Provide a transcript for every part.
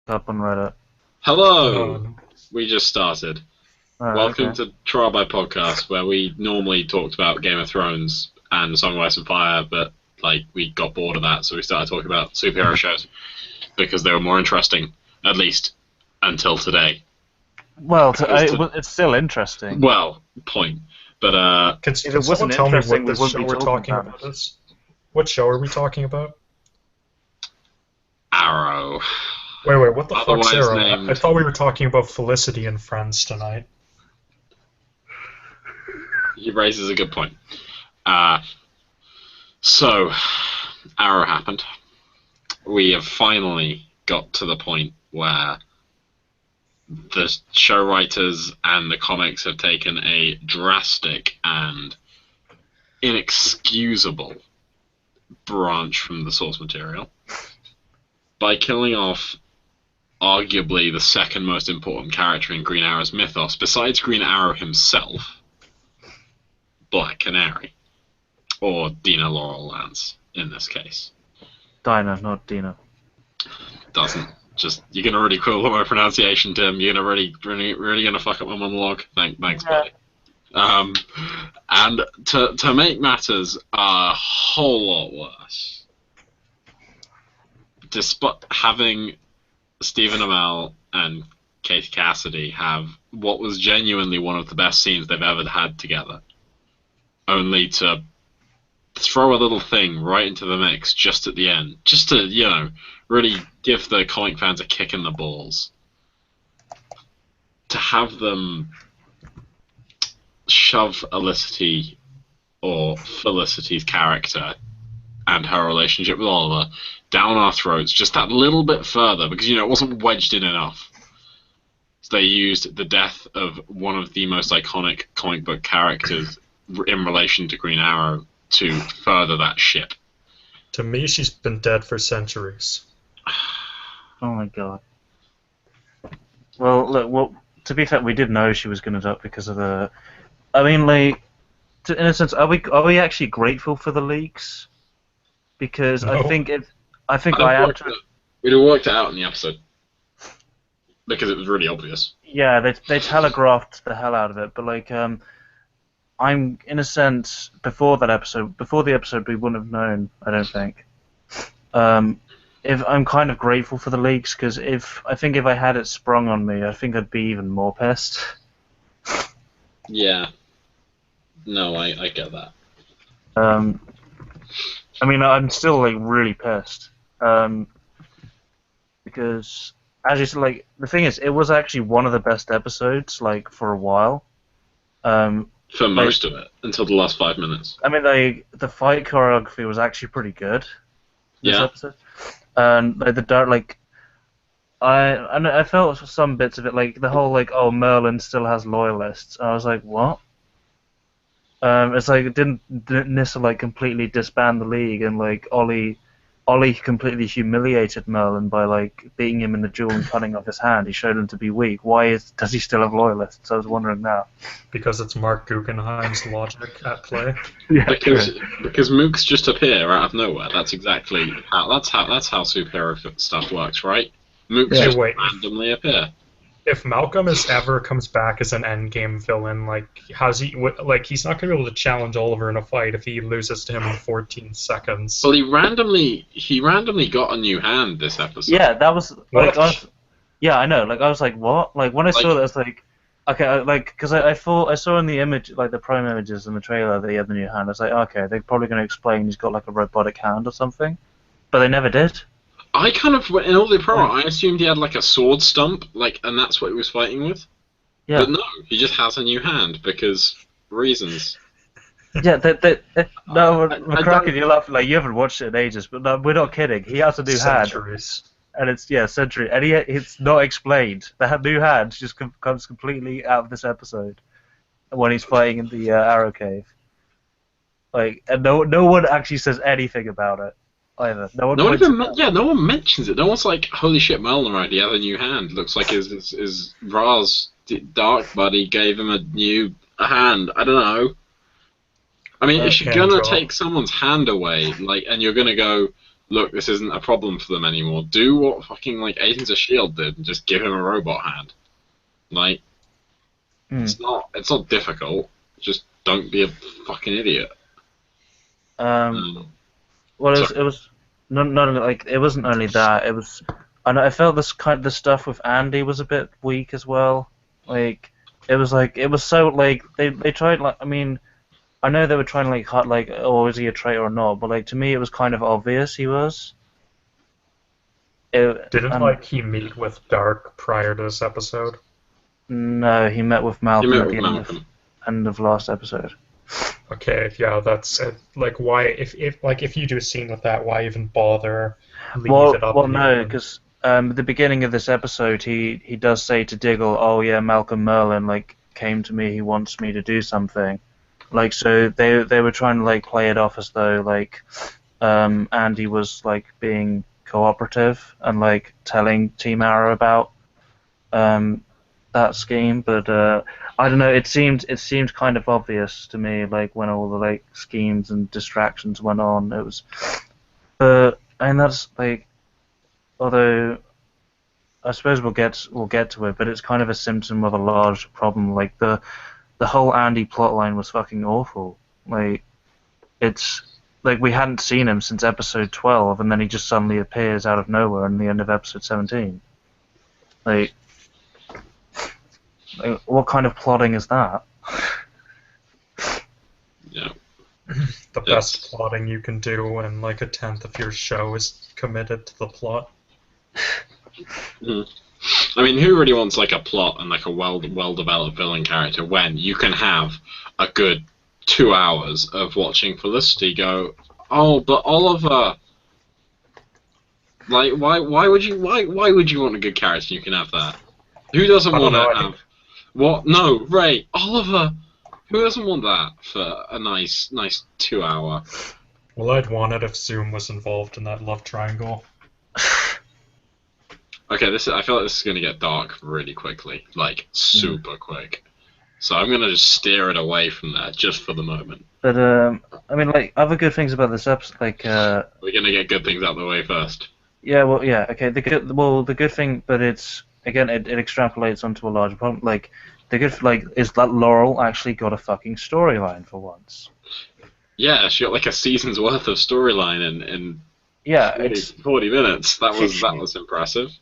Up on Reddit. Hello! We just started. Welcome Okay. to Trial by Podcast, where we normally talked about Game of Thrones and Song of Ice and Fire, but we got bored of that, so we started talking about superhero shows because they were more interesting, at least until today. Well, it's still interesting. Well, point. But Can If it someone wasn't tell me interesting, what we this wouldn't show be we're talking talking about about it. is? What show are we talking about? Arrow. Wait, what the fuck's Otherwise Arrow? named- I thought we were talking about Felicity and Friends tonight. He raises a good point. So, Arrow happened. We have finally got to the point where the show writers and the comics have taken a drastic and inexcusable branch from the source material by killing off arguably the second most important character in Green Arrow's mythos, besides Green Arrow himself, Black Canary, or Dina Laurel Lance in this case. Dinah, not Dina. Doesn't. Just, you're gonna really quibble my pronunciation, Tim. You're gonna really gonna fuck up my monologue. Thanks, buddy. And to make matters a whole lot worse, despite having Stephen Amell and Katie Cassidy have what was genuinely one of the best scenes they've ever had together, only to throw a little thing right into the mix just at the end, just to, really give the comic fans a kick in the balls. To have them shove Felicity's character and her relationship with Oliver down our throats just that little bit further, because, it wasn't wedged in enough. So they used the death of one of the most iconic comic book characters in relation to Green Arrow to further that ship. To me, she's been dead for centuries. Oh my god. Well, look. To be fair, we did know she was going to die because of the. I mean, in a sense, are we actually grateful for the leaks? Because No. I think I am. We'd have worked it out in the episode because it was really obvious. Yeah, they telegraphed the hell out of it, but I'm in a sense before the episode we wouldn't have known. I don't think. If I'm kind of grateful for the leaks, because if I had it sprung on me, I think I'd be even more pissed. Yeah. No, I get that. I mean, I'm still really pissed. Because as you said, the thing is, it was actually one of the best episodes for a while. For most of it, until the last 5 minutes. I mean, the fight choreography was actually pretty good. This episode. And I felt some bits of it, the whole Merlin still has loyalists. I was like, what? It's didn't Nissa completely disband the league, and Ollie completely humiliated Merlin by beating him in the duel and cutting off his hand. He showed him to be weak. Does he still have loyalists? I was wondering that. Because it's Mark Guggenheim's logic at play. Yeah, because mooks just appear out of nowhere. That's exactly how superhero stuff works, right? Mooks just randomly appear. If Malcolm ever comes back as an endgame villain, how's he? He's not gonna be able to challenge Oliver in a fight if he loses to him in 14 seconds. Well, he randomly got a new hand this episode. Yeah, that was yeah, I know. I was like, what? When I saw that, I was like, okay, because I saw in the image, the prime images in the trailer that he had the new hand. I was like, okay, they're probably gonna explain he's got a robotic hand or something, but they never did. I kind of, in all the promo, I assumed he had a sword stump, and that's what he was fighting with. Yeah. But no, he just has a new hand because reasons. Yeah, no, McCracken, you're laughing you haven't watched it in ages, but no, we're not kidding. He has a new hand, and it's century, and it's not explained. The new hand just comes completely out of this episode when he's fighting in the Arrow Cave. And no one actually says anything about it. Either. No one mentions it. No one's like, holy shit, Merlin already had a new hand. Looks like his Ra's dark buddy gave him a new hand. I don't know. I mean, if you're gonna take someone's hand away, and you're gonna go, look, this isn't a problem for them anymore. Do what fucking like Agents of Shield did and just give him a robot hand. Like, it's not difficult. Just don't be a fucking idiot. Well, it was not like it wasn't only that. It was, and I felt the stuff with Andy was a bit weak as well. Like it was so like they tried like I mean, I know they were trying to oh, is he a traitor or not? But like to me, it was kind of obvious he was. Didn't he meet with Dark prior to this episode? No, he met with Malcolm met at with the Malcolm. end of last episode. Okay, yeah, that's like why if you do a scene with that, why even bother? Leave it up. Well, no, because at the beginning of this episode, he does say to Diggle, "Oh yeah, Malcolm Merlin like came to me. He wants me to do something." Like so, they were trying to like play it off as though like Andy was like being cooperative and like telling Team Arrow about that scheme, but I don't know. It seemed kind of obvious to me, like when all the like schemes and distractions went on. It was, and that's like, although I suppose we'll get to it, but it's kind of a symptom of a large problem. Like the whole Andy plotline was fucking awful. Like it's like we hadn't seen him since episode 12, and then he just suddenly appears out of nowhere in the end of episode 17. Like what kind of plotting is that? Yeah. The best plotting you can do in like a tenth of your show is committed to the plot. I mean, who really wants like a plot and like a well-developed villain character when you can have a good 2 hours of watching Felicity go, oh, but Oliver. Like, why would you want a good character? You can have that. Who doesn't want to have? What? No, Ray, Oliver. Who doesn't want that for a nice 2 hour? Well, I'd want it if Zoom was involved in that love triangle. Okay, I feel like this is gonna get dark really quickly, like super quick. So I'm gonna just steer it away from that just for the moment. But I mean, like other good things about this episode, like we're gonna get good things out of the way first. Yeah, well, yeah, okay. The good thing, but it's again, it extrapolates onto a larger problem. Like the good, like, is that Laurel actually got a fucking storyline for once. Yeah, she got like a season's worth of storyline in yeah, 40 minutes. That was impressive.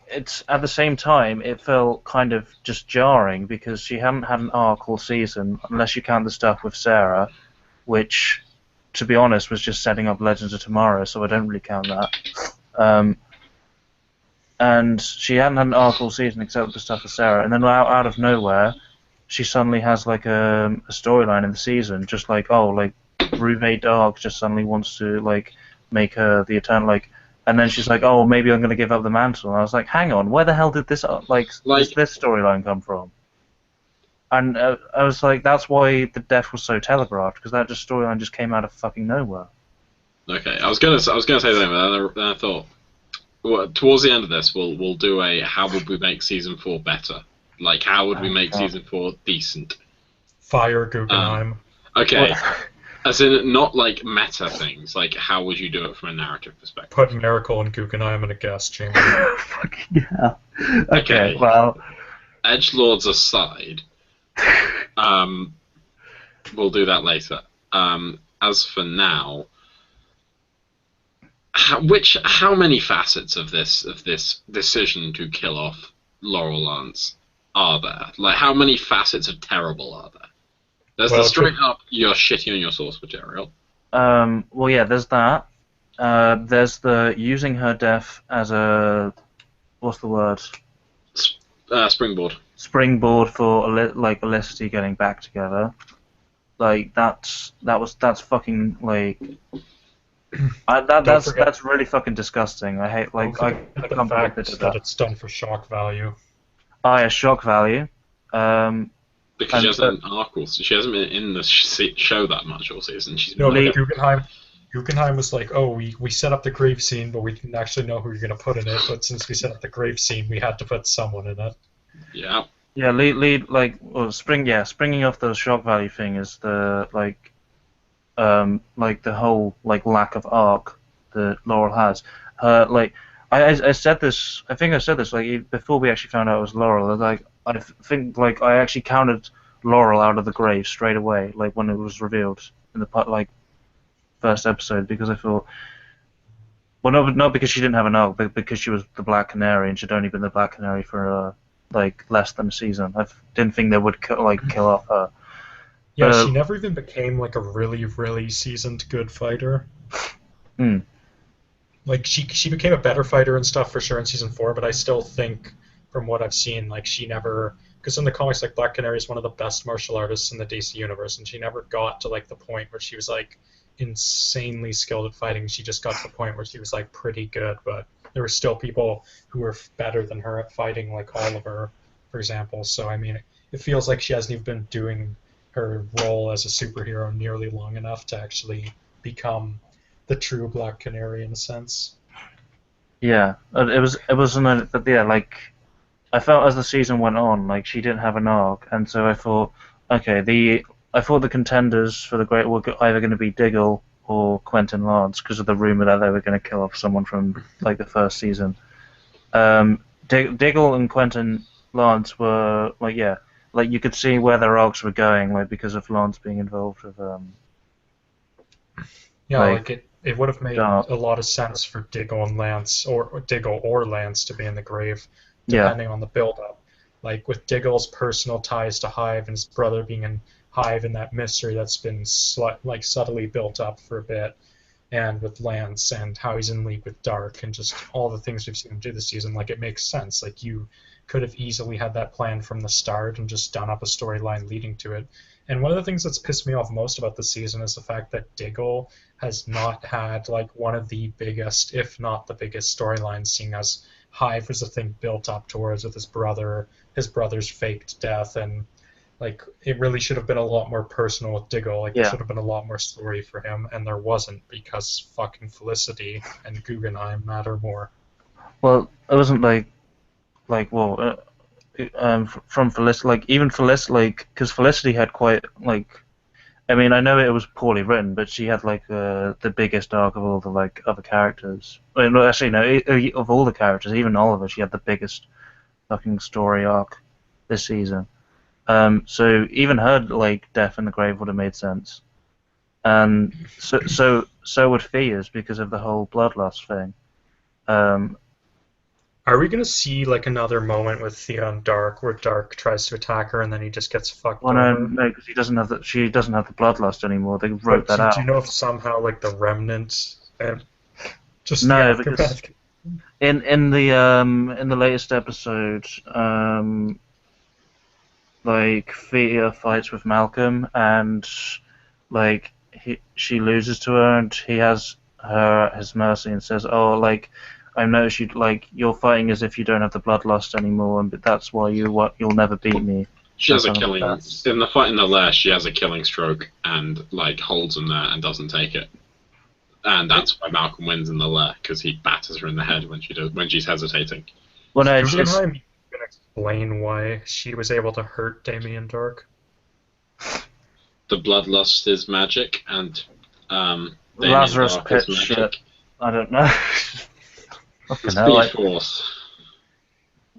It's at the same time it felt kind of just jarring because she hadn't had an arc all season, unless you count the stuff with Sarah, which, to be honest, was just setting up Legends of Tomorrow, so I don't really count that. And she hadn't had an arc all season except the stuff with Sarah, and then out of nowhere, she suddenly has like a storyline in the season, just like, oh, like Ruve Dark just suddenly wants to like make her the Eternal, like, and then she's like, oh, maybe I'm going to give up the mantle. And I was like, hang on, where the hell did this this storyline come from? And I was like, that's why the death was so telegraphed, because that storyline just came out of fucking nowhere. Okay, I was gonna say that, but then I thought, well, towards the end of this, we'll do a how would we make season 4 better? Like, how would we make season 4 decent? Fire Guggenheim. Okay. As in, not like meta things, like how would you do it from a narrative perspective? Put Miracle and Guggenheim in a gas chamber. Fucking hell. Okay, well. Edgelords aside, we'll do that later. As for now, how many facets of this decision to kill off Laurel Lance are there? Like, how many facets of terrible are there? There's the straight up, you're shitty on your source material. Well, yeah, there's that. There's the using her death as a, what's the word? Springboard. Springboard for like Felicity getting back together. Like that's fucking like. That's really fucking disgusting. I hate I can't believe that it's done for shock value. Oh yeah, shock value. Because she hasn't been she hasn't been in the show that much all season. Guggenheim was like, oh, we set up the grave scene, but we didn't actually know who you're going to put in it. But since we set up the grave scene, we had to put someone in it. Yeah. Yeah, springing off the shock value thing is the the whole like lack of arc that Laurel has. Like I said this. I think I said this like before we actually found out it was Laurel. Like I think like I actually counted Laurel out of the grave straight away, like when it was revealed in the like first episode, because I thought, well, not because she didn't have an arc, but because she was the Black Canary and she'd only been the Black Canary for like less than a season. I didn't think they would kill off her. Yeah, she never even became like a really seasoned good fighter. Hmm. Like she became a better fighter and stuff for sure in season 4, but I still think from what I've seen, like she never, because in the comics, like Black Canary is one of the best martial artists in the DC universe, and she never got to like the point where she was like insanely skilled at fighting. She just got to the point where she was like pretty good, but there were still people who were better than her at fighting, like Oliver, for example. So I mean, it feels like she hasn't even been doing her role as a superhero nearly long enough to actually become the true Black Canary in a sense. Yeah, it wasn't, but yeah, like I felt as the season went on, like she didn't have an arc, and so I thought, okay, I thought the contenders for the Great were either going to be Diggle or Quentin Lance because of the rumor that they were going to kill off someone from like the first season. Diggle and Quentin Lance were like, yeah, like you could see where their arcs were going, like because of Lance being involved with Yeah, like it would have made Dark. a lot of sense for Diggle and Lance, or Diggle or Lance to be in the grave, depending on the build-up. Like with Diggle's personal ties to Hive and his brother being in Hive and that mystery that's been subtly built up for a bit, and with Lance and how he's in league with Dark and just all the things we've seen him do this season, like it makes sense. Like you could have easily had that plan from the start and just done up a storyline leading to it. And one of the things that's pissed me off most about the season is the fact that Diggle has not had like one of the biggest, if not the biggest, storylines, seeing as Hive was the thing built up towards with his brother's faked death, and like it really should have been a lot more personal with Diggle. Like there should have been a lot more story for him, and there wasn't because fucking Felicity and Guggenheim matter more. Well, it wasn't from Felicity, like even Felicity, like because Felicity had quite like, I mean, I know it was poorly written, but she had like the biggest arc of all the like other characters. I mean, actually, no, of all the characters, even Oliver, she had the biggest fucking story arc this season. So even her like death in the grave would have made sense, and so would Fia's because of the whole bloodlust thing. Are we gonna see like another moment with Thea and Dark where Dark tries to attack her and then he just gets fucked over? No, because she doesn't have the bloodlust anymore. They wrote that out. Do you know if somehow like the remnant just no, because in the latest episode, like Thea fights with Malcolm and like she loses to her and he has his mercy and says, oh, like I noticed you're fighting as if you don't have the bloodlust anymore, and that's why you'll never beat me. She has a killing in the fight in the lair. She has a killing stroke and like holds him there and doesn't take it, and that's why Malcolm wins in the lair because he batters her in the head when she's hesitating. Well, no, Guggenheim can explain why she was able to hurt Damien Dark. The bloodlust is magic, and Lazarus Pit shit. I don't know. Speed Force.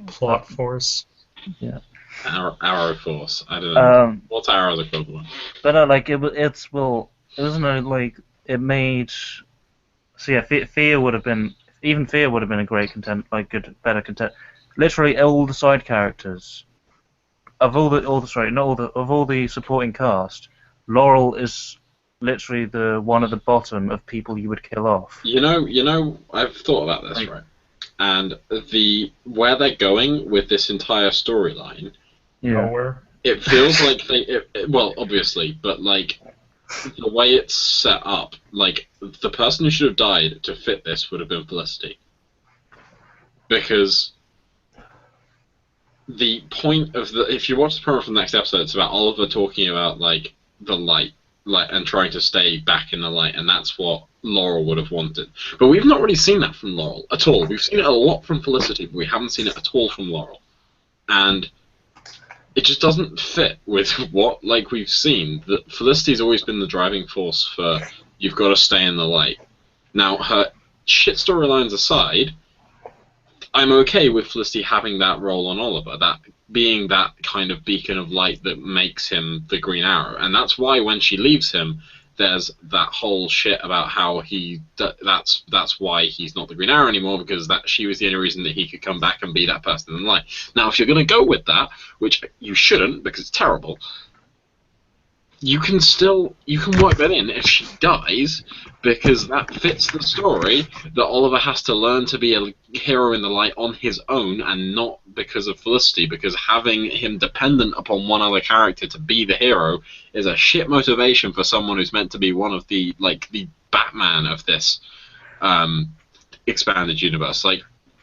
Plot Force. Yeah. Arrow Force. I don't know. What's Arrow's equivalent? But it wasn't like it made. So yeah, Thea would have been a great better content. Literally all the side characters of all the supporting cast, Laurel is literally one at the bottom of people you would kill off. You know, I've thought about this, right? And where they're going with this entire storyline, nowhere. It feels like well, obviously, but like the way it's set up, like the person who should have died to fit this would have been Felicity, because the point of if you watch the promo from the next episode, it's about Oliver talking about like the light. And trying to stay back in the light, and that's what Laurel would have wanted. But we've not really seen that from Laurel at all. We've seen it a lot from Felicity, but we haven't seen it at all from Laurel. And it just doesn't fit with what we've seen. That Felicity's always been the driving force for you've got to stay in the light. Now, shit storylines aside, I'm okay with Felicity having that role on Oliver, that being that kind of beacon of light that makes him the Green Arrow. And that's why when she leaves him, there's that whole shit about how that's why he's not the Green Arrow anymore, because that she was the only reason that he could come back and be that person in light. Now, if you're going to go with that, which you shouldn't because it's terrible, you can work that in if she dies, because that fits the story that Oliver has to learn to be a hero in the light on his own and not because of Felicity, because having him dependent upon one other character to be the hero is a shit motivation for someone who's meant to be one of the Batman of this expanded universe. Like,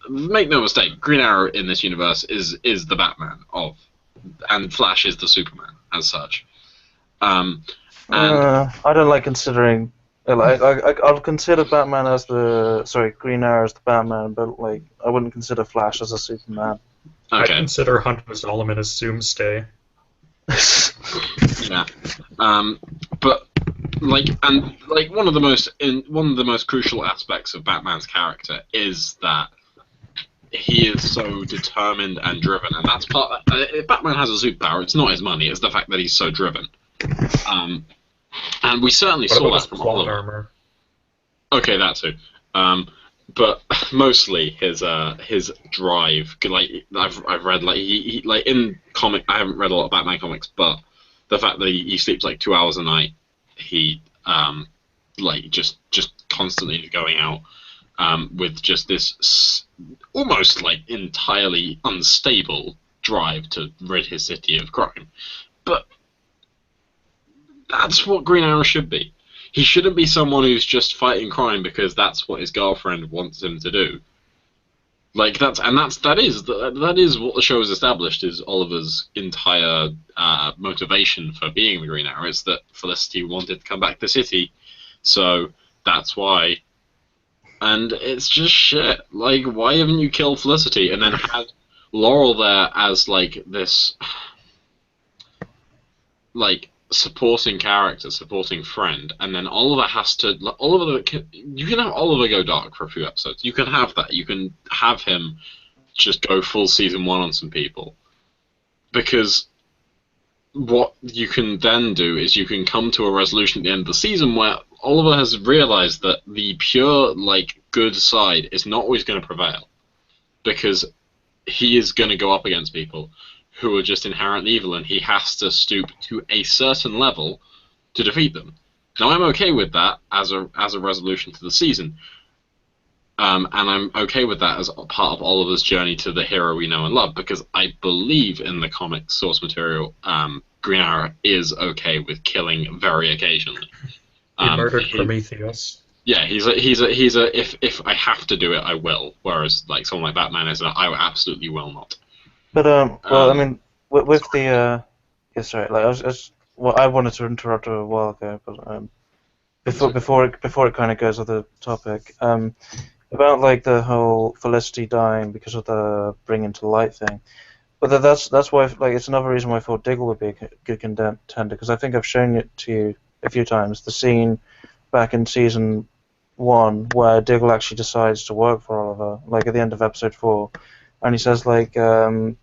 make no mistake, Green Arrow in this universe is the Batman and Flash is the Superman as such. I don't like considering. I'll consider Batman as Green Arrow as the Batman, but I wouldn't consider Flash as a Superman. Okay. I consider Hunter Solomon as Zoomstay. Yeah. But one of the most crucial aspects of Batman's character is that he is so determined and driven, and that's part. Batman has a superpower. It's not his money. It's the fact that he's so driven. And we certainly saw that from plot armor. Okay, that too. But mostly his drive. I've read he in comic. I haven't read a lot of Batman comics, but the fact that he sleeps 2 hours a night, he just constantly going out with just this almost entirely unstable drive to rid his city of crime. But that's what Green Arrow should be. He shouldn't be someone who's just fighting crime because that's what his girlfriend wants him to do. That is what the show has established is Oliver's entire motivation for being the Green Arrow. It's that Felicity wanted to come back to the city, so that's why. And it's just shit. Why haven't you killed Felicity and then had Laurel there as this supporting character, supporting friend, and then Oliver has to. You can have Oliver go dark for a few episodes. You can have that. You can have him just go full season 1 on some people, because what you can then do is you can come to a resolution at the end of the season where Oliver has realized that the pure good side is not always going to prevail, because he is going to go up against people who are just inherently evil, and he has to stoop to a certain level to defeat them. Now, I'm okay with that as a resolution to the season, and I'm okay with that as part of Oliver's journey to the hero we know and love, because I believe in the comic source material, Green Arrow is okay with killing very occasionally. He murdered Prometheus. Yeah, he's a if I have to do it, I will. Whereas someone like Batman is, I absolutely will not. But I mean, with the sorry, I wanted to interrupt a while ago, but before it kind of goes to the topic, about the whole Felicity dying because of the bringing to light thing. But that's why it's another reason why I thought Diggle would be a good contender, because I think I've shown it to you a few times, the scene back in season 1 where Diggle actually decides to work for Oliver, at the end of episode 4, and he says that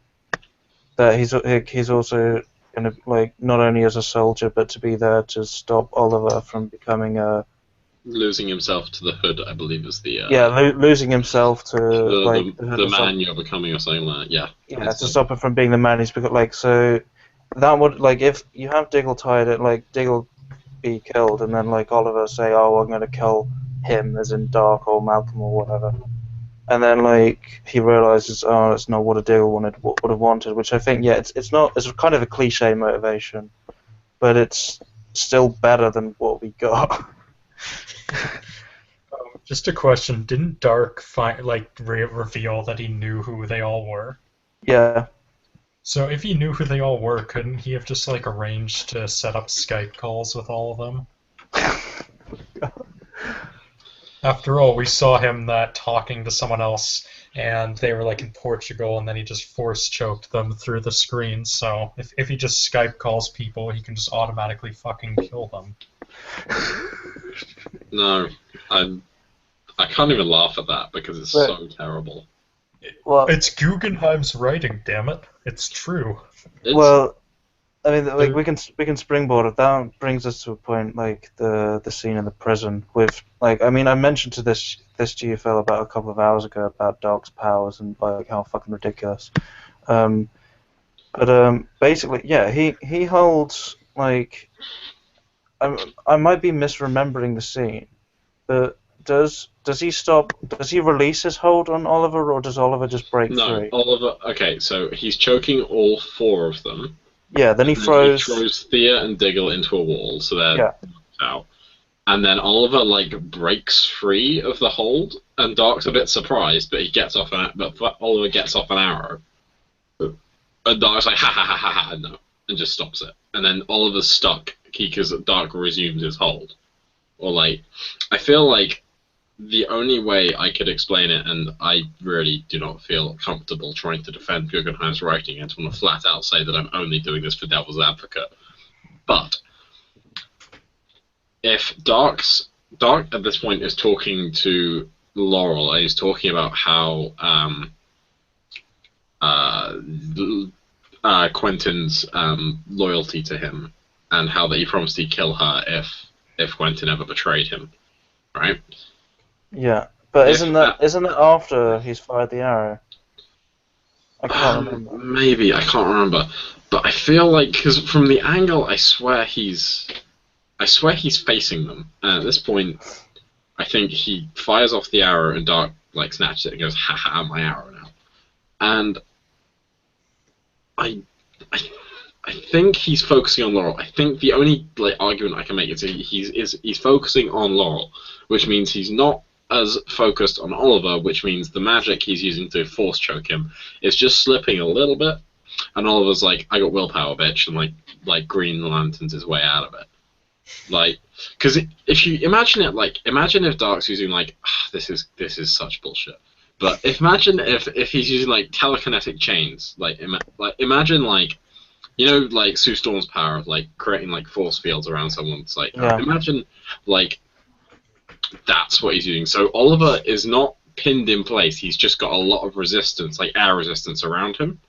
he's also going to not only as a soldier but to be there to stop Oliver from becoming a losing himself to the Hood, I believe is the losing himself to the man you're becoming or something like that. Yeah, to stop him from being the man he's become. So that would if you have Diggle tied it, Diggle be killed, and then Oliver say, "Oh, I'm going to kill him," as in Dark or Malcolm or whatever. And then he realizes, oh, that's not what a Diggle would have wanted, which I think, it's kind of a cliche motivation, but it's still better than what we got. Just a question: didn't Dark reveal that he knew who they all were? Yeah. So if he knew who they all were, couldn't he have just arranged to set up Skype calls with all of them? After all, we saw him talking to someone else, and they were in Portugal, and then he just force choked them through the screen. So if he just Skype calls people, he can just automatically fucking kill them. No, I I can't even laugh at that because it's so terrible. Well, it's Guggenheim's writing, damn it. It's true. Well, I mean, like we can springboard it. That brings us to a point like the scene in the prison with like I mean I mentioned to this GFL about a couple of hours ago about Dark's powers and like how fucking ridiculous. But basically, yeah, he holds like I might be misremembering the scene, but does he release his hold on Oliver, or does Oliver just break free? No, Oliver. Okay, so he's choking all 4 of them. Yeah, then he throws Thea and Diggle into a wall, so they're out. And then Oliver like breaks free of the hold, and Dark's a bit surprised, but Oliver gets off an arrow. And Dark's like, ha ha ha ha ha, no, and just stops it. And then Oliver's stuck because Dark resumes his hold. Or like, I feel like the only way I could explain it, and I really do not feel comfortable trying to defend Guggenheim's writing, and want to flat out say that I'm only doing this for devil's advocate. But if Dark at this point is talking to Laurel, and he's talking about how Quentin's loyalty to him, and how that he promised he'd kill her if Quentin ever betrayed him, right? Yeah, but isn't it after he's fired the arrow? I can't remember. Maybe, I can't remember. But I feel like, because from the angle, I swear he's facing them. And at this point, I think he fires off the arrow and Dark like snatches it and goes, "Ha ha, my arrow now." And I think he's focusing on Laurel. I think the only like argument I can make is he's focusing on Laurel, which means he's not as focused on Oliver, which means the magic he's using to force choke him is just slipping a little bit, and Oliver's like, "I got willpower, bitch," and like Green Lanterns his way out of it. Like, because if you imagine it, like, imagine if Dark's using like, this is such bullshit. But imagine if he's using like telekinetic chains, like imagine like, you know, like Sue Storm's power of like creating like force fields around someone's like, imagine like that's what he's using. So Oliver is not pinned in place. He's just got a lot of resistance, like air resistance around him.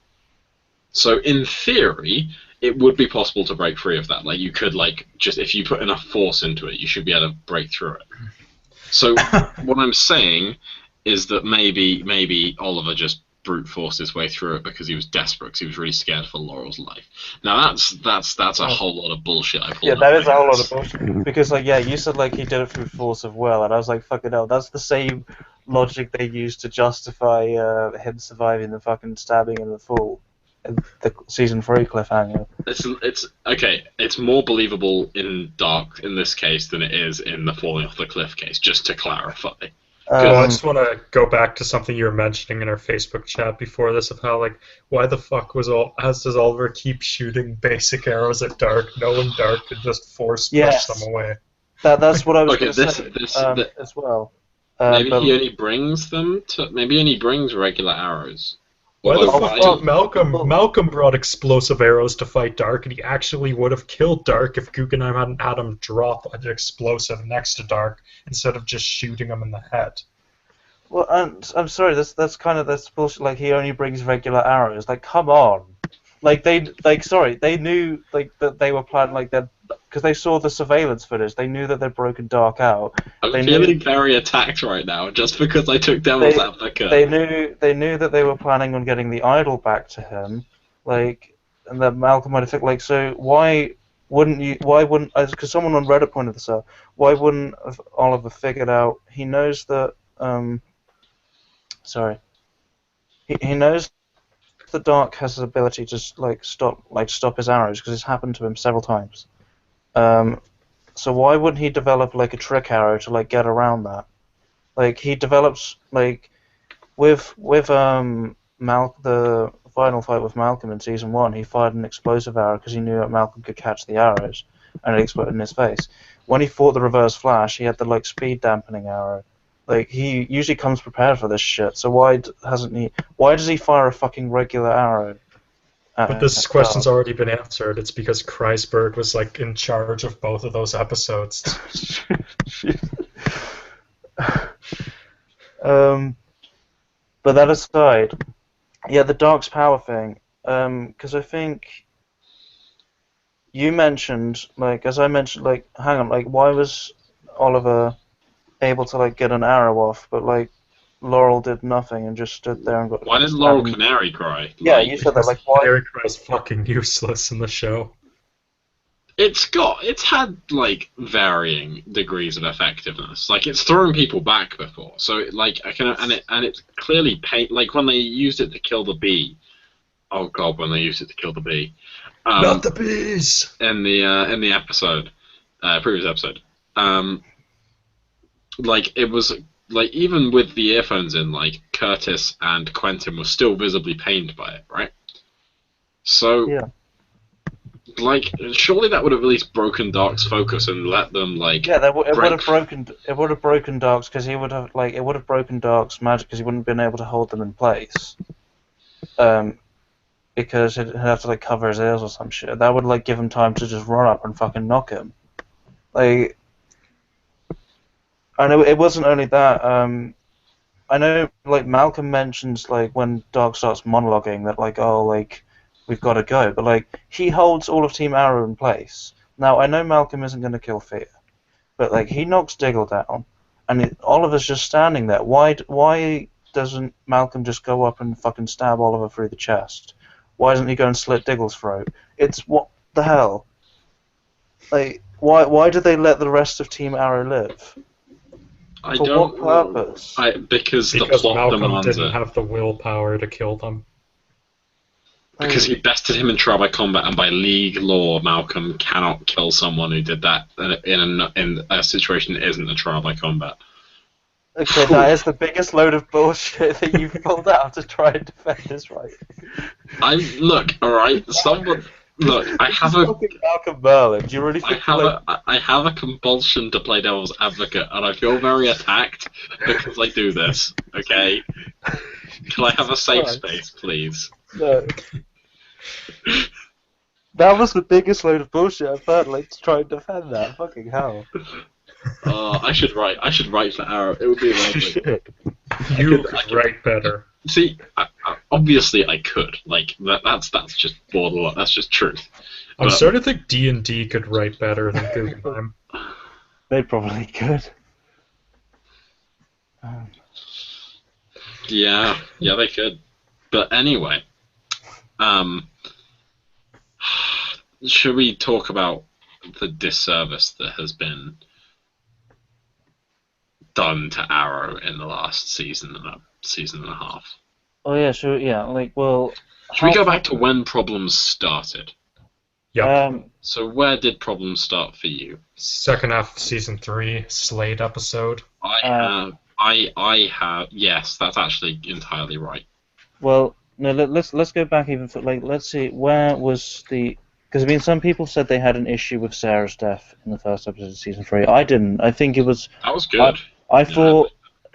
So in theory, it would be possible to break free of that. Like you could like just if you put enough force into it, you should be able to break through it. So what I'm saying is that maybe Oliver just brute forced his way through it because he was desperate, because he was really scared for Laurel's life. Now that's a whole lot of bullshit. That is a whole lot of bullshit. Because like you said like he did it through force of will, and I was like, fucking hell, that's the same logic they used to justify him surviving the fucking stabbing in the fall. The season 3 cliffhanger. It's okay. It's more believable in Dark in this case than it is in the falling off the cliff case. Just to clarify. I just want to go back to something you were mentioning in our Facebook chat before this of how like why the fuck does Oliver keep shooting basic arrows at Dark, knowing Dark could just force push them away. That's what I was going to say as well. Maybe he only brings regular arrows. Why the fuck Malcolm brought explosive arrows to fight Dark, and he actually would have killed Dark if Guggenheim hadn't had him drop an explosive next to Dark instead of just shooting him in the head. Well, I'm sorry, that's bullshit. Like he only brings regular arrows. Like, come on. Like they knew like that they were planning like that because they saw the surveillance footage. They knew that they'd broken Dark out. I'm feeling very attacked right now just because I took devil's advocate. They knew that they were planning on getting the idol back to him, like, and that Malcolm might have think like, so why wouldn't because someone on Reddit pointed this out, why wouldn't Oliver figured out? He knows that he knows the Dark has the ability to stop his arrows because it's happened to him several times. So why wouldn't he develop like a trick arrow to like get around that? Like he develops like with the final fight with Malcolm in season 1, he fired an explosive arrow because he knew that Malcolm could catch the arrows, and it exploded in his face. When he fought the Reverse Flash, he had the like speed dampening arrow. Like he usually comes prepared for this shit. So why does he fire a fucking regular arrow? But this question's already been answered. It's because Kreisberg was like in charge of both of those episodes. But that aside, yeah, the Dark's power thing. Because I think you mentioned, like, as I mentioned, like, hang on, like, why was Oliver able to like get an arrow off, but like Laurel did nothing and just stood there and got. Why did Laurel Canary cry? Yeah, you said that. Like, why? Canary Cry is fucking useless in the show. It's had like varying degrees of effectiveness. Like it's thrown people back before, so like I can and it's clearly like when they used it to kill the bee. Oh god, when they used it to kill the bee. Not the bees. In the episode, previous episode. Like it was like even with the earphones in, like Curtis and Quentin were still visibly pained by it, right? So yeah. Like, surely that would have at least broken Dark's focus and let them like. Yeah, it would have broken. It would have broken Dark's because he would have like it would have broken Dark's magic because he wouldn't have been able to hold them in place. Because he'd have to like cover his ears or some shit. That would like give him time to just run up and fucking knock him. Like, I know it wasn't only that. I know like Malcolm mentions like when Dark starts monologuing that like we've got to go, but like he holds all of Team Arrow in place. Now I know Malcolm isn't going to kill Fear, but like he knocks Diggle down, and Oliver's just standing there. Why doesn't Malcolm just go up and fucking stab Oliver through the chest? Why doesn't he go and slit Diggle's throat? It's what the hell? Like why do they let the rest of Team Arrow live? I For don't what purpose? Because the plot Malcolm demands didn't it. have the willpower to kill them. Because he bested him in trial by combat, and by league law, Malcolm cannot kill someone who did that in a situation that isn't a trial by combat. Okay, that is the biggest load of bullshit that you've pulled out to try and defend this, right? Alright, I have a Malcolm Merlin. Do you really think I have a compulsion to play devil's advocate, and I feel very attacked because I do this. Okay, can I have a safe space, please? No. That was the biggest load of bullshit I've heard. Like to try and defend that. Fucking hell. I should write for Arrow. It would be amazing. You could write better. See, obviously I could. Like that's just borderline. That's just truth. I'm starting to think D&D could write better than Guggenheim. They probably could. Yeah, they could. But anyway, should we talk about the disservice that has been done to Arrow in the last season and a half? Oh yeah, sure. Yeah, like well. Should we go back to when problems started? Yeah. So where did problems start for you? Second half of season 3, Slade episode. I have. Yes, that's actually entirely right. Well, no. Let's go back even. Let's see. Where was the? Because I mean, some people said they had an issue with Sarah's death in the first episode of season 3. I didn't. I think it was. That was good. I thought.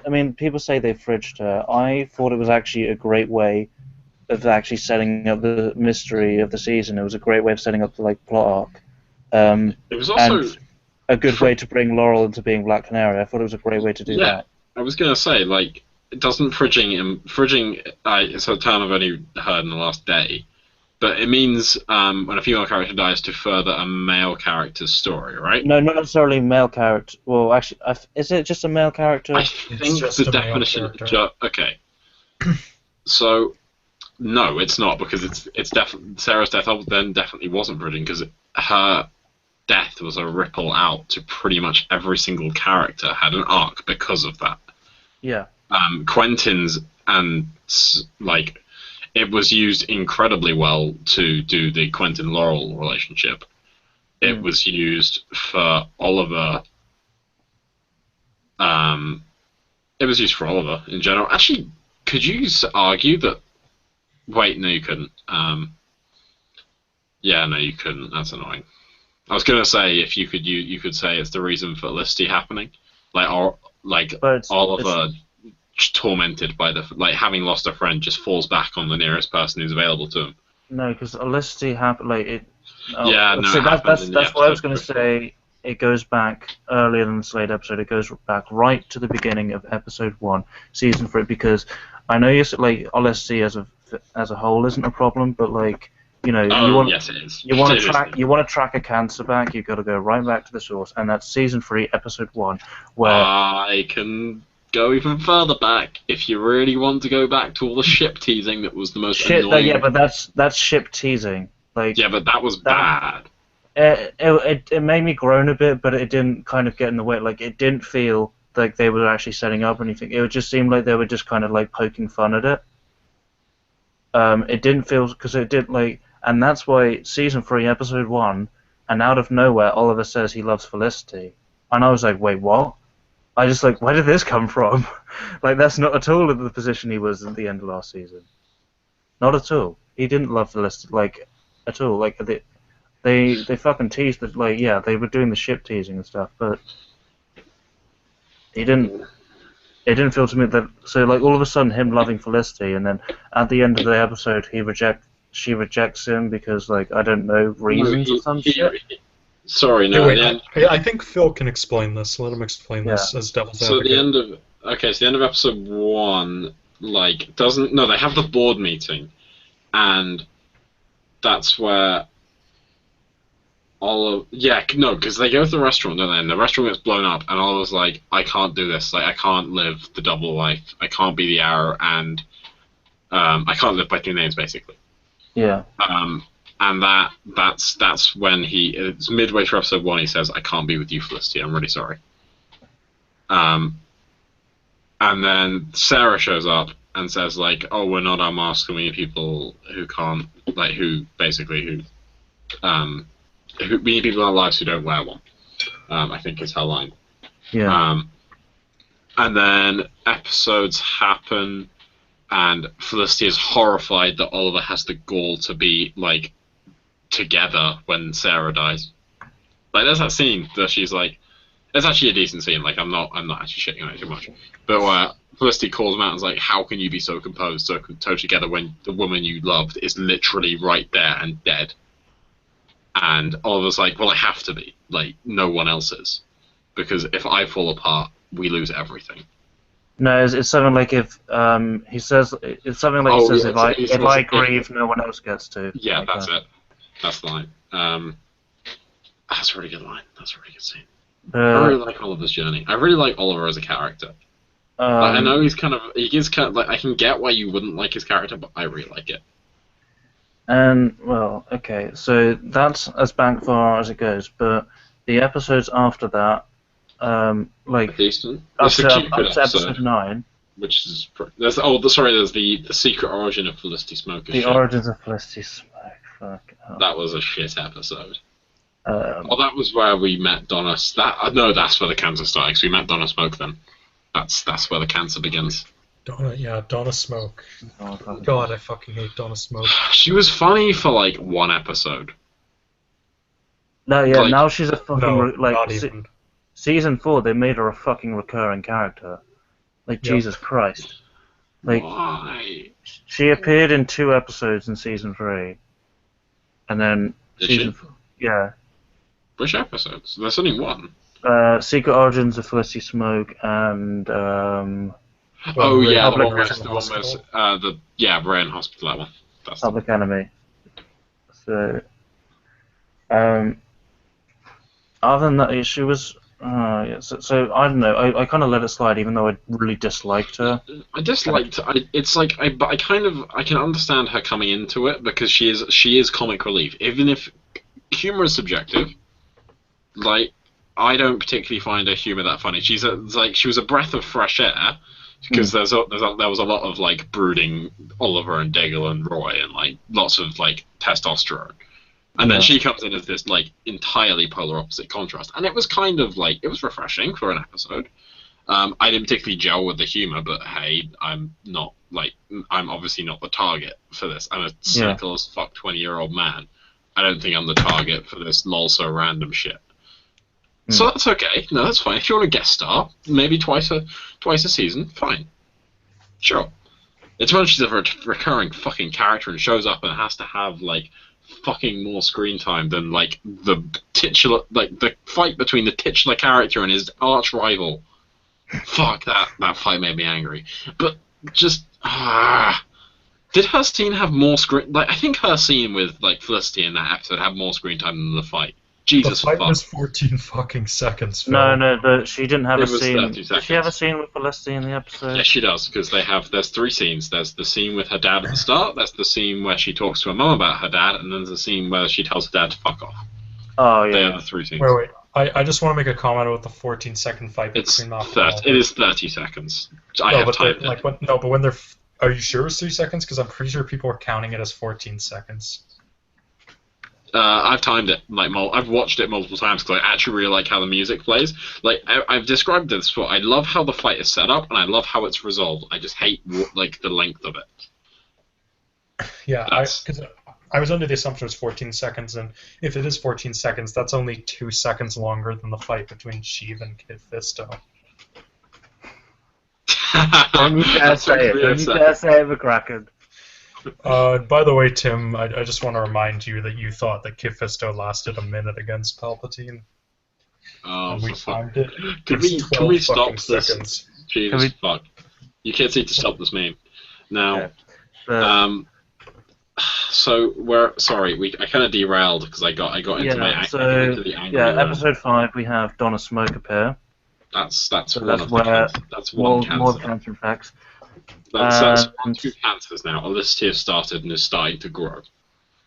I mean, people say they fridged her. I thought it was actually a great way of actually setting up the mystery of the season. It was a great way of setting up the like plot arc. It was also and a good way to bring Laurel into being Black Canary. I thought it was a great way to do that. I was gonna say like it doesn't fridging. It's a term I've only heard in the last day, but it means when a female character dies to further a male character's story, right? No, not necessarily male character. Well, actually, is it just a male character? I think the definition. Okay. So, no, it's not because it's definitely Sarah's death. Then definitely wasn't bridging because her death was a ripple out to pretty much every single character had an arc because of that. Yeah. Quentin's and like. It was used incredibly well to do the Quentin-Laurel relationship. It was used for Oliver. It was used for Oliver in general. Actually, could you argue that? Wait, no, you couldn't. Yeah, no, you couldn't. That's annoying. I was gonna say if you could say it's the reason for Felicity happening, Oliver. Tormented by having lost a friend, just falls back on the nearest person who's available to him. No, because Felicity happened. That's happened what I was going to say. it goes back earlier than the Slade episode. It goes back right to the beginning of episode 1, season 3. Because I know you said like LSD as a whole isn't a problem, but like you know Yes, it is. you want to track a cancer back. You've got to go right back to the source, and that's season 3, episode 1, where I can go even further back if you really want to go back to all the ship teasing that was the most annoying. Yeah, but that's ship teasing. Like yeah, but that was bad. It made me groan a bit, but it didn't kind of get in the way. Like it didn't feel like they were actually setting up anything. It would just seem like they were just kind of like poking fun at it. It didn't feel because it did like, and that's why season 3, episode 1, and out of nowhere, Oliver says he loves Felicity, and I was like, wait, what? I just like, where did this come from? Like that's not at all the position he was at the end of last season. Not at all. He didn't love Felicity like at all. Like they fucking teased that, like, yeah, they were doing the ship teasing and stuff, but it didn't feel to me that, so like all of a sudden him loving Felicity, and then at the end of the episode she rejects him because, like, I don't know, reasons or some shit. Sorry, no. I think Phil can explain this. Let him explain this as devil's advocate. So the end of episode 1, like, they have the board meeting, and that's where because they go to the restaurant, don't they? And the restaurant gets blown up, and Oliver's like, I can't do this. Like, I can't live the double life. I can't be the Arrow, and I can't live by 2 names, basically. Yeah. And that's when it's midway through episode 1. He says, I can't be with you, Felicity. I'm really sorry. And then Sarah shows up and says, like, oh, we're not our masks, and we need people who can't, like, we need people in our lives who don't wear one. I think is her line. Yeah. And then episodes happen, and Felicity is horrified that Oliver has the gall to be, like, together when Sarah dies. Like, there's that scene that she's like, it's actually a decent scene. Like, I'm not actually shitting on it too much. But where Felicity calls him out and is like, how can you be so composed, so together when the woman you loved is literally right there and dead? And Oliver's like, well, I have to be. Like, no one else is. Because if I fall apart, we lose everything. No, it's something like if he says if I grieve, no one else gets to. Yeah, like that's that. it. That's the line. That's a really good line. That's a really good scene. I really like Oliver's journey. I really like Oliver as a character. I know he is kind of like, I can get why you wouldn't like his character, but I really like it. And well, okay, so that's as back far as it goes, but the episodes after that, like decent. up to episode 9, which is there's the secret origin of Felicity Smoke. The origins of Felicity Smoke. Fuck. That was a shit episode. That was where we met Donna. That's where the cancer started. Because we met Donna Smoke then. That's where the cancer begins. Donna Smoke. God, I fucking hate Donna Smoke. She was funny for like 1 episode. No, yeah, like, now she's a fucking not even. Season 4, they made her a fucking recurring character. Like, Jesus Christ. Like, why? She appeared in 2 episodes in season 3, and then Did she? Yeah. Which episodes? There's only 1. Secret Origins of Felicity Smoke and the one where Ray in Hospital, that one. That's Public Enemy. So, other than that, she was. So I don't know. I kind of let it slide, even though I really disliked her. I disliked. But I can understand her coming into it because she is comic relief, even if humor is subjective. Like, I don't particularly find her humor that funny. She was a breath of fresh air because there was a lot of like brooding Oliver and Diggle and Roy and like lots of like testosterone. And then she comes in as this like entirely polar opposite contrast, and it was kind of like it was refreshing for an episode. I didn't particularly gel with the humor, but hey, I'm obviously not the target for this. I'm a cynical as fuck 20-year-old man. I don't think I'm the target for this lol so random shit. So that's okay. No, that's fine. If you want a guest star, maybe twice a season, fine. Sure. It's when she's a recurring fucking character and shows up and has to have like fucking more screen time than like the titular, like the fight between the titular character and his arch rival. Fuck, that fight made me angry. But just did her scene have more screen? Like, I think her scene with like Felicity in that episode had more screen time than the fight. Jesus, the fight fuck. was 14 fucking seconds. No, Phil. she didn't have It a was scene. 30 Did seconds. she have a scene with Felicity in the episode? Yeah, she does, because there's 3 scenes. There's the scene with her dad at the start, there's the scene where she talks to her mum about her dad, and then there's the scene where she tells her dad to fuck off. Oh, yeah. They are the 3 scenes. Wait. I just want to make a comment about the 14-second fight It's between Malcolm and 30, Oliver. it is 30 seconds. I have timed it. But when they're... Are you sure it was 3 seconds? Because I'm pretty sure people are counting it as 14 seconds. I've timed it. I've watched it multiple times because I actually really like how the music plays. Like, I've described this before. I love how the fight is set up, and I love how it's resolved. I just hate the length of it. Yeah, because I was under the assumption it was 14 seconds, and if it is 14 seconds, that's only 2 seconds longer than the fight between Sheev and Kid Fisto. Don't you dare say it. Don't you dare say it, McCracken. By the way, Tim, I just want to remind you that you thought that Kid Fisto lasted a minute against Palpatine. And we timed it. Can we stop this? Jesus, fuck. You kids need to stop this meme. Now, so I kind of derailed because I got into into the angry. Yeah, episode 5 we have Donna Smoke appear. That's more cancer. cancer facts. That's 2 cancers now. Felicity has started and is starting to grow.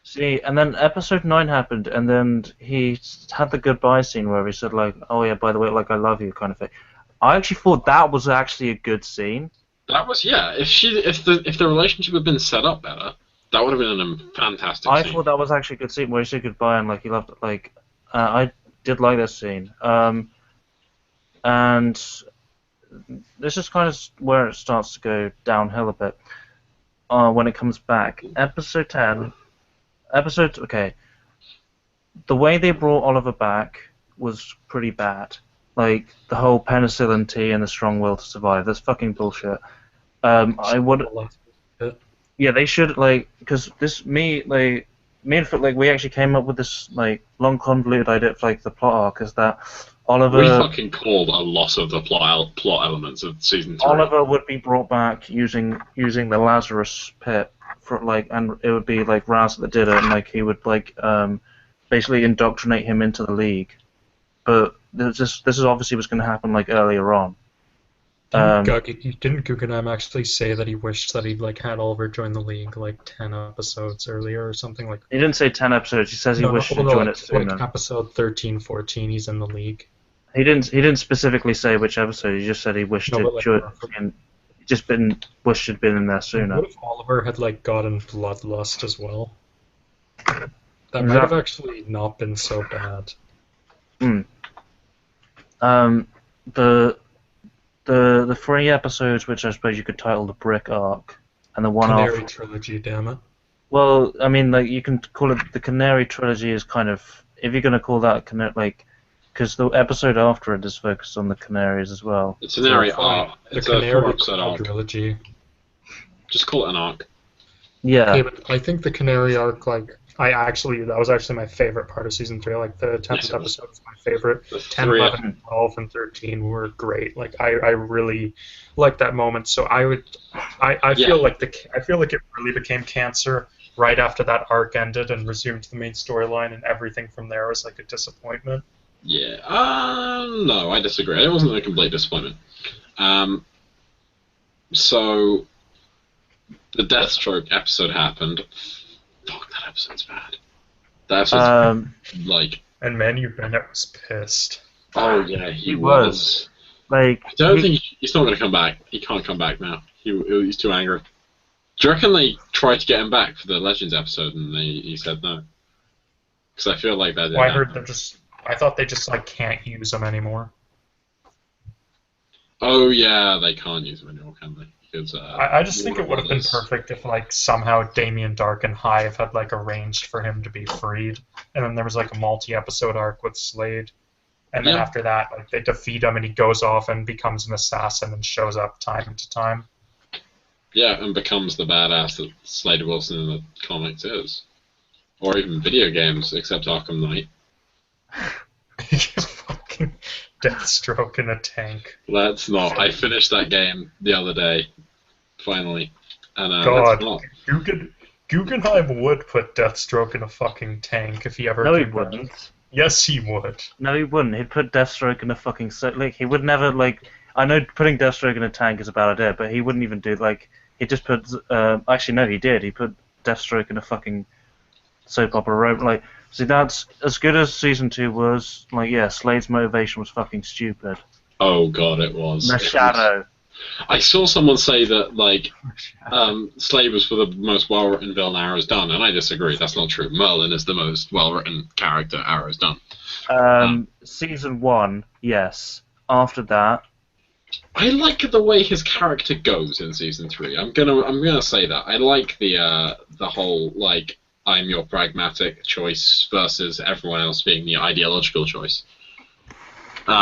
See, and then episode 9 happened, and then he had the goodbye scene where he said like, "Oh yeah, by the way, like I love you," kind of thing. I actually thought that was actually a good scene. That was, yeah. If the relationship had been set up better, that would have been a fantastic scene. I thought that was actually a good scene where he said goodbye and like he loved it. Like I did like that scene. And this is kind of where it starts to go downhill a bit when it comes back. Episode 10. Okay. The way they brought Oliver back was pretty bad. Like, the whole penicillin tea and the strong will to survive. That's fucking bullshit. I would... Yeah, they should, like... Because me and Phil, like, we actually came up with this, like, long convoluted idea for, like, the plot arc is that Oliver... We fucking called a lot of the plot elements of season 3. Oliver would be brought back using the Lazarus pit for like, and it would be like Raz that did it, and like he would like basically indoctrinate him into the League. But this is obviously was going to happen like earlier on. Didn't Guggenheim actually say that he wished that he'd like had Oliver join the League like 10 episodes earlier or something like? He didn't say 10 episodes. He says he wished to join it sooner. Like episode 13, 14, he's in the League. He didn't specifically say which episode. He just said he wished wished had been in there sooner. What if Oliver had like gotten bloodlust as well? That might have actually not been so bad. The 3 episodes, which I suppose you could title the Brick Arc, and the one Canary Trilogy, damn it. Well, I mean, like you can call it the Canary Trilogy is kind of, if you're gonna call that like. Because the episode after it is focused on the Canaries as well. It's an area arc. It's a Canary trilogy. Just call it an arc. Yeah. Yeah, but I think the Canary arc, like, that was actually my favorite part of season 3. Like, the 10th episode was my favorite. 10, 11, 12, and 13 were great. Like, I really liked that moment. So I feel like it really became cancer right after that arc ended and resumed the main storyline, and everything from there was like a disappointment. Yeah, no, I disagree. It wasn't a complete disappointment. So, the Deathstroke episode happened. Fuck, that episode's bad. That episode's like... And Manu Bennett was pissed. Oh, yeah, he was. Like, I don't think he's not going to come back. He can't come back now. He's too angry. Do you reckon they tried to get him back for the Legends episode and he said no? Because I feel like that didn't happen. I thought they just like can't use them anymore. Oh yeah, they can't use them anymore, can they? Because I just think it would have been perfect if like somehow Damien Dark and Hive had like arranged for him to be freed, and then there was like a multi-episode arc with Slade, and then after that like they defeat him and he goes off and becomes an assassin and shows up time to time. Yeah, and becomes the badass that Slade Wilson in the comics is, or even video games, except Arkham Knight. Fucking Deathstroke in a tank. Let's not. I finished that game the other day, finally. And let's God, not. Guggenheim would put Deathstroke in a fucking tank if he ever No, he came back. wouldn't. Yes, he would. No, he wouldn't. He'd put Deathstroke in a fucking like he would never like. I know putting Deathstroke in a tank is a bad idea, but he wouldn't even do like. He just put. Actually, no, he did. He put Deathstroke in a fucking soap opera rope. Like, see, that's as good as season 2 was. Like, yeah, Slade's motivation was fucking stupid. Oh god, it was. The Shadow. I saw someone say that like Slade was for the most well-written villain Arrow's done, and I disagree. That's not true. Merlin is the most well-written character Arrow's done. Season 1, yes. After that, I like the way his character goes in season 3. I'm gonna say that. I like the whole like I'm your pragmatic choice versus everyone else being the ideological choice. Yeah,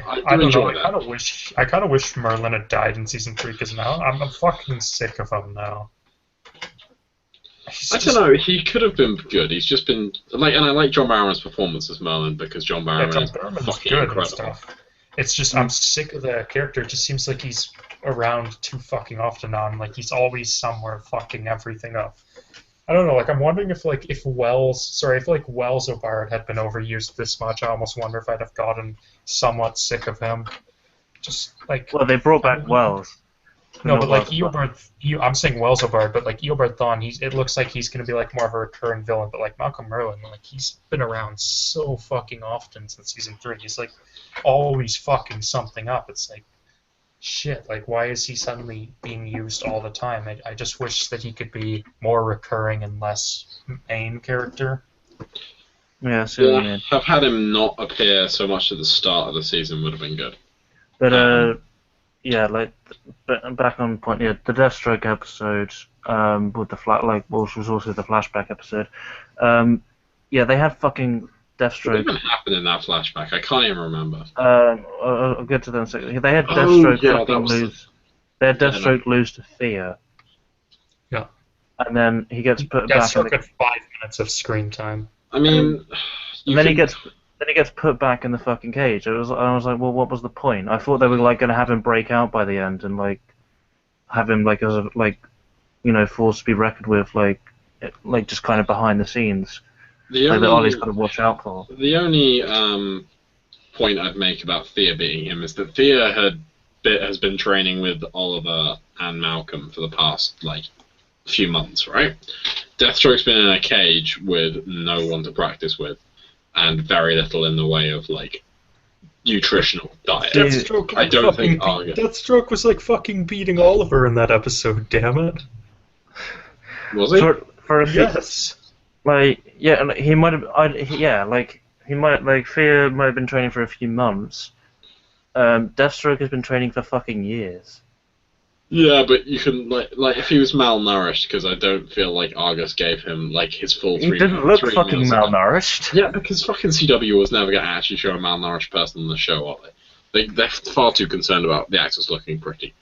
I don't know. enjoy that. I kind of wish Merlin had died in season 3 because now I'm fucking sick of him now. I don't know. He could have been good. He's just been like, and I like John Barrowman's performance as Merlin because John Barrowman is fucking good incredible. and stuff. It's just I'm sick of the character. It just seems like he's around too fucking often on. Like he's always somewhere fucking everything up. I don't know. Like I'm wondering if Wells O'Barrett had been overused this much. I almost wonder if I'd have gotten somewhat sick of him. Just like. well, they brought back Wells. No, but like Wells, I'm saying Wells O'Barrett, but like Eobard Thawne, it looks like he's gonna be like more of a recurring villain. But like Malcolm Merlyn, like he's been around so fucking often since season 3. He's like always fucking something up. It's like shit. Like why is he suddenly being used all the time? I just wish that he could be more recurring and less main character. Yeah, I see what you Yeah, mean. have had him not appear so much at the start of the season would have been good. But yeah, like back on point. Yeah, the Deathstroke episode with the which was also the flashback episode. Yeah, they had fucking What Deathstroke. even happened in that flashback? I can't even remember. I'll get to that in a second. They had Oh, Deathstroke yeah, fucking that was lose. They had Yeah, Deathstroke lose to Thea. Yeah. And then he gets put back in Deathstroke the. had 5 minutes of screen time. I mean, And then he gets put back in the fucking cage. I was like, well, what was the point? I thought they were like gonna have him break out by the end and like have him like as a force to be reckoned with, like just kind of behind the scenes, that Ollie's got to watch out for. The only point I'd make about Thea beating him is that Thea has been training with Oliver and Malcolm for the past like few months, right? Deathstroke's been in a cage with no one to practice with, and very little in the way of like nutritional diet. Deathstroke, I don't think Argus. Deathstroke was like fucking beating Oliver in that episode. Damn it! Was he? For a few, Yes. like yeah, and he might have. He might like Thea might have been training for a few months. Deathstroke has been training for fucking years. Yeah, but you can like if he was malnourished, because I don't feel like Argus gave him like his full He 3 didn't look three fucking meals. malnourished. Yeah, because fucking CW was never going to actually show a malnourished person on the show, are they? They're far too concerned about the actors looking pretty.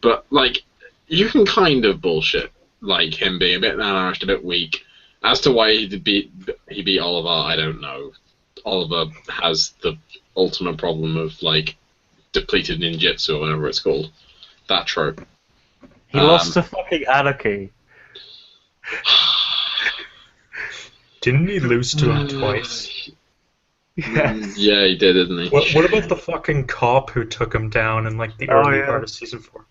But like, you can kind of bullshit like him being a bit malnourished, a bit weak. As to why he beat Oliver, I don't know. Oliver has the ultimate problem of like depleted ninjutsu or whatever it's called. That trope. He lost to fucking Anarchy. Didn't he lose to him twice? Yes. Yeah, he did, didn't he? What about the fucking cop who took him down in like the early part of season 4?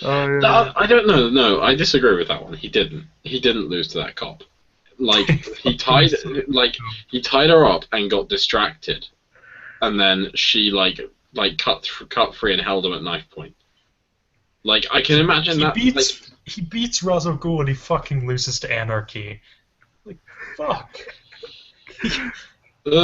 Oh, yeah. I don't know. No, I disagree with that one. He didn't. He didn't lose to that cop. Like he tied her up and got distracted, and then she like cut free and held him at knife point. Like I can imagine He beats Ra's al Ghul and he fucking loses to Anarchy. Like fuck. But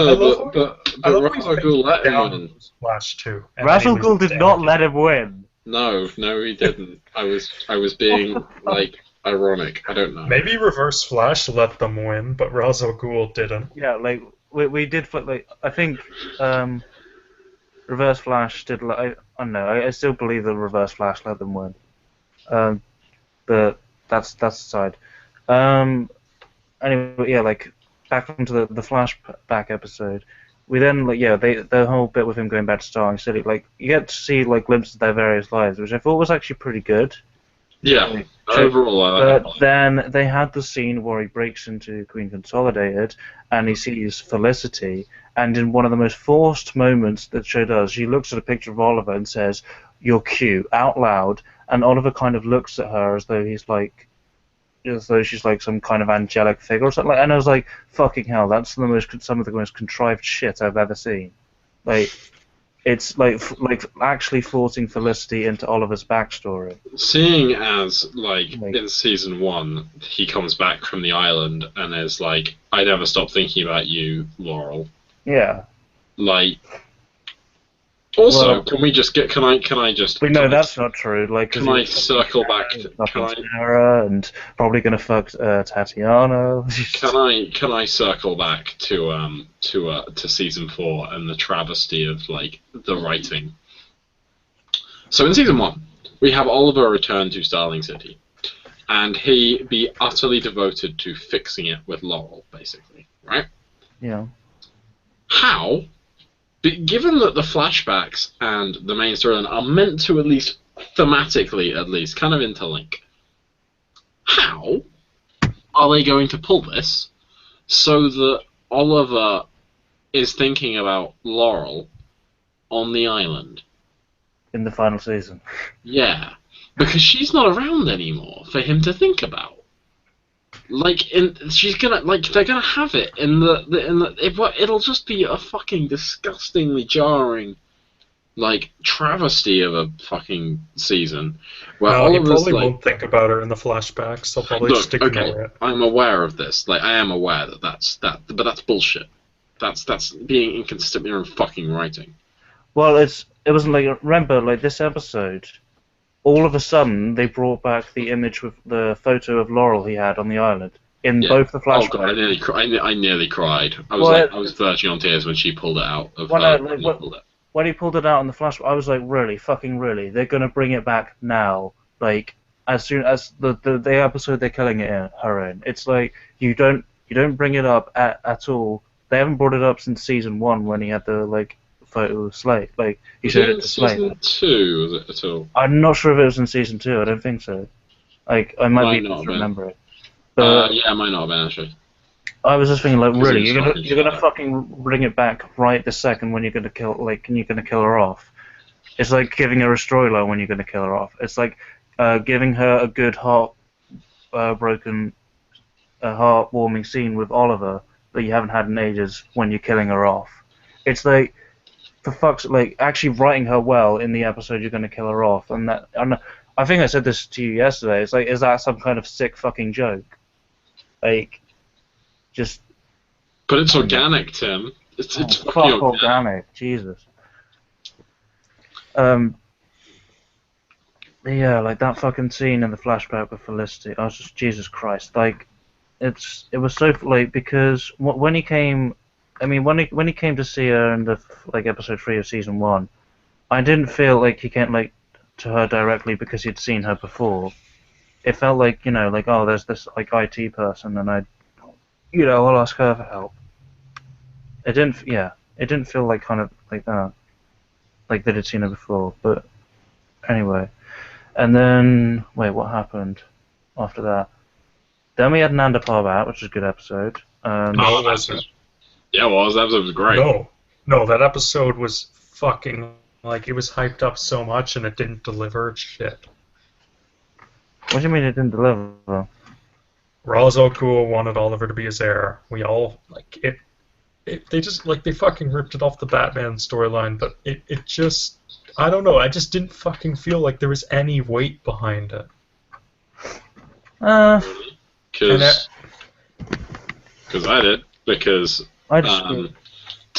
Ra's al Ghul let him win. Flash too. Ra's al Ghul did not let him win. No, he didn't. I was being like ironic. I don't know. Maybe Reverse Flash let them win, but Ra's al Ghul didn't. Yeah, like we did, like I think Reverse Flash did. Like I don't know. I still believe that Reverse Flash let them win. But that's aside. Anyway, yeah, like back onto the flashback episode. we then the whole bit with him going back to Starling City, like you get to see like glimpses of their various lives, which I thought was actually pretty good. Yeah, Like, overall, I like but then they had the scene where he breaks into Queen Consolidated and he sees Felicity, and in one of the most forced moments that show does, she looks at a picture of Oliver and says, "You're cute," out loud, and Oliver kind of looks at her as though she's like some kind of angelic figure or something. And I was like, "Fucking hell, that's some of the most contrived shit I've ever seen." Like, it's like actually forcing Felicity into Oliver's backstory. Seeing as, like, Like, in season 1, he comes back from the island and is like, I never stop thinking about you, Laurel. yeah. Like, also, Well, can we just get, can I just... We know that's not true. Like, Can I circle back, Sarah and probably gonna fuck Tatiana. can I circle back to season 4 and the travesty of, like, the writing? So in season 1, we have Oliver return to Starling City, and he be utterly devoted to fixing it with Laurel, basically, right? Yeah. How, given that the flashbacks and the main storyline are meant to, at least thematically at least, kind of interlink, how are they going to pull this so that Oliver is thinking about Laurel on the island? In the final season. Yeah, because she's not around anymore for him to think about. Like, she's gonna, like, they're gonna have it it'll just be a fucking disgustingly jarring, like, travesty of a fucking season. Where No, he Oliver's probably like, won't think about her in the flashbacks. He'll probably just ignore it. I'm aware of this. Like, I am aware but that's bullshit. That's being inconsistent in your own fucking writing. Well, it wasn't like, remember, like this episode, all of a sudden they brought back the image with the photo of Laurel he had on the island in both the flashbacks. Oh god, I nearly cried. I was verging on tears when she pulled it out of when he pulled it out on the flashback, I was like, really, fucking really, they're gonna bring it back now, like as soon as the episode they're killing her in. It's like you don't bring it up at all. They haven't brought it up since season 1 when he had the like photo of Slate. Like he showed it to Slate. Season 2 was it at all? I'm not sure if it was in season 2. I don't think so. Like I might be misremembering. But yeah, it might not have been actually. I was just thinking, like, really, you're gonna fucking bring it back right this second when you're gonna kill her off. It's like giving her a storyline when you're gonna kill her off. It's like giving her a good heartwarming scene with Oliver that you haven't had in ages when you're killing her off. It's like, for fuck's like, actually writing her well in the episode you're gonna kill her off, and I think I said this to you yesterday. It's like, is that some kind of sick fucking joke? Like, just. But it's organic, Tim. It's fuck organic. Jesus. Yeah, like that fucking scene in the flashback with Felicity. I was just, Jesus Christ. Like, it was so, like, because when he came, I mean, when he came to see her in the like episode 3 of season 1, I didn't feel like he came like to her directly because he'd seen her before. It felt like, like, oh, there's this like IT person, and I'll ask her for help. It didn't feel like kind of like that, like they'd seen her before. But anyway, and then wait, what happened after that? Then we had Nanda Parbat, which was a good episode. No, it wasn't. Yeah, well, that episode was great. No, that episode was fucking, like, it was hyped up so much and it didn't deliver shit. What do you mean it didn't deliver? Ra's al Ghul wanted Oliver to be his heir. We all, like, they just, like, they fucking ripped it off the Batman storyline, but it just, I don't know, I just didn't fucking feel like there was any weight behind it. Because I did. Because to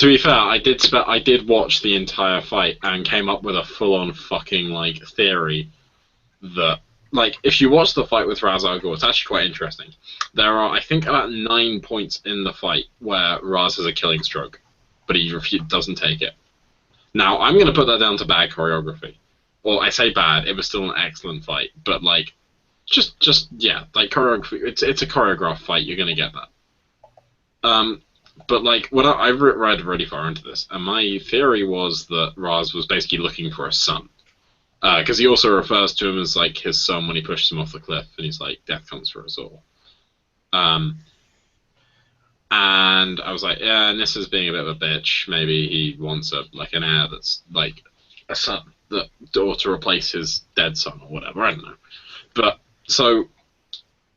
be fair, I did watch the entire fight and came up with a full-on fucking like theory that, like, if you watch the fight with Ra's al Ghul, it's actually quite interesting. There are, I think, about 9 points in the fight where Ra's has a killing stroke, but he doesn't take it. Now, I'm going to put that down to bad choreography. Well, I say bad, it was still an excellent fight, but, like, just yeah, like, choreography, it's a choreographed fight, you're going to get that. But like, when I read really far into this, and my theory was that Raz was basically looking for a son, because he also refers to him as like his son when he pushes him off the cliff, and he's like, "Death comes for us all." And I was like, yeah, Nissa's being a bit of a bitch. Maybe he wants an heir that's like a son, that daughter replace his dead son or whatever. I don't know. But so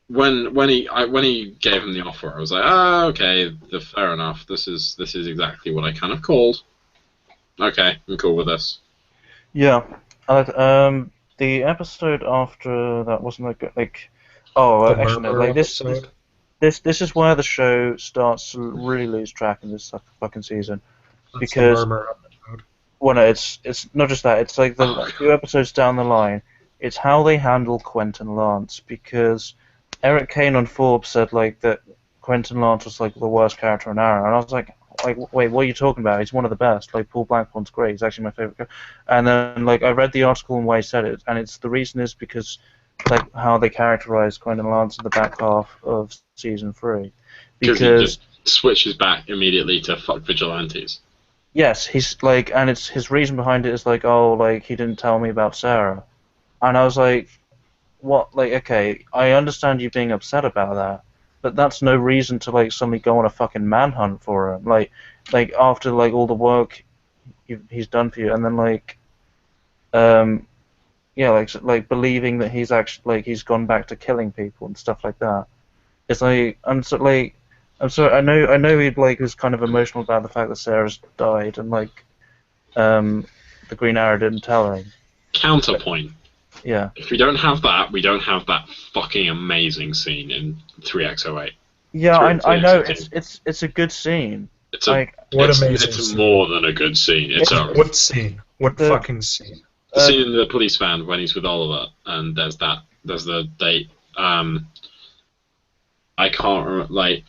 when he gave him the offer, I was like, okay, fair enough. This is exactly what I kind of called. Okay, I'm cool with this. Yeah, the episode after that wasn't that good. Like, actually no, like this is where the show starts to really lose track in this fucking season. That's because the murmur episode. Well, no, it's not just that. It's like the few episodes down the line. It's how they handle Quentin Lance, because Eric Kane on Forbes said like that Quentin Lance was like the worst character in Arrow, and I was like, wait, what are you talking about? He's one of the best. Like, Paul Blackthorne's great. He's actually my favorite character. And then like I read the article and why he said it, and it's the reason is because like how they characterized Quentin Lance in the back half of season 3, because he just switches back immediately to fuck vigilantes. Yes, he's like, and it's his reason behind it is like, oh, like he didn't tell me about Sarah, and I was like, what? Like, okay, I understand you being upset about that, but that's no reason to like suddenly go on a fucking manhunt for him. Like after like all the work he's done for you, and then like, yeah, like believing that he's actually like he's gone back to killing people and stuff like that. It's like I'm sorry. I know he like was kind of emotional about the fact that Sarah's died, and like, the Green Arrow didn't tell him. Counterpoint. Yeah. If we don't have that, we don't have that fucking amazing scene in 3x08. Yeah, I know it's a good scene. It's It's more than a good scene. What scene? What fucking scene? The scene in the police van when he's with Oliver, and there's the date. I can't remember, I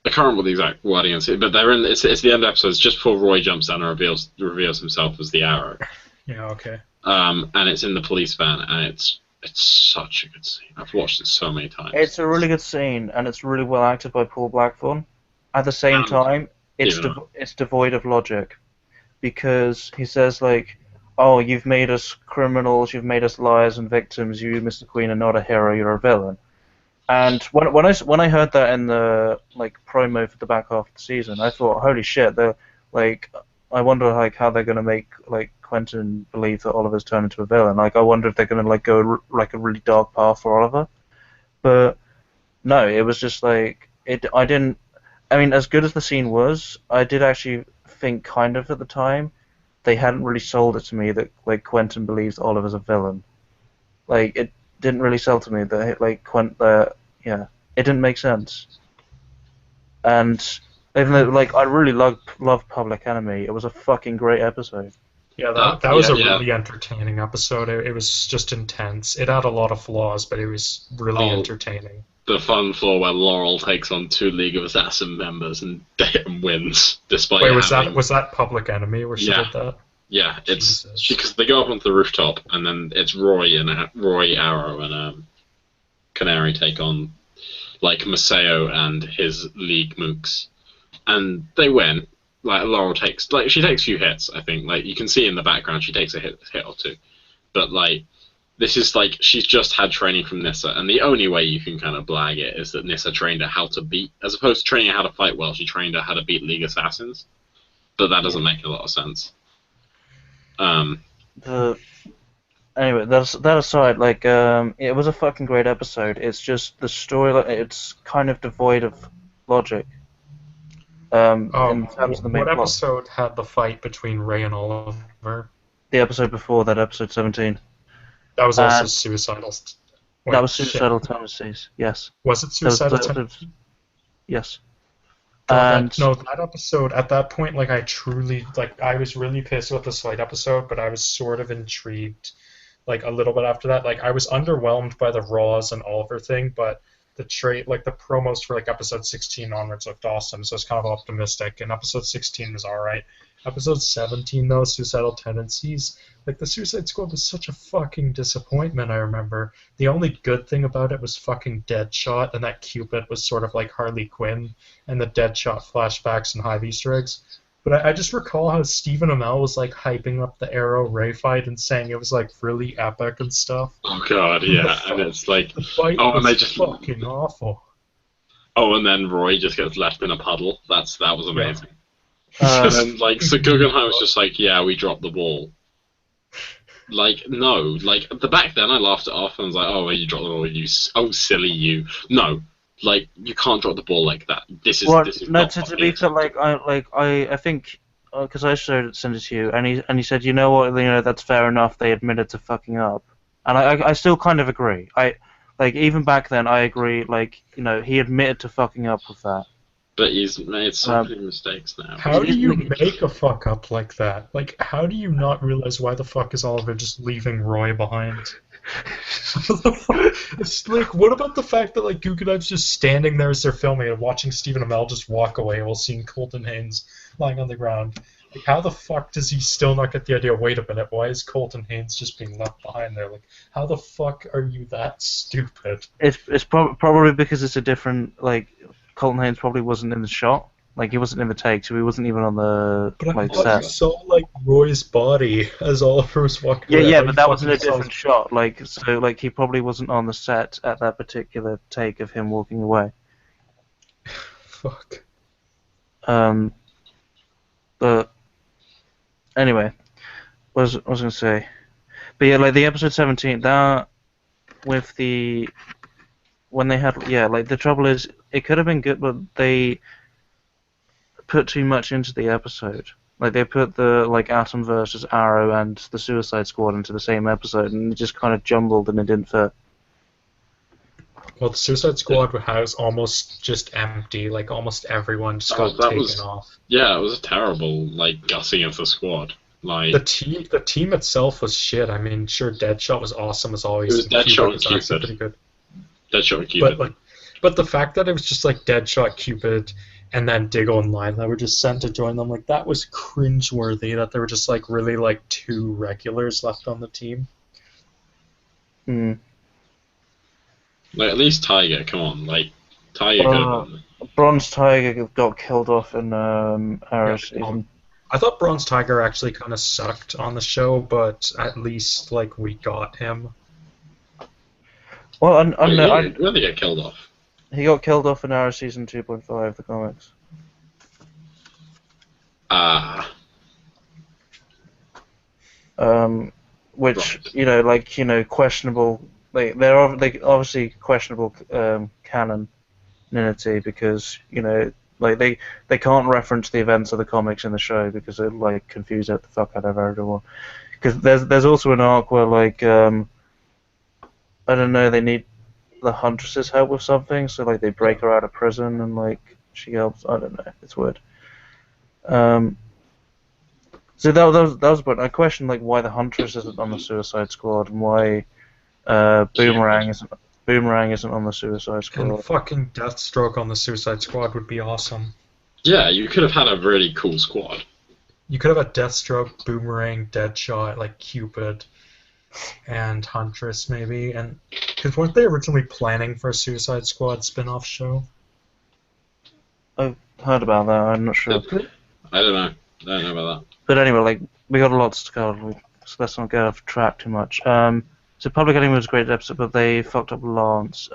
can't remember the exact wording is, but they're in. It's the end of the episode. It's just before Roy jumps down and reveals himself as the Arrow. Yeah. Okay. And it's in the police van, and it's such a good scene. I've watched it so many times. It's a really good scene, and it's really well acted by Paul Blackthorne. At the same time, it's devoid of logic, because he says like, "Oh, you've made us criminals, you've made us liars and victims. You, Mr. Queen, are not a hero. You're a villain." And when I heard that in the like promo for the back half of the season, I thought, holy shit! They're like, I wonder like how they're gonna make like Quentin believe that Oliver's turned into a villain. Like, I wonder if they're gonna like go like a really dark path for Oliver. But no, it was just like it. I didn't. I mean, as good as the scene was, I did actually think kind of at the time they hadn't really sold it to me that like Quentin believes Oliver's a villain. Like, it didn't really sell to me that like yeah, it didn't make sense. And even though like I really love Public Enemy, it was a fucking great episode. Yeah, that was a really entertaining episode. It was just intense. It had a lot of flaws, but it was really entertaining. The fun flaw where Laurel takes on 2 League of Assassin members and wins despite. Wait, was that Public Enemy where she did that? Yeah, it's because they go up onto the rooftop, and then it's Roy, Arrow, and Canary take on like Maceo and his League mooks, and they win. Like, Laurel takes she takes a few hits. I think like you can see in the background she takes a hit or two, but like this is like she's just had training from Nissa, and the only way you can kind of blag it is that Nissa trained her how to beat, as opposed to training her how to fight well. She trained her how to beat League Assassins, but that doesn't make a lot of sense. Anyway, that aside, like, it was a fucking great episode. It's just the story, it's kind of devoid of logic. In terms of the main plot. What episode had the fight between Ray and Oliver? The episode before that, episode 17. That was also Suicidal. That was Suicidal Tendencies, yes. Was it Suicidal Tendencies? Yes. That episode, at that point, like, I was really pissed with the Slate episode, but I was sort of intrigued, like, a little bit after that. Like, I was underwhelmed by the Roz and Oliver thing, but the promos for, like, episode 16 onwards looked awesome, so I was kind of optimistic, and episode 16 was alright. Episode 17, though, Suicidal Tendencies, like, the Suicide Squad was such a fucking disappointment, I remember. The only good thing about it was fucking Deadshot, and that Cupid was sort of like Harley Quinn, and the Deadshot flashbacks and Hive Easter eggs. But I just recall how Stephen Amell was, like, hyping up the Arrow Ray fight and saying it was, like, really epic and stuff. Oh god, yeah, and it's like, The fight oh, and was they just fucking awful. Oh, and then Roy just gets left in a puddle. That was amazing. Uh, And then, like, so Guggenheim was just like, yeah, we dropped the ball. Like, no. Like, back then I laughed it off and was like, oh, you dropped the ball, oh, silly you. No. Like, you can't drop the ball like that. This is well, this is no, not to be fair, I think, because I sent it to you, and he said, you know what, that's fair enough, they admitted to fucking up. And I still kind of agree. Like, even back then, I agree, like, he admitted to fucking up with that. But he's made so many mistakes now. How do you make a fuck up like that? Like, how do you not realize why the fuck is Oliver just leaving Roy behind? What the fuck? It's like, what about the fact that, like, Guggenheim's just standing there as they're filming and watching Stephen Amell just walk away while seeing Colton Haynes lying on the ground? Like, how the fuck does he still not get the idea, wait a minute, why is Colton Haynes just being left behind there? Like, how the fuck are you that stupid? It's probably because it's a different, like, Colton Haynes probably wasn't in the shot. Like, he wasn't in the take, so he wasn't even on the But I like thought set. you saw, like, Roy's body as Oliver was walking away. Yeah, but that was in a different shot. Like, so, like, he probably wasn't on the set at that particular take of him walking away. Fuck. But anyway, what was I gonna say? But yeah, like the episode 17, that with the when they had like the trouble is it could have been good, but they put too much into the episode. Like they put the like Atom versus Arrow and the Suicide Squad into the same episode, and it just kind of jumbled and it didn't fit. Well, the Suicide Squad was almost just empty. Like almost everyone just got taken off. Yeah, it was a terrible like gussing of the squad. Like the team itself was shit. I mean, sure, Deadshot was awesome as always. It was Deadshot and Cupid. Pretty good. Deadshot and Cupid. But the fact that it was just like Deadshot, Cupid, and then Diggle and Lila were just sent to join them, like that was cringeworthy. That there were just like really like two regulars left on the team. Hmm. Like at least Tiger, come on, like Tiger could have done it. Bronze Tiger got killed off in Arrow season. I thought Bronze Tiger actually kind of sucked on the show, but at least like we got him. Well, When did he get killed off? He got killed off in Arrow season 2.5, the comics. Which questionable. They're obviously questionable canonity because they can't reference the events of the comics in the show because it like confuse the fuck out of everyone. Because there's also an arc where like I don't know, they need the Huntress's help with something, so like they break her out of prison and like she helps. I don't know, it's weird. So that was but I question like why the Huntress isn't on the Suicide Squad and why Boomerang isn't on the Suicide Squad. And fucking Deathstroke on the Suicide Squad would be awesome. Yeah, you could have had a really cool squad. You could have a Deathstroke, Boomerang, Deadshot, like Cupid, and Huntress maybe, and because weren't they originally planning for a Suicide Squad spin-off show? I've heard about that. I'm not sure. I don't know. I don't know about that. But anyway, like we got lots to cover, so let's not get off track too much. So Public Enemy was a great episode, but they fucked up Lance.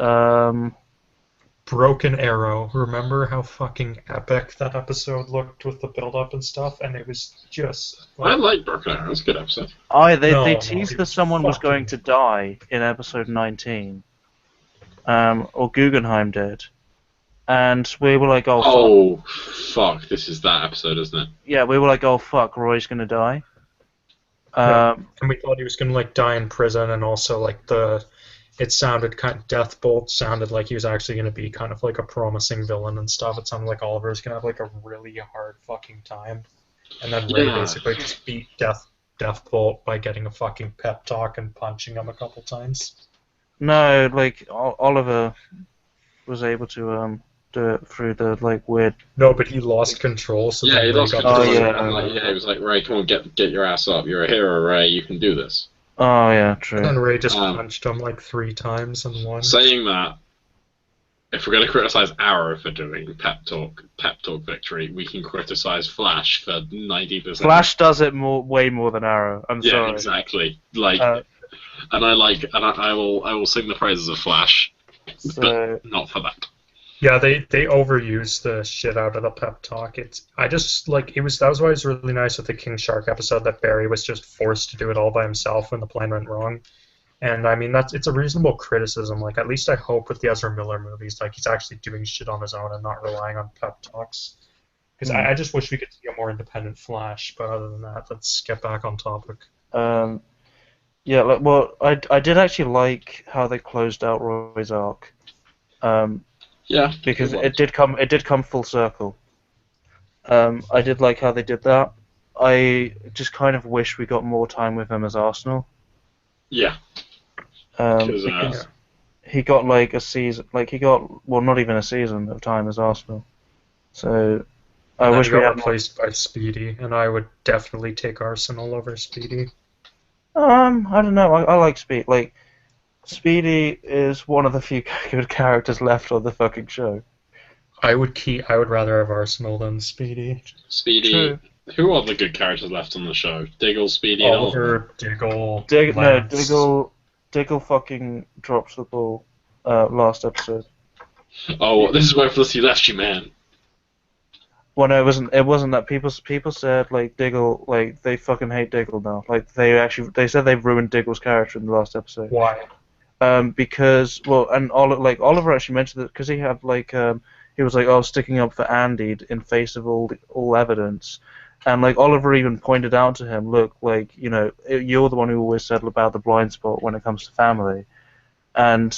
Broken Arrow. Remember how fucking epic that episode looked with the build-up and stuff, and it was just. Like, I like Broken Arrow. It's a good episode. They teased that someone was going to die in episode 19, or Guggenheim did, and we were like, oh fuck, this is that episode, isn't it? Yeah, we were like, oh fuck, Roy's gonna die. And we thought he was gonna like die in prison, and also like it sounded kind of Deathbolt sounded like he was actually gonna be kind of like a promising villain and stuff. It sounded like Oliver was gonna have like a really hard fucking time, and then Ray basically just beat Deathbolt by getting a fucking pep talk and punching him a couple times. No, like Oliver was able to do it through the like weird. No, but he lost control. So Yeah, then he Ray lost got control. Oh, yeah. And, like, he was like, Ray, come on, get your ass up. You're a hero, Ray. You can do this. Oh yeah, And true. then Ray just punched him like 3 times and won. Saying that, if we're going to criticize Arrow for doing pep talk victory, we can criticize Flash for 90%. Flash does it way more than Arrow. I'm Yeah, sorry. exactly. Like, Uh, I will sing the praises of Flash, So but not for that. Yeah, they overused the shit out of the pep talk. I just like that was why it was really nice with the King Shark episode that Barry was just forced to do it all by himself when the plan went wrong. And I mean it's a reasonable criticism. Like at least I hope with the Ezra Miller movies, like he's actually doing shit on his own and not relying on pep talks. Because I just wish we could see a more independent Flash. But other than that, let's get back on topic. yeah, like, well, I did actually like how they closed out Roy's arc. Yeah, Because it did come full circle. I did like how they did that. I just kind of wish we got more time with him as Arsenal. Yeah. Because he got like a season, like he got not even a season of time as Arsenal. So I wish we had replaced by Speedy, and I would definitely take Arsenal over Speedy. I don't know. I like Speedy. Like Speedy is one of the few good characters left on the fucking show. I would rather have Arsenal than Speedy. Speedy. True. Who are the good characters left on the show? Diggle, Speedy, Oliver, Diggle, Lance. Diggle fucking drops the ball last episode. Oh, this is where Felicity left you, man. Well, no, it wasn't that people said like Diggle, like they fucking hate Diggle now. Like they said they've ruined Diggle's character in the last episode. Why? Because and Oliver actually mentioned that because he had like he was like sticking up for Andy in face of all evidence. And like Oliver even pointed out to him, look, like you're the one who always said about the blind spot when it comes to family, and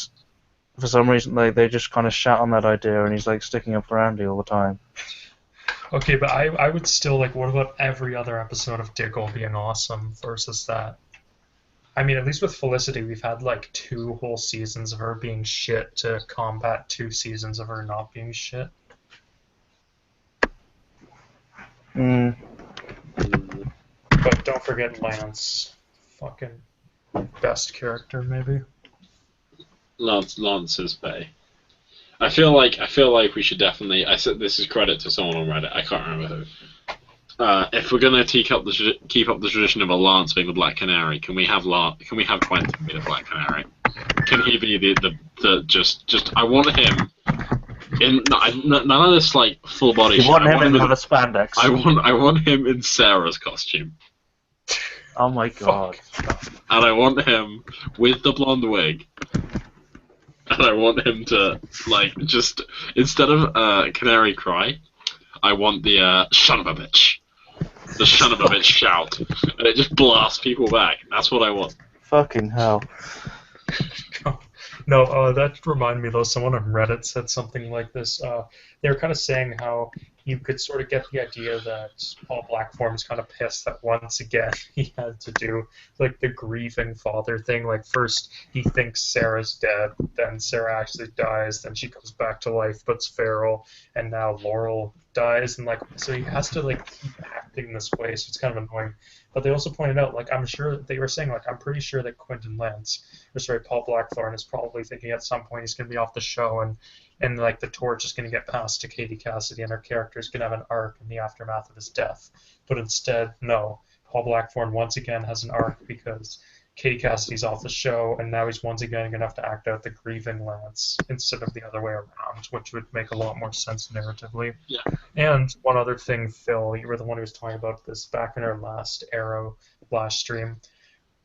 for some reason they just kind of shat on that idea, and he's like sticking up for Andy all the time. Okay, but I would still like. What about every other episode of Diggle being awesome versus that? I mean, at least with Felicity, we've had like 2 whole seasons of her being shit to combat 2 seasons of her not being shit. But don't forget Lance. Fucking best character, maybe. Lance's Bay. I feel like we should definitely. I said this is credit to someone on Reddit. I can't remember who. If we're gonna keep up the tradition of a Lance being the Black Canary, can we have Quentin be the Black Canary? Can he be the just? I want him in none of this like full body. You shit. want him in the spandex? I want him in Sarah's costume. Oh my god! And I want him with the blonde wig. And I want him to like just instead of Canary Cry, I want the son of a bitch. The son of a bitch shout, and it just blasts people back. That's what I want. Fucking hell. No, that reminded me though. Someone on Reddit said something like this. They were kind of saying how you could sort of get the idea that Paul Blackthorne's kind of pissed that once again he had to do like the grieving father thing. Like first he thinks Sarah's dead, then Sarah actually dies, then she comes back to life but's feral, and now Laurel dies, and like so he has to like keep acting this way, so it's kind of annoying. But they also pointed out, like, I'm pretty sure that Paul Blackthorne is probably thinking at some point he's going to be off the show, and like the torch is going to get passed to Katie Cassidy, and her character is going to have an arc in the aftermath of his death. But instead, no, Paul Blackthorne once again has an arc because Katie Cassidy's off the show, and now he's once again going to have to act out the grieving Lance instead of the other way around, which would make a lot more sense narratively. Yeah. And one other thing, Phil, you were the one who was talking about this back in our last Arrow Flash stream.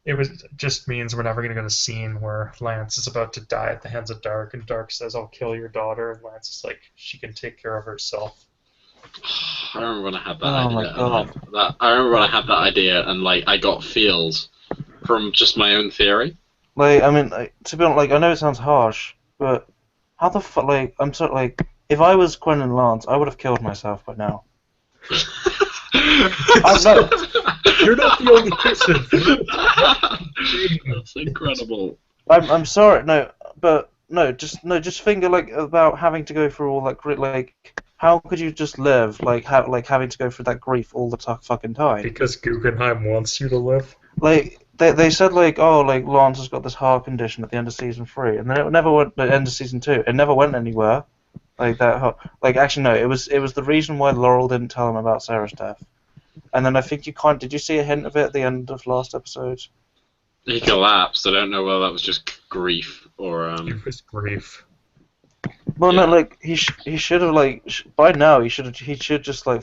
It just means we're never going to get a scene where Lance is about to die at the hands of Dark, and Dark says, "I'll kill your daughter," and Lance is like, "She can take care of herself." I remember when I had that Oh idea. my god. I remember when I had that idea, and like I got feels from just my own theory. Like, I mean, like, to be honest, like, I know it sounds harsh, but how the fuck, like, I'm so, like, if I was Quentin Lance, I would have killed myself by now. You're not the only person. That's incredible. I'm sorry, no, but just think like about having to go through all that grief. Like, how could you just live having to go through that grief all the fucking time? Because Guggenheim wants you to live. Like they said like, oh, like Lance has got this heart condition at the end of season 3, and then it never went at the end of season 2. It never went anywhere. Like that. Like actually no, it was the reason why Laurel didn't tell him about Sarah's death. And then I think you can't. Did you see a hint of it at the end of last episode? He collapsed. I don't know whether that was just grief or It was grief. Well, Yeah. no, like he should have like by now he should just like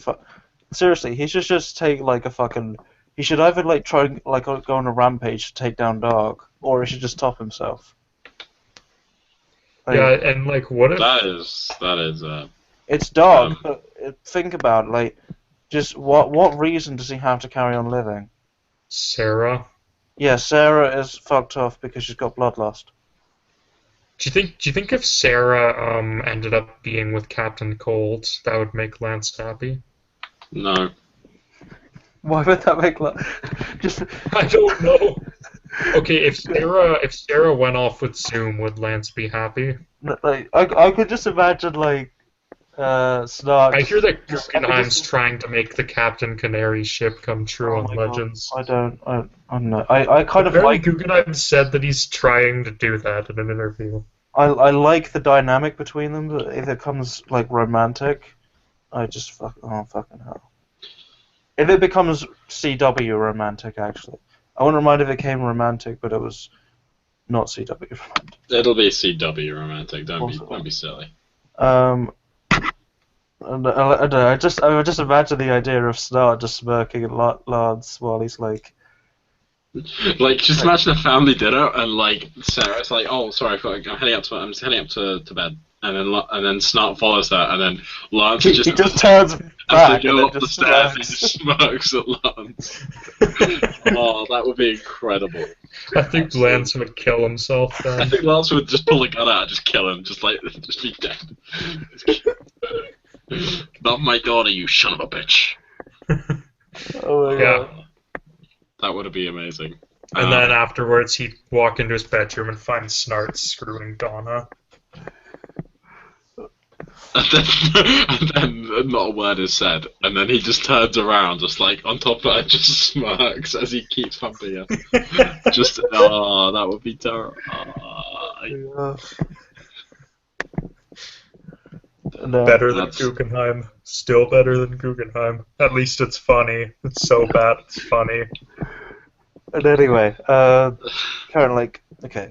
seriously he should just take like a fucking he should either like try and like go on a rampage to take down Dark, or he should just top himself. Like, Yeah, and like, what if... that is it's Dark, but think about it, like just what reason does he have to carry on living? Sarah? Yeah, Sarah is fucked off because she's got bloodlust. Do you think if Sarah ended up being with Captain Cold, that would make Lance happy? no. Why would that make just? I don't know. Okay, if Sarah went off with Zoom, would Lance be happy? Like I could just imagine like Snark. I hear that Guggenheim's trying to make the Captain Canary ship come true on my God. Legends. I don't know. I kind of Apparently like Guggenheim said that he's trying to do that in an interview. I like the dynamic between them, but if it becomes like romantic, I just fucking hell. If it becomes CW romantic, actually, I wouldn't mind if it came romantic, but it was not CW romantic. It'll be CW romantic. Don't Also- be silly. And I just imagine the idea of Snart just smirking at Lance while he's like. Like, just imagine a family dinner and like Sarah's like, "Oh, sorry, I'm just heading up to bed," and then Snart follows her, and then Lance He just just turns as back they and go then up the just stairs, he smirks. just smirks at Lance. Oh, that would be incredible. I think Lance would kill himself I then. think Lance would just pull a gun out and just kill him, just be dead. Not my daughter, you son of a bitch. Oh my Yeah. God. That would be amazing. And then afterwards, he'd walk into his bedroom and find Snart screwing Donna. And then not a word is said, and then he just turns around, just like on top of her, just smirks as he keeps humping her. Just, oh, that would be terrible. Yeah. No, Better than That's- Guggenheim. Still better than Guggenheim. At least it's funny. It's so bad it's funny. And anyway, Karen, like, okay.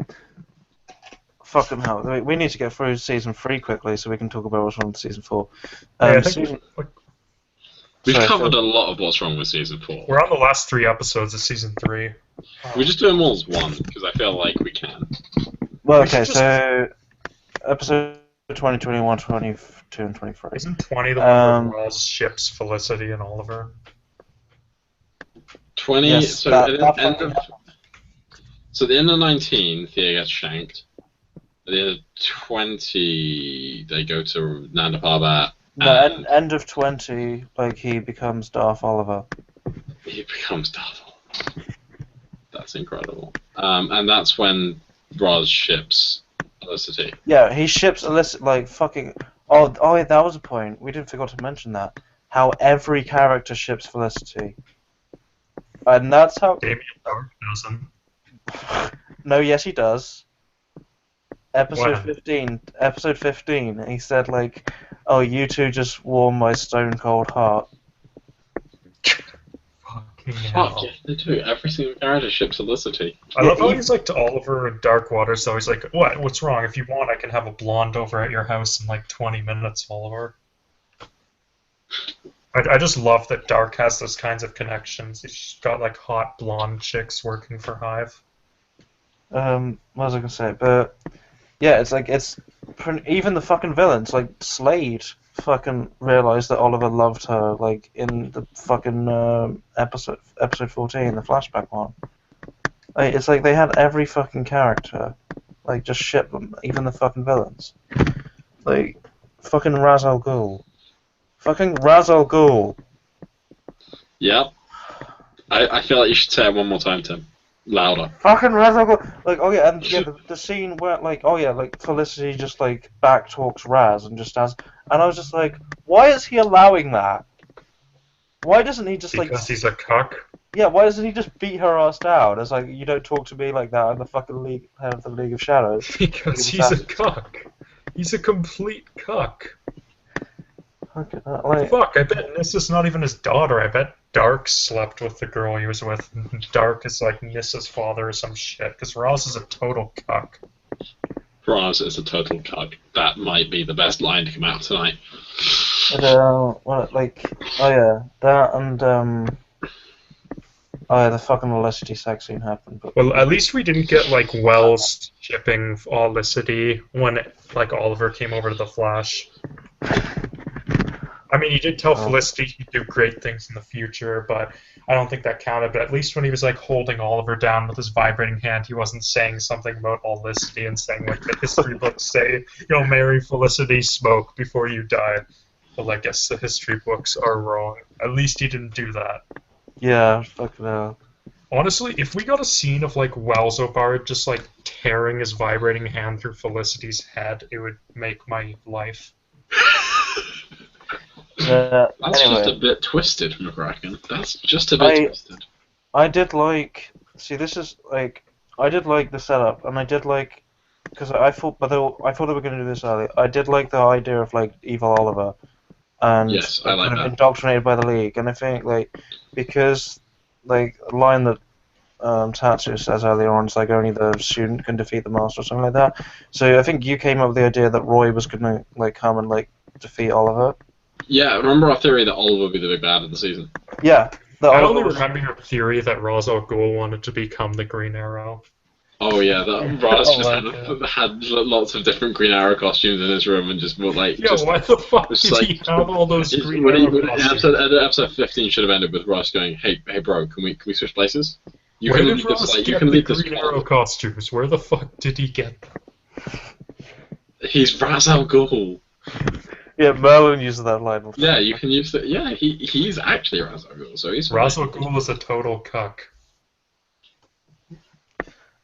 Fucking hell. We need to get through season 3 quickly so we can talk about what's wrong with season 4. Yeah, I think Season... We've Sorry, covered Phil. a lot of what's wrong with season 4. we're on the last 3 episodes of season 3. We just do them all as one, because I feel like we can. Well, we should okay, just- so episode 20, 21, 22, and 23. Isn't 20 the one where Ross ships Felicity and Oliver? 20, Yes, so that at the fucking end of, happened. so at the end of 19, Thea gets shanked. At the end of 20, they go to Nanda Parbat. No, and end of 20, like, he becomes Darth Oliver. he becomes Darth Vader. That's incredible. And that's when Roz ships Felicity. Yeah, he ships Alyssa, like, fucking... Oh, yeah, that was a point. We didn't forget to mention that. How every character ships Felicity. And that's how... Damien Dark doesn't. No, yes, he does. Episode When? 15. Episode 15. He said, like, oh, you two just warm my stone cold heart. Fucking Fuck, hell. yeah, they do. Every single character ships Felicity. I love how Yeah, he's like to Oliver in Dark Waters, so he's like, what? What's wrong? If you want, I can have a blonde over at your house in like 20 minutes, Oliver. I just love that Dark has those kinds of connections. He's got like hot blonde chicks working for Hive. What was I gonna say? But yeah, it's like even the fucking villains, like Slade, fucking realized that Oliver loved her, like in the fucking episode 14, the flashback one. Like, it's like they had every fucking character, like just ship them, even the fucking villains. Like fucking Ra's al Ghul, fucking Ra's al Ghul. Yep. I feel like you should say it one more time, Tim. Louder. Fucking Ra's al Ghul. Like, oh yeah, and yeah, the scene where, like, oh yeah, like, Felicity just, like, back talks Raz and just has. And I was just like, why is he allowing that? Why doesn't he just, like. Because he's a cuck? Yeah, why doesn't he just beat her ass down? It's like, you don't talk to me like that. I'm the fucking head of the League of Shadows. Because he's a cuck. He's a complete cuck. Okay, like, Fuck, I bet Nissa's not even his daughter. I bet Dark slept with the girl he was with. Dark is like Nissa's father or some shit, because Ross is a total cuck. Raz is a total cuck. That might be the best line to come out tonight. well, like, oh yeah, that and, oh yeah, the fucking Felicity sex scene happened. But Well, at least we didn't get, like, Wells shipping Felicity when, like, Oliver came over to the Flash. I mean, he did tell Felicity he'd do great things in the future, but I don't think that counted. But at least when he was, like, holding Oliver down with his vibrating hand, he wasn't saying something about Felicity and saying, like, the history books say, you'll marry Felicity, smoke before you die. Well, I guess the history books are wrong. At least he didn't do that. yeah, fucking hell. Honestly, if we got a scene of, like, Wells O'Barr just, like, tearing his vibrating hand through Felicity's head, it would make my life. That's Anyway. just a bit twisted, McCracken. That's just a bit twisted. I did like. See, this is like. I did like the setup, and I did like. Because I thought they were going to do this earlier. I did like the idea of, like, evil Oliver. And Yes, I like kind of that. indoctrinated by the League. And I think, like, because, like, a line that Tatsu says earlier on is, like, only the student can defeat the master or something like that. So I think you came up with the idea that Roy was going to, like, come and, like, defeat Oliver. Yeah, remember our theory that Oliver would be the big bad of the season? Yeah. I only remember your theory that Ra's al Ghul wanted to become the Green Arrow. Oh yeah, that Raz just God. had lots of different Green Arrow costumes in his room and just were like. Yo, just, why the fuck just did like, he have all those Green Arrow costumes? episode 15 should have ended with Ross going, "Hey bro, can we switch places? You Where can did leave Ross this, like, get you can the leave this. Green Arrow costumes? Where the fuck did he get them? He's Ra's al Ghul. Yeah, Merlin uses that line. Yeah, you can use it. Yeah, he's actually Ra's al Ghul, so he's Ra's al Ghul is a total cuck.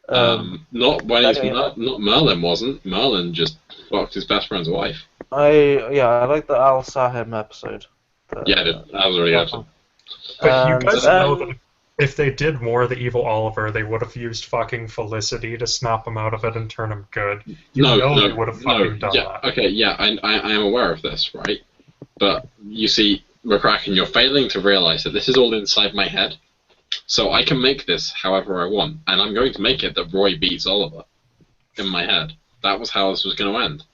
Not when he's anyway. not Merlin wasn't. Merlin just fucked his best friend's wife. I like the Al Sahim episode. Yeah, that was really awesome. But you And guys then- know that if they did more of the evil Oliver, they would have used fucking Felicity to snap him out of it and turn him good. You know they would have fucking done yeah, that. okay, yeah, I am aware of this, right? But you see, McCracken, you're failing to realize that this is all inside my head. So I can make this however I want, and I'm going to make it that Roy beats Oliver in my head. That was how this was going to end.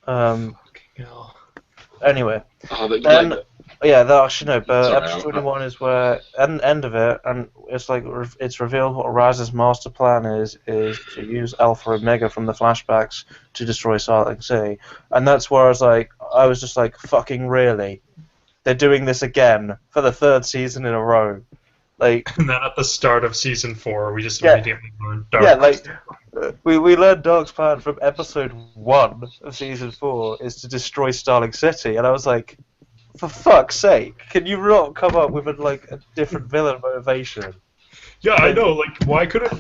Fucking hell. Anyway, Then, actually no, but Sorry, episode 21 is where end of it, and it's like it's revealed what Raz's master plan is to use Alpha Omega from the flashbacks to destroy Silent City, and that's where I was just like, fucking really, they're doing this again for the third season in a row, like. And then at the start of season 4, we just Yeah. immediately learned Dark. Yeah, like we learned Dark's plan from episode 1 of season 4 is to destroy Starling City, and I was like, for fuck's sake, can you not come up with a different villain motivation? Yeah, I know. Like, why couldn't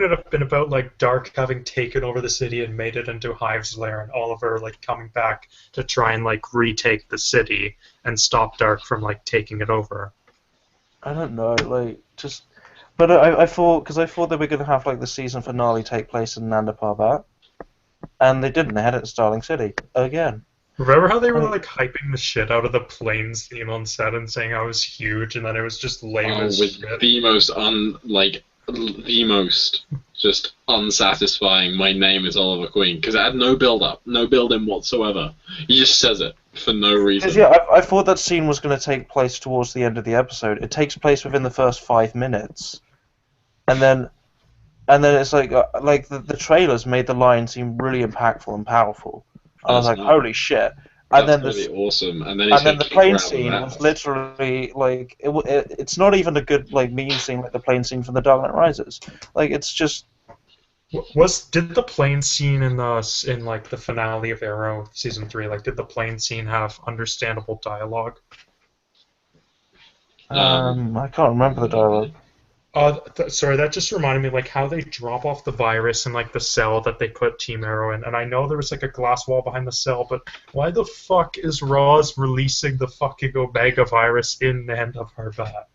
it have been about like Dark having taken over the city and made it into Hive's lair, and Oliver like coming back to try and like retake the city and stop Dark from like taking it over? I don't know, but I thought they were gonna have like the season finale take place in Nanda Parbat, and they didn't. They had it in Starling City again. Remember how they were like hyping the shit out of the plane scene on set and saying I was huge, and then it was just lame as with shit. the most just unsatisfying "my name is Oliver Queen" because it had no build-up, no build-in whatsoever. He just says it for no reason. Because yeah, I thought that scene was going to take place towards the end of the episode. It takes place within the first 5 minutes, and then it's like the trailers made the line seem really impactful and powerful. I was like, holy shit! And then That's really awesome. And then, the plane scene was literally like it's not even a good like mean scene like the plane scene from The Dark Knight Rises. Like it's just. Did the plane scene in like the finale of Arrow season 3, like did the plane scene have understandable dialogue? I can't remember the dialogue. Sorry, that just reminded me, like, how they drop off the virus in, like, the cell that they put Team Arrow in. And I know there was, like, a glass wall behind the cell, but why the fuck is Roz releasing the fucking Omega virus in the end of her bat?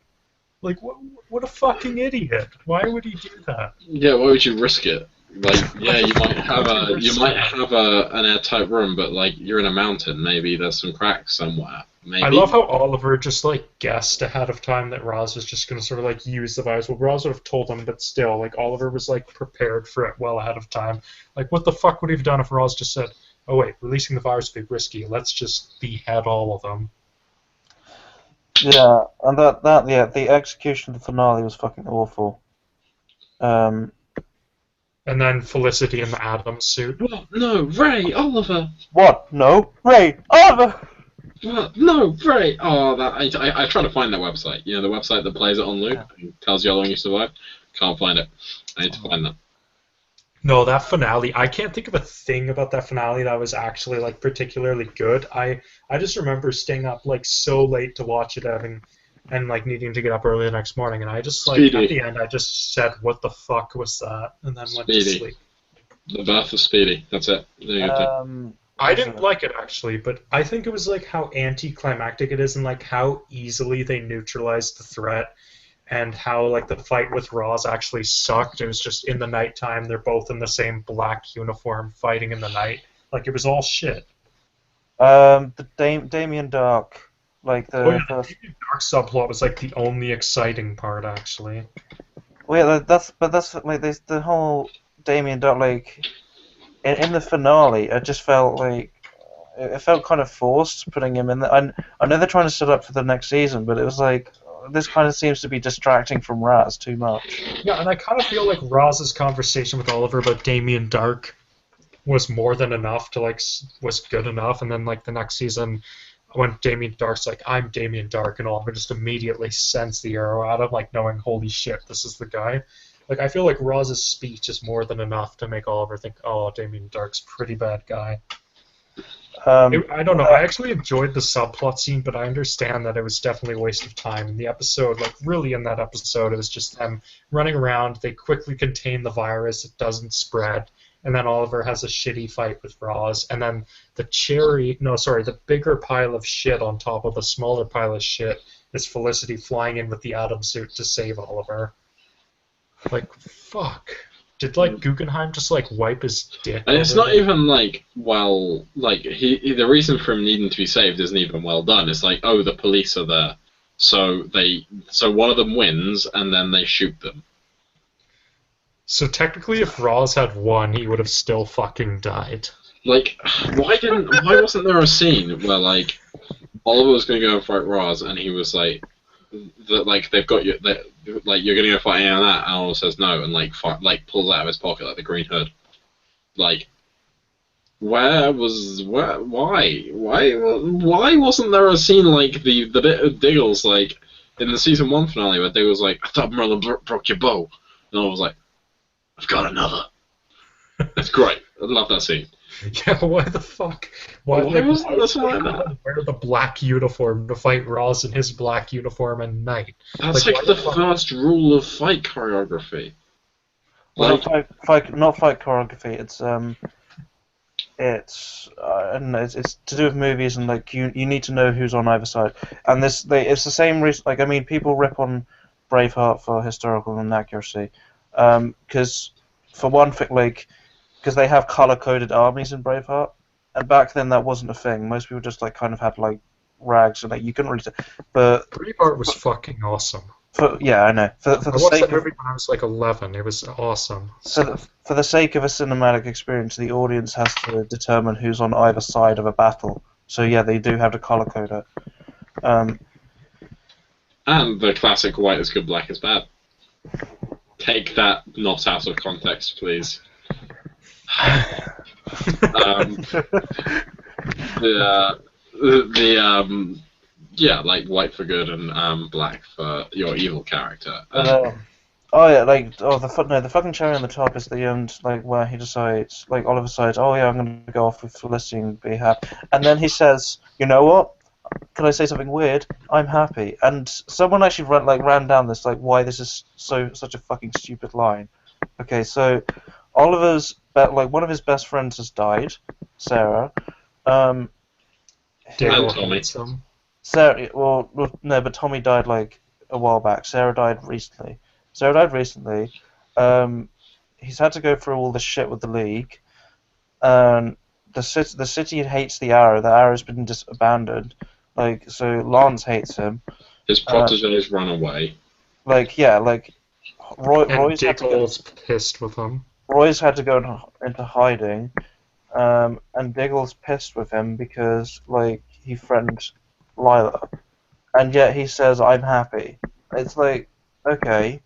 Like, what a fucking idiot. Why would he do that? Yeah, why would you risk it? Like, yeah, you might have an airtight room, but like you're in a mountain. Maybe there's some cracks somewhere. Maybe. I love how Oliver just, like, guessed ahead of time that Roz was just going to sort of, like, use the virus. Well, Roz would have told him, but still, like, Oliver was, like, prepared for it well ahead of time. Like, what the fuck would he have done if Roz just said, oh, wait, releasing the virus would be risky. Let's just behead all of them. Yeah, and the execution of the finale was fucking awful. And then Felicity in the Atom suit. What? No, Ray, Oliver. What? No, Ray, Oliver. What? No, Ray. Oh, that I try to find that website. You know, the website that plays it on loop and tells you how long you survive. Can't find it. I need to find that. No, that finale, I can't think of a thing about that finale that was actually, like, particularly good. I just remember staying up, like, so late to watch it and like needing to get up early the next morning, and I just, like, Speedy. at the end I just said, what the fuck was that? And then went to sleep. The birth of Speedy. That's it. There you go. I didn't like it, actually, but I think it was, like, how anticlimactic it is and, like, how easily they neutralized the threat and how, like, the fight with Roz actually sucked. It was just in the nighttime, they're both in the same black uniform fighting in the night. Like, it was all shit. The Damien Dark, like the The first. Damien Dark subplot was, like, the only exciting part, actually. Well, yeah, that's like there's the whole Damien Dark, like in the finale. It just felt like it felt kind of forced putting him in there. I know they're trying to set up for the next season, but it was like this kind of seems to be distracting from Raz too much. Yeah, and I kind of feel like Roz's conversation with Oliver about Damien Dark was more than enough to, like, was good enough, and then, like, the next season when Damien Dark's like, I'm Damien Dark, and Oliver just immediately sends the arrow at him, like, knowing, holy shit, this is the guy. Like, I feel like Roz's speech is more than enough to make Oliver think, oh, Damien Dark's a pretty bad guy. I don't know. I actually enjoyed the subplot scene, but I understand that it was definitely a waste of time. In the episode, like, really in that episode, it was just them running around. They quickly contain the virus. It doesn't spread. And then Oliver has a shitty fight with Roz. And then the bigger pile of shit on top of the smaller pile of shit is Felicity flying in with the Atom suit to save Oliver. Like, fuck. Did, like, Guggenheim just, like, wipe his dick? And it's not even, like, well, like, the reason for him needing to be saved isn't even well done. It's like, oh, the police are there. So one of them wins, and then they shoot them. So technically, if Roz had won, he would have still fucking died. Like, why wasn't there a scene where, like, Oliver was going to go and fight Roz, and he was like, they've got you, like, you're gonna go fight and that, and Oliver says no, and like pulls out of his pocket like the Green Hood. Like, why wasn't there a scene like the bit of Diggle's, like in the season 1 finale where Diggle's like, I thought Merlin broke your bow, and Oliver was like, I've got another. It's great. I love that scene. Yeah, why the fuck? Why wasn't this like that? Wear the black uniform to fight Roz in his black uniform at night. That's like the first rule of fight choreography. Well, not fight choreography. It's to do with movies, and like you need to know who's on either side. And it's the same reason. Like, I mean, people rip on Braveheart for historical inaccuracy, because for one thing, like, because they have color-coded armies in Braveheart, and back then that wasn't a thing. Most people just like kind of had like rags, and like you couldn't really. But Braveheart was fucking awesome. Yeah, I know. For I the watched sake that movie when I was like 11. It was awesome. For the sake of a cinematic experience, the audience has to determine who's on either side of a battle. So yeah, they do have to color code it. And the classic white is good, black is bad. Take that not out of context, please. Yeah, like white for good and black for your evil character. The fucking cherry on the top is the end, like where he decides, like Oliver decides, oh yeah, I'm gonna go off with Felicity and be happy, and then he says, you know what? can I say something weird? I'm happy. And someone actually ran down this why this is such a fucking stupid line. Okay, so Oliver's one of his best friends has died, Sarah. Diggle Tommy. hates him. Sarah, well, no, but Tommy died a while back. Sarah died recently. He's had to go through all this shit with the League. The city hates the Arrow. The Arrow's been abandoned. So Lance hates him. His proteges run away. Roy's Diggle's pissed with him. Roy's had to go into hiding. And Diggle's pissed with him because he threatened Lila, and yet he says I'm happy. It's okay.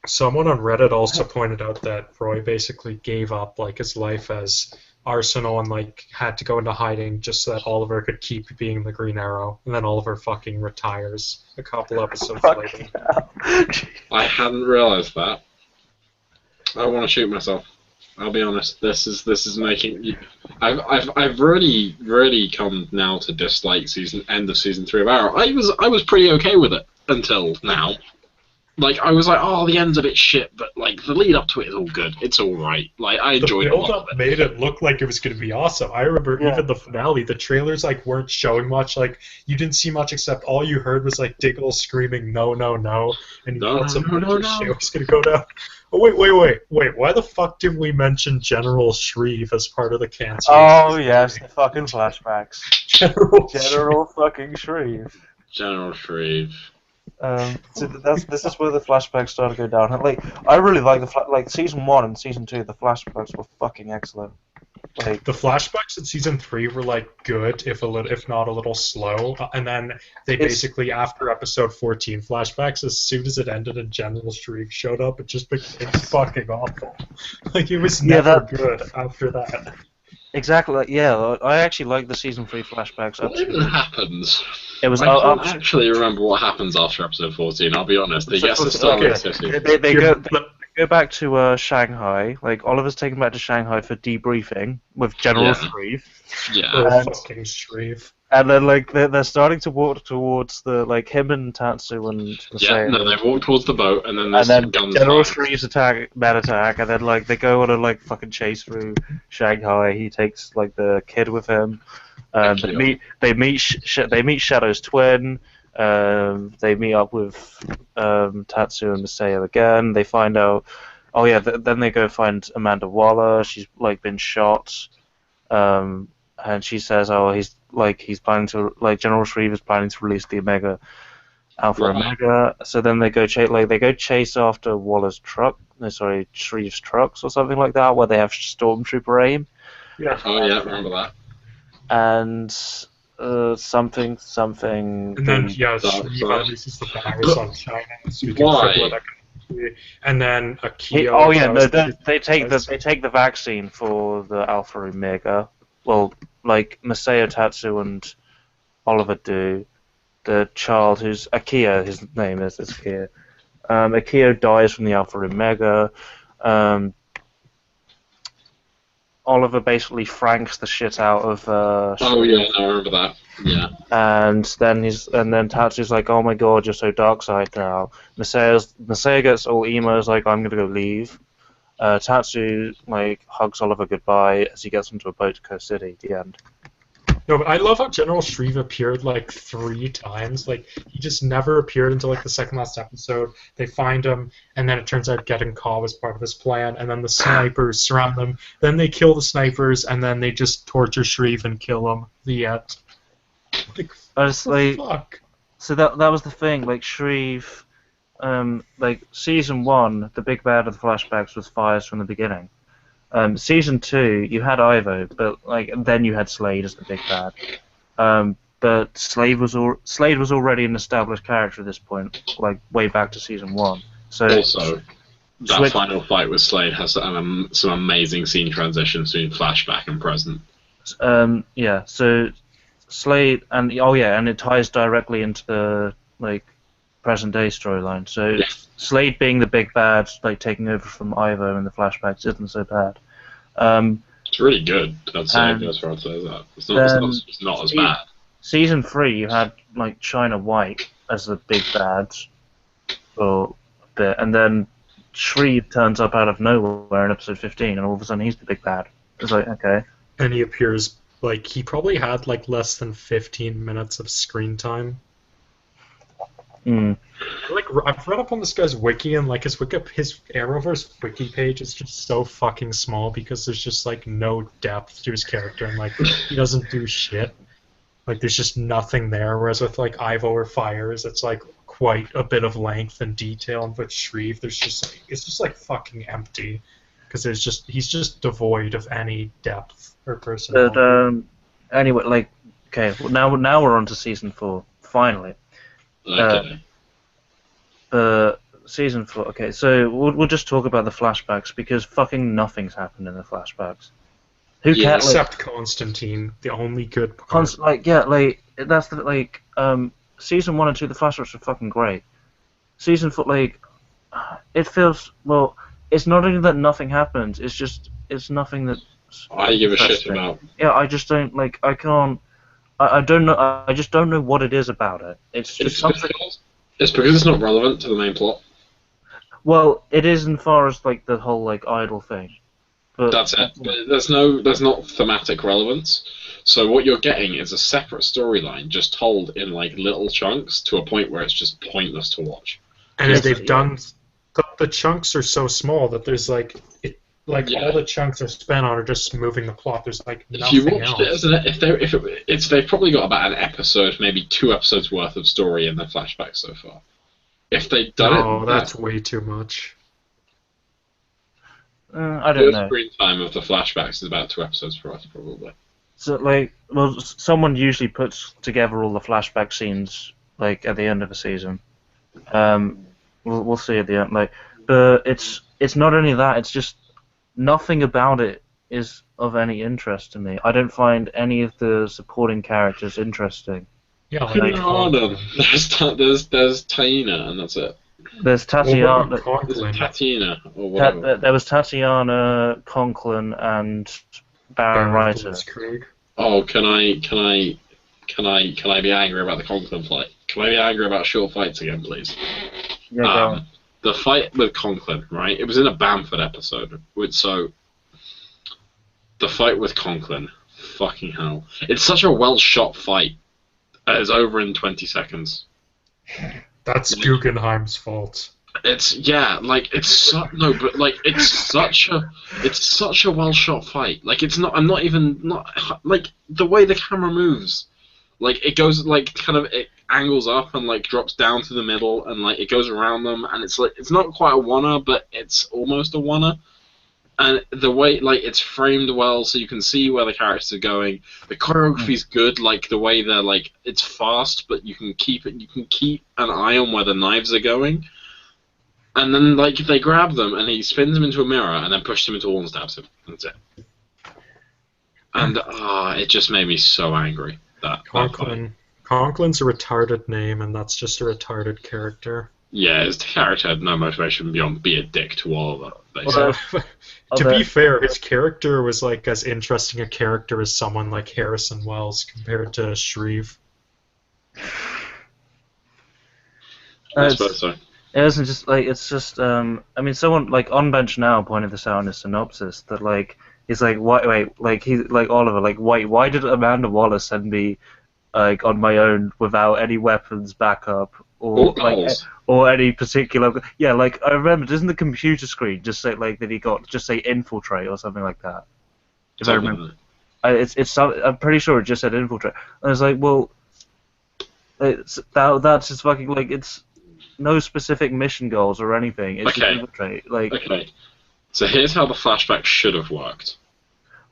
Someone on Reddit also pointed out that Roy basically gave up his life as Arsenal and had to go into hiding just so that Oliver could keep being the Green Arrow, and then Oliver fucking retires a couple episodes later. I hadn't realized that. I want to shoot myself. I'll be honest. This is making. I've really come now to dislike end of season 3 of Arrow. I was pretty okay with it until now. I was oh, the end's a bit shit, but the lead up to it is all good. It's all right. I enjoyed it a lot. The build-up made it look like it was going to be awesome. I remember even the finale, the trailers weren't showing much. You didn't see much except all you heard was Diggle screaming no, no, no, and you thought some shit was going to go down. Oh wait! Why the fuck didn't we mention General Shreve as part of the cancer? Oh yes, the fucking flashbacks. General fucking Shreve. General Shreve. So this is where the flashbacks start to go down. I really like season 1 and season 2. The flashbacks were fucking excellent. The flashbacks in season 3 were good, if not a little slow, and then they basically after episode 14 flashbacks, as soon as it ended and General Shreve showed up, it just became fucking awful. It was never good after that. Exactly. I actually like the season 3 flashbacks. What even happens? It was. I can't actually remember what happens after episode 14. I'll be honest. They get to Starlight City. They go back to Shanghai. Oliver's taken back to Shanghai for debriefing with General Shreve. Yeah. Fucking Shreve. And then they're starting to walk towards the him and Tatsu and Masaya. Yeah, no, they walk towards the boat and then there's some guns. General Shreve's mad attack, and then they go on a fucking chase through Shanghai. He takes the kid with him. They meet Shadow's twin. They meet up with Tatsu and Masaya again. They find out. Oh yeah, then they go find Amanda Waller. She's been shot. And she says, "Oh, he's planning to General Shreve is planning to release the Omega Alpha Omega." So then they go chase after Waller's truck. No, sorry, Shreve's trucks or something like that, where they have Stormtrooper aim. Yeah. Oh yeah, remember that. And something. And then Shreve releases the virus on China, so we can cripple it economically. And then Akio. They take the vaccine for the Alpha Omega. Well, Masaya, Tatsu, and Oliver do. The child who's Akio, his name is Akio. Akio dies from the Alpha Omega. Oliver basically franks the shit out of. Oh yeah, I remember that. Yeah. And then Tatsu's "Oh my god, you're so dark side now." Masaya gets all emo, "I'm gonna go leave." Tatsu hugs Oliver goodbye as he gets onto a boat to Coast City. The end. No, but I love how General Shreve appeared 3 times. He just never appeared until the second last episode. They find him, and then it turns out getting Kaw was part of his plan, and then the snipers surround them. Then they kill the snipers, and then they just torture Shreve and kill him. The end. Fuck. So that was the thing. Shreve. Season 1, the big bad of the flashbacks was Fires from the beginning. Season 2, you had Ivo, but then you had Slade as the big bad. But Slade was already an established character at this point, way back to season 1. So also, that final fight with Slade has some amazing scene transitions between flashback and present. Yeah. So Slade and it ties directly into the present day storyline. So yes. Slade being the big bad, taking over from Ivo in the flashbacks, isn't so bad. It's really good. I'd say that's where I'd say that. It's not as bad. season 3 you had like China White as the big bad for a bit, and then Shreve turns up out of nowhere in episode 15, and all of a sudden he's the big bad. It's like, okay. And he appears, like, he probably had, like, less than 15 minutes of screen time. Mm. Like, I've read up on this guy's wiki, and, like, his Arrowverse wiki page is just so fucking small because there's just, like, no depth to his character, and, like, he doesn't do shit. Like, there's just nothing there, whereas with, like, Ivo or Fires, it's, like, quite a bit of length and detail, and with Shreve, there's just, like, it's just, like, fucking empty. Because he's just devoid of any depth or personality. But, anyway, like, okay, well, now we're on to season 4, finally. Okay. Season 4, okay, so we'll just talk about the flashbacks, because fucking nothing's happened in the flashbacks. Who Yeah, cares? Except Constantine, the only good part. That's the, like, season 1 and 2, the flashbacks are fucking great. Season 4, like, it feels, well, it's not only that nothing happens, it's nothing that I give a shit about. Yeah, I just don't, like, I can't, I don't know, I just don't know what it is about it. It's just something. It's because it's not relevant to the main plot. Well, it is in far as, like, the whole, like, idol thing. But That's it. But there's not thematic relevance. So what you're getting is a separate storyline just told in, like, little chunks to a point where it's just pointless to watch. And Yes, they've done, the chunks are so small that there's, like, all the chunks are spent on are just moving the plot. There's, like, If you nothing watched else. it, they've probably got about an episode, maybe 2 episodes worth of story in the flashback so far. If they'd done it, Oh, that's way too much. I don't the know. screen time of the flashbacks is about 2 episodes for us, probably. So, like, well, someone usually puts together all the flashback scenes, like, at the end of a season. We'll see at the end, like, but it's not only that, it's just nothing about it is of any interest to me. I don't find any of the supporting characters interesting. Yeah, Like, There's Taina, and that's it. There's Tatiana. There's Conklin. Tatiana, or whatever. There was Tatiana, Conklin, and Baron Reiter. Krieg. Oh, can I be angry about the Conklin fight? Can I be angry about short fights again, please? Yeah, go on. The fight with Conklin, right? It was in a Bamford episode, so the fight with Conklin, fucking hell! It's such a well shot fight. It's over in 20 seconds. That's Guggenheim's fault. It's such a well shot fight. Like I'm not even like the way the camera moves. Like it goes like kind of it angles up and like drops down to the middle and like it goes around them and it's like it's not quite a one-er but it's almost a one-er. And the way like it's framed well so you can see where the characters are going. The choreography's good, like the way they're like it's fast but you can keep an eye on where the knives are going. And then like they grab them and he spins them into a mirror and then pushes them into a wall and stabs him. That's it. And it just made me so angry. Conklin's a retarded name, and that's just a retarded character. Yeah, his character had no motivation beyond be a dick to Oliver, basically. To be fair, his character was like as interesting a character as someone like Harrison Wells compared to Shreve. I suppose so. It isn't just like it's just I mean someone like on bench now pointed this out in his synopsis that like he's like wait like he's like Oliver like why did Amanda Waller send me like on my own without any weapons backup or or any particular like I remember doesn't the computer screen just say like that he got just say infiltrate or something like that if I remember I'm pretty sure it just said infiltrate and I was like well that's just fucking like it's no specific mission goals or anything. It's just infiltrate. Like okay. So here's how the flashback should have worked.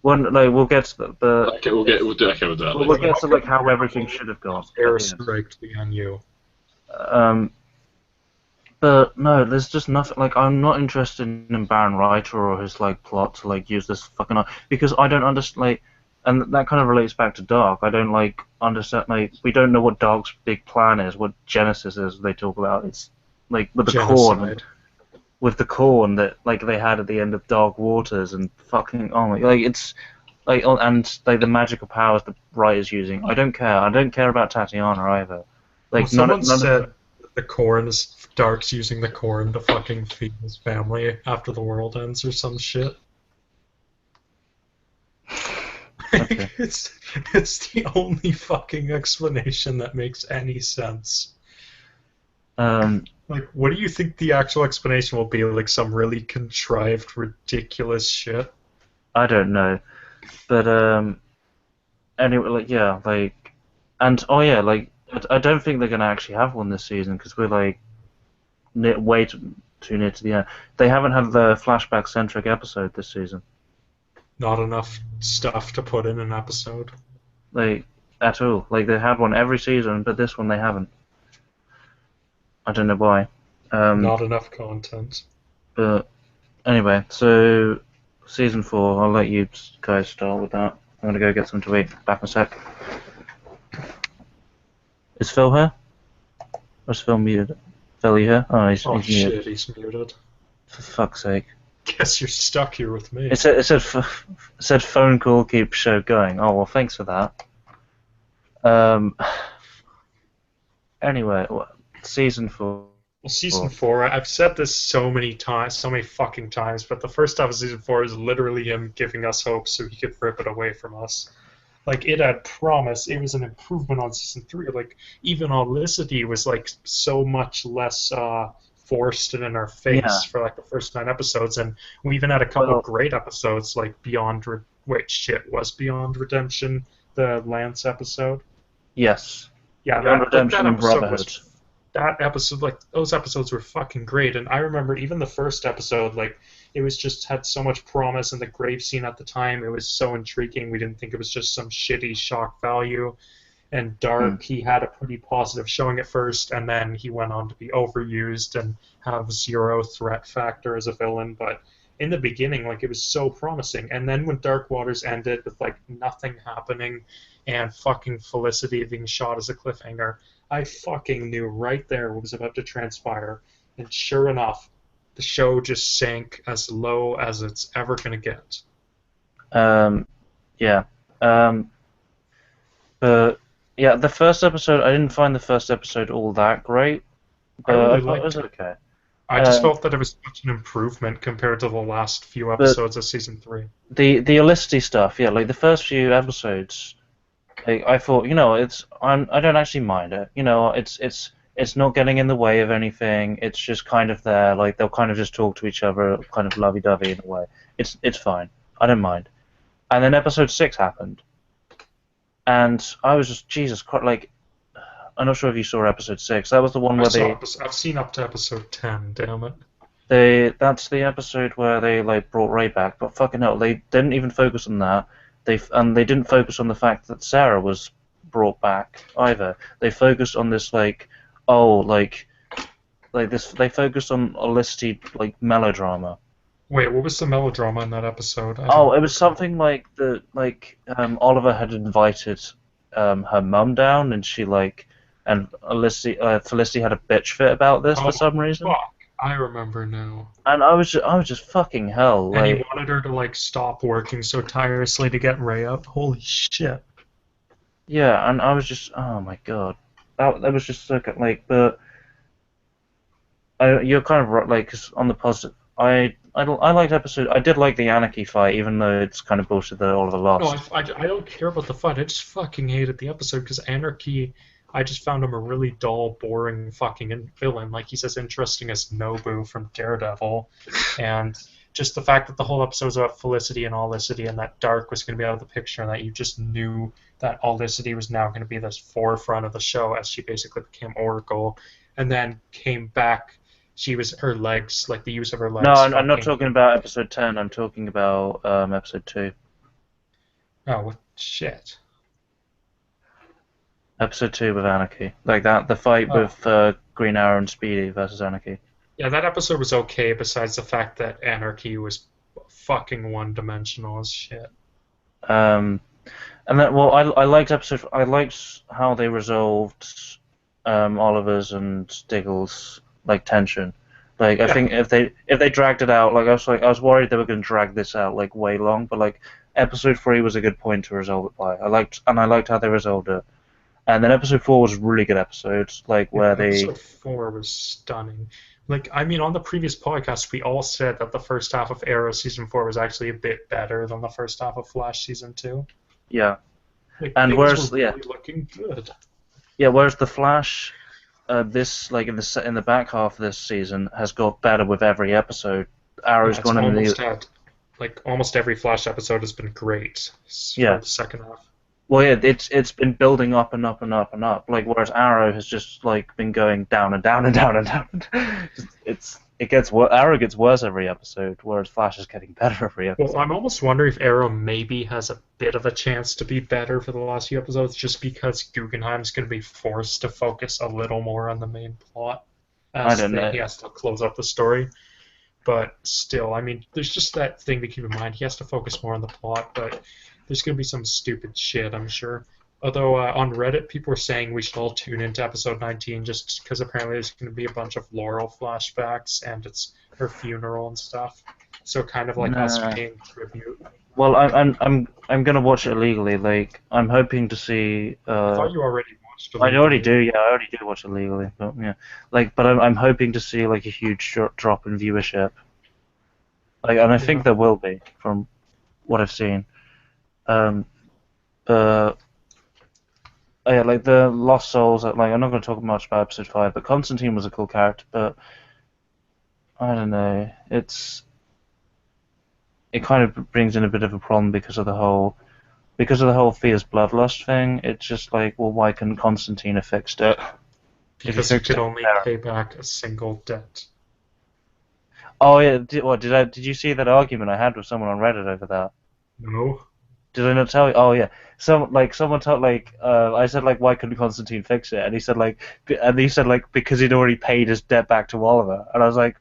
We'll get to the. Okay, we'll do that. We'll get to like how everything should have gone. Airstrike on you. But no, there's just nothing. Like I'm not interested in Baron Reiter or his like plot to like use this fucking because I don't understand like. And that kind of relates back to Dark. I don't like understand like we don't know what Dark's big plan is, what Genesis is. They talk about it's like with the corn that like they had at the end of Dark Waters and fucking like it's like, and like the magical powers the writer's using. I don't care. I don't care about Tatiana either. Like, someone said the corn is Dark's using the corn to fucking feed his family after the world ends or some shit. Okay. It's the only fucking explanation that makes any sense. Like, what do you think the actual explanation will be? Like some really contrived, ridiculous shit? I don't know, but anyway, like yeah, like, and oh yeah, like I don't think they're gonna actually have one this season because we're like way too near to the end. They haven't had the flashback centric episode this season. Not enough stuff to put in an episode. Like at all. Like they had one every season, but this one they haven't. I don't know why. Not enough content. But anyway, so season 4. I'll let you guys start with that. I'm gonna go get something to eat. Back in a sec. Is Phil here? Or is Phil muted? Phil, you here? Oh, he's shit, muted. he's muted. For fuck's sake. Guess you're stuck here with me. It said phone call, keep show going. Oh well, thanks for that. Anyway, season 4. Well, season 4, I've said this so many times, so many fucking times, but the first half of season 4 is literally him giving us hope so he could rip it away from us. Like, it had promise. It was an improvement on season 3. Like, even Felicity was, like, so much less forced and in our face for, like, the first 9 episodes. And we even had a couple of great episodes, like Beyond Redemption, the Lance episode. Yes. Yeah, Beyond Redemption and Brotherhood. That episode, like, those episodes were fucking great. And I remember even the first episode, like, it was just had so much promise, and the grave scene at the time, it was so intriguing. We didn't think it was just some shitty shock value. And Dark, he had a pretty positive showing at first, and then he went on to be overused and have 0 threat factor as a villain. But in the beginning, like, it was so promising. And then when Dark Waters ended with, like, nothing happening and fucking Felicity being shot as a cliffhanger, I fucking knew right there what was about to transpire. And sure enough, the show just sank as low as it's ever going to get. Yeah. But yeah, the first episode, I didn't find the first episode all that great, but I thought it was okay. I just felt that it was such an improvement compared to the last few episodes of season 3. The Felicity stuff, yeah, like the first few episodes, like, I thought, you know, I don't actually mind it. You know, it's not getting in the way of anything. It's just kind of there, like they'll kind of just talk to each other, kind of lovey-dovey in a way. It's fine. I don't mind. And then episode 6 happened, and I was just Jesus Christ, like, I'm not sure if you saw episode 6. That was the one where I've seen up to episode 10. Damn it. That's the episode where they like brought Ray back, but fucking hell, they didn't even focus on that. They didn't focus on the fact that Sarah was brought back either. They focused on this like this. They focused on a listed like melodrama. Wait, what was the melodrama in that episode? It was something like Oliver had invited her mum down, and she and Felicity had a bitch fit about this for some reason. Fuck. I remember now. And I was just fucking hell. And he wanted her to like stop working so tirelessly to get Ray up. Holy shit. Yeah, and I was just, oh my god, that was just so like, but you're kind of right, like, 'cause on the positive, I liked episode. I did like the Anarchy fight, even though it's kind of bullshit that Oliver lost. No, I don't care about the fight. I just fucking hated the episode because Anarchy. I just found him a really dull, boring fucking villain. Like, he's as interesting as Nobu from Daredevil. And just the fact that the whole episode was about Felicity and Olicity and that Dark was going to be out of the picture and that you just knew that Olicity was now going to be this forefront of the show as she basically became Oracle and then came back. Her legs, like the use of her legs. No, I'm not talking about episode 10. I'm talking about episode 2. Oh, shit. Episode 2 with Anarchy. Like that, the fight with Green Arrow and Speedy versus Anarchy. Yeah, that episode was okay, besides the fact that Anarchy was fucking one-dimensional as shit. And then, well, I liked episode. I liked how they resolved Oliver's and Diggle's like tension. Like, I think if they dragged it out, like I was worried they were going to drag this out like way long, but like Episode 3 was a good point to resolve it by. I liked how they resolved it. And then episode 4 was a really good episode, like where Episode 4 was stunning. Like, I mean, on the previous podcast, we all said that the first half of Arrow season 4 was actually a bit better than the first half of Flash season 2. Yeah. Like, And whereas really looking good. Yeah, whereas the Flash, this like in the back half of this season has got better with every episode. Arrow's gone into the almost every Flash episode has been great. Yeah. For the second half. Well, yeah, it's been building up and up and up and up. Like whereas Arrow has just like been going down and down and down and down. Arrow gets worse every episode, whereas Flash is getting better every episode. Well, I'm almost wondering if Arrow maybe has a bit of a chance to be better for the last few episodes, just because Guggenheim's going to be forced to focus a little more on the main plot. I don't know. He has to close up the story. But still, I mean, there's just that thing to keep in mind. He has to focus more on the plot, but there's going to be some stupid shit, I'm sure. Although on Reddit, people are saying we should all tune into episode 19 just because apparently there's going to be a bunch of Laurel flashbacks and it's her funeral and stuff. So kind of like us paying tribute. Well, I'm gonna watch it illegally. Like I'm hoping to see. I thought you already watched it. I already do. Yeah, I already do watch it illegally. But yeah, but I'm hoping to see like a huge drop in viewership. Like, and I think there will be from what I've seen. Yeah, like the Lost Souls. Like I'm not going to talk much about episode 5, but Constantine was a cool character. But I don't know. It kind of brings in a bit of a problem because of the whole fierce bloodlust thing. It's just like, well, why couldn't Constantine have fixed it? Because he could only pay back a single debt. Oh yeah, did you see that argument I had with someone on Reddit over that? No. Did I not tell you? Oh yeah, someone told I said like why couldn't Constantine fix it, and he said because he'd already paid his debt back to Oliver, and I was like,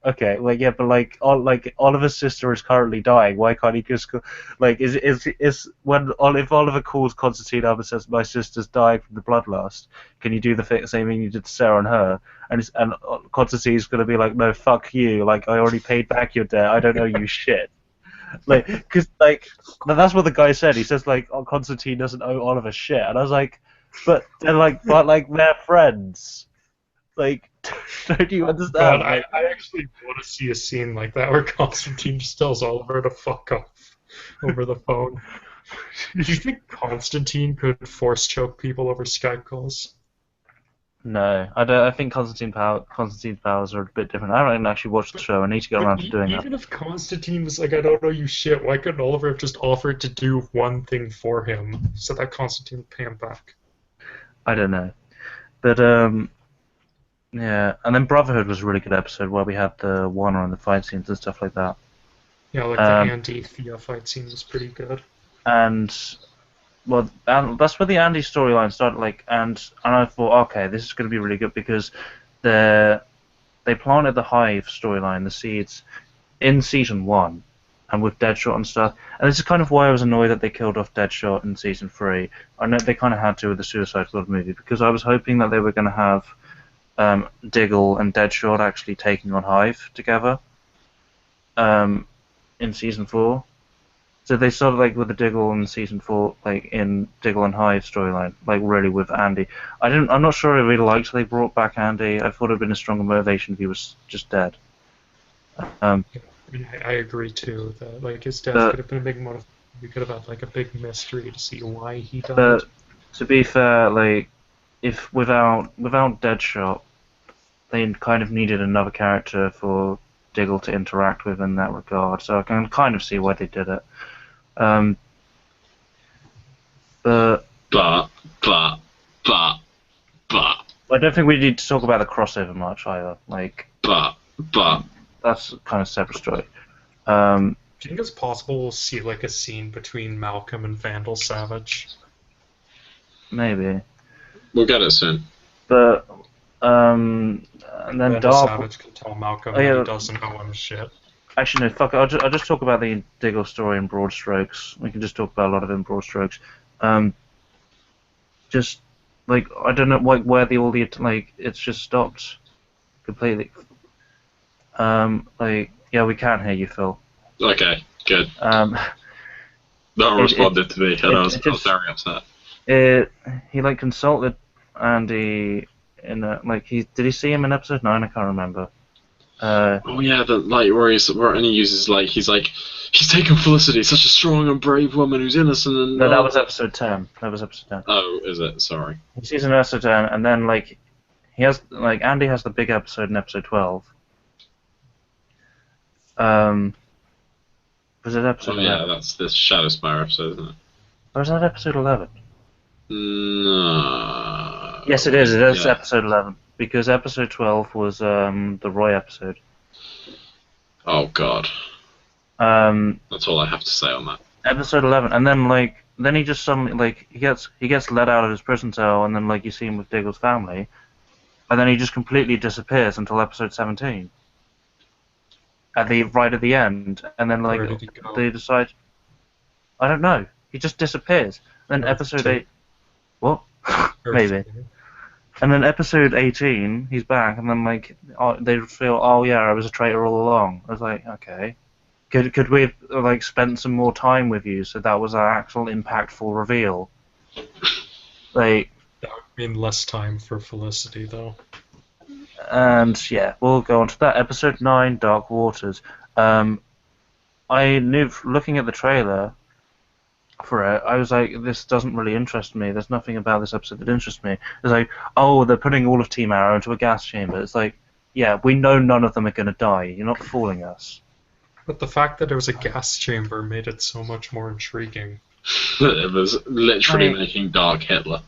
okay, like yeah, but like Oliver's sister is currently dying. Why can't he just go, like if Oliver calls Constantine up and says my sister's dying from the bloodlust, can you do the same thing you did to Sarah and her? And Constantine's gonna be like, no, fuck you, like I already paid back your debt. I don't owe you shit. Like, cause like that's what the guy said. He says like, oh, Constantine doesn't owe Oliver shit, and I was like, but they're friends. Like, don't you understand? God, I actually want to see a scene like that where Constantine just tells Oliver to fuck off over the phone. Do you think Constantine could force choke people over Skype calls? No, I don't. I think Constantine's powers are a bit different. I haven't actually watched the show. I need to get around to doing that. Even if Constantine was like, I don't know you shit, why couldn't Oliver have just offered to do one thing for him so that Constantine would pay him back? I don't know, but yeah. And then Brotherhood was a really good episode where we had the Warner and the fight scenes and stuff like that. Yeah, like the Andy Thea fight scene was pretty good. And that's where the Andy storyline started. Like, and I thought, okay, this is going to be really good because they planted the Hive storyline, the seeds, in season 1, and with Deadshot and stuff. And this is kind of why I was annoyed that they killed off Deadshot in season 3. I know they kind of had to with the Suicide Squad movie because I was hoping that they were going to have Diggle and Deadshot actually taking on Hive together in season 4. So they started like with the Diggle in season 4, like in Diggle and Hive storyline, like really with Andy. I'm not sure I really liked how they brought back Andy. I thought it'd been a stronger motivation if he was just dead. I agree too. That like his death could have been a big motive. We could have had like a big mystery to see why he died. But to be fair, like if without Deadshot, they kind of needed another character for Diggle to interact with in that regard. So I can kind of see why they did it. But I don't think we need to talk about the crossover much either. Like, that's kind of separate story. Do you think it's possible we'll see like a scene between Malcolm and Vandal Savage? Maybe. We'll get it soon. But and then Vandal Savage can tell Malcolm that he doesn't owe him shit. Actually, no, fuck it. I'll just talk about the Diggle story in broad strokes. We can just talk about a lot of it in broad strokes. Just, like, I don't know, like, where it's just stopped completely. Like, yeah, we can't hear you, Phil. Okay, good. No one responded to me, and I was just, very upset. He like consulted Andy in like did he see him in episode 9? I can't remember. Oh yeah, where he uses he's taken Felicity, such a strong and brave woman who's innocent and. No, that was episode 10. That was episode 10. Oh, is it? Sorry. He sees in episode 10, and then like he has like Andy has the big episode in episode 12. Was it episode 11? Yeah, that's this Shadowspire episode, isn't it? Or is that episode 11? No. Yes, it is. It is episode 11 because episode 12 was the Roy episode. Oh God. That's all I have to say on that. Episode 11, and then he just suddenly he gets let out of his prison cell, and then you see him with Diggle's family, and then he just completely disappears until episode 17. Right at the end, and then they decide, I don't know, he just disappears. Then episode 8, what? Maybe. And then episode 18, he's back, and then they feel, oh yeah, I was a traitor all along. I was like, okay, could we have spent some more time with you so that was our actual impactful reveal? That would mean less time for Felicity though. And yeah, we'll go on to that. Episode 9, Dark Waters. I knew, looking at the trailer for it, I was like, this doesn't really interest me. There's nothing about this episode that interests me. It's like, oh, they're putting all of Team Arrow into a gas chamber. It's like, yeah, we know none of them are going to die. You're not fooling us. But the fact that it was a gas chamber made it so much more intriguing. It was literally making Dark Hitler.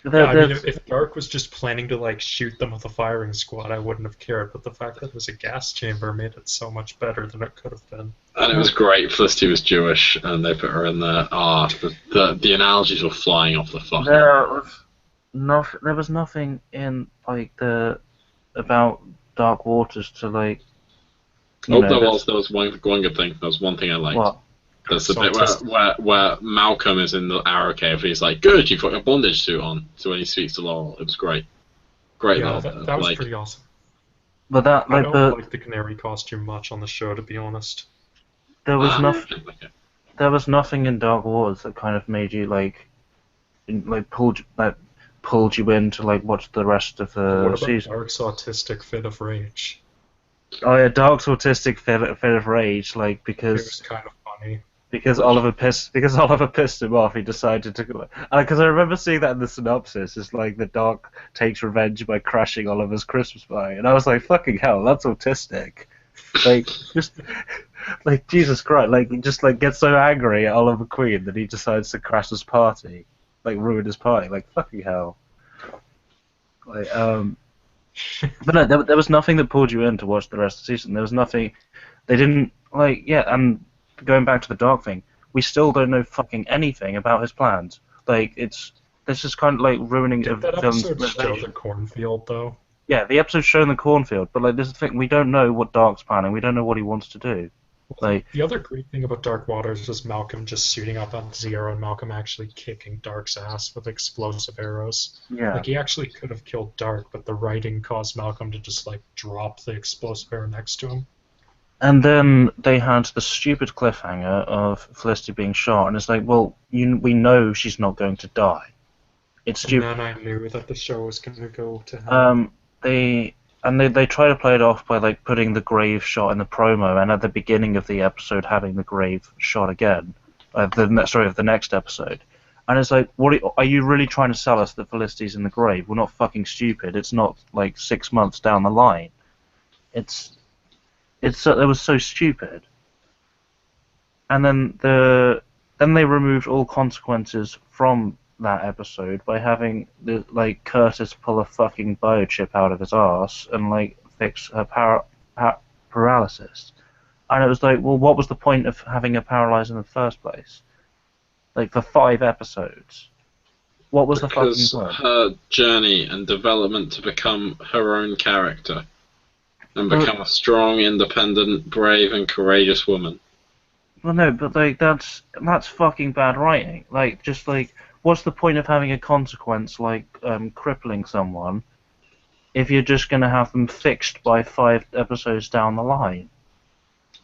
Yeah, I mean, if Dark was just planning to shoot them with a firing squad, I wouldn't have cared. But the fact that it was a gas chamber made it so much better than it could have been. And it was great. Felicity was Jewish, and they put her in there. The analogies were flying off the fucking. There was nothing in about Dark Waters to there was one good thing. There was one thing I liked. What? There's the bit where Malcolm is in the Arrow Cave and he's like, good, you've got your bondage suit on. So when he speaks to Laurel, it was great. Great. Yeah, that was pretty awesome. But I don't like the canary costume much on the show, to be honest. There was nothing. There was nothing in Dark Waters that kind of made you pulled you in to watch the rest of the season. Dark's autistic fit of rage? Oh yeah, Dark's autistic fit of rage, because it was kind of funny. Because Oliver pissed him off, he decided to. Because I remember seeing that in the synopsis, it's the Dark takes revenge by crashing Oliver's Christmas party, and I was like, fucking hell, that's autistic. Jesus Christ, he just gets so angry at Oliver Queen that he decides to crash his party, ruin his party, fucking hell. But no, there was nothing that pulled you in to watch the rest of the season. There was nothing. They didn't and going back to the Dark thing, we still don't know fucking anything about his plans. This is kind of ruining a villain's reputation. Show the cornfield though. Yeah, the episode's showing the cornfield, but this is the thing, we don't know what Dark's planning. We don't know what he wants to do. The other great thing about Dark Waters was Malcolm just suiting up on Zero and Malcolm actually kicking Dark's ass with explosive arrows. Yeah. He actually could have killed Dark, but the writing caused Malcolm to just drop the explosive arrow next to him. And then they had the stupid cliffhanger of Felicity being shot, and it's we know she's not going to die. It's stupid. And then I knew that the show was going to go to hell. They try to play it off by putting the grave shot in the promo, and at the beginning of the episode having the grave shot again, of the next episode, and it's what are you really trying to sell us that Felicity's in the grave? We're not fucking stupid. It's not 6 months down the line. It was so stupid. And then they removed all consequences from that episode by having Curtis pull a fucking biochip out of his ass and fix her paralysis. And it was well, what was the point of having her paralyzed in the first place? For 5 episodes. What was the fucking point? Her journey and development to become her own character. And become a strong, independent, brave, and courageous woman. Well, no, but that's fucking bad writing. What's the point of having a consequence crippling someone if you're just gonna have them fixed by 5 episodes down the line?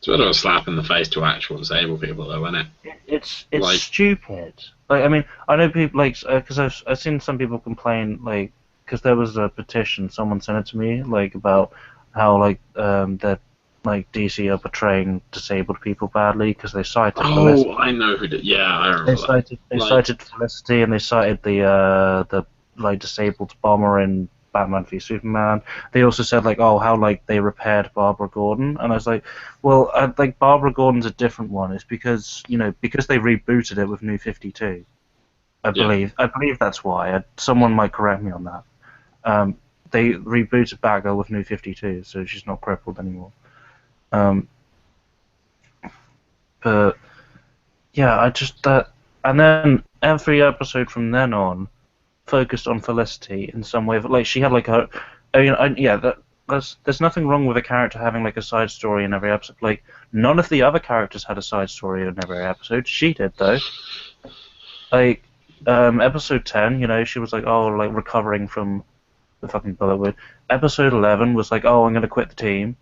It's a bit of a slap in the face to actual disabled people, though, isn't it? It's Like- stupid. Like, I mean, I know people like because I've seen some people complain like because there was a petition, someone sent it to me like about how like that like DC are portraying disabled people badly because they cited Felicity. Oh, I know who did. Yeah, I remember They that. cited Felicity and they cited the like disabled bomber in Batman v Superman. They also said like, oh, how like they repaired Barbara Gordon, and I was like, well, like Barbara Gordon's a different one. It's because because they rebooted it with New 52. I believe that's why. Someone might correct me on that. They rebooted Batgirl with New 52, so she's not crippled anymore. But yeah, I just that, and then every episode from then on focused on Felicity in some way. Like she had like her, there's nothing wrong with a character having like a side story in every episode. Like none of the other characters had a side story in every episode. She did though. Like episode 10, she was like, oh, like recovering from the fucking bullet wound. Episode 11 was like, oh, I'm gonna quit the team.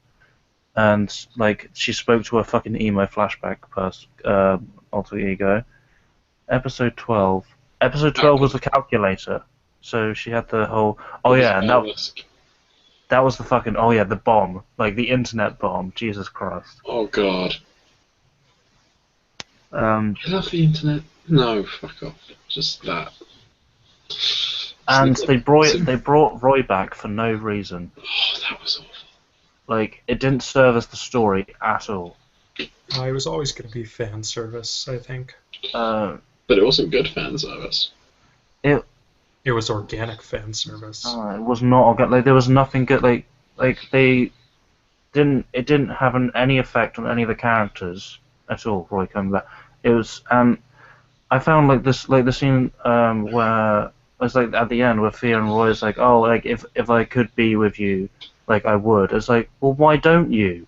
And like she spoke to her fucking emo flashback alter ego. Episode 12 was the calculator, so she had the whole and that was the fucking the bomb, like the internet bomb. Jesus Christ. Oh god. I love the internet. No, fuck off. Just that. And they brought Roy back for no reason. Oh, that was awful. Like, it didn't service the story at all. It was always going to be fan service, I think. But it wasn't good fan service. It was organic fan service. It was not like there was nothing good. Like they didn't. It didn't have any effect on any of the characters at all. Roy coming back. It was I found like this the scene where it was like at the end where Fia and Roy is like, oh, like if I could be with you, like I would. It's like, well, why don't you?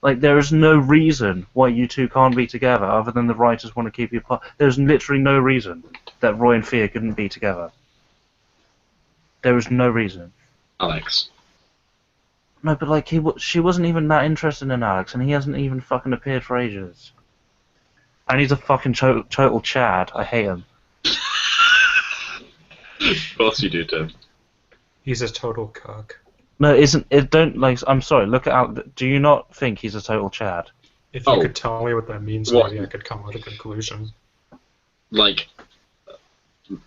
Like, there is no reason why you two can't be together other than the writers want to keep you apart. There's literally no reason that Roy and Fia couldn't be together. There is no reason. Alex. No, but like she wasn't even that interested in Alex, and he hasn't even fucking appeared for ages. And he's a fucking total Chad. I hate him. Of course you do, Tim. He's a total cuck. No, don't like. I'm sorry. Look at. Do you not think he's a total Chad? If you could tell me what that means, maybe I could come with a conclusion. Like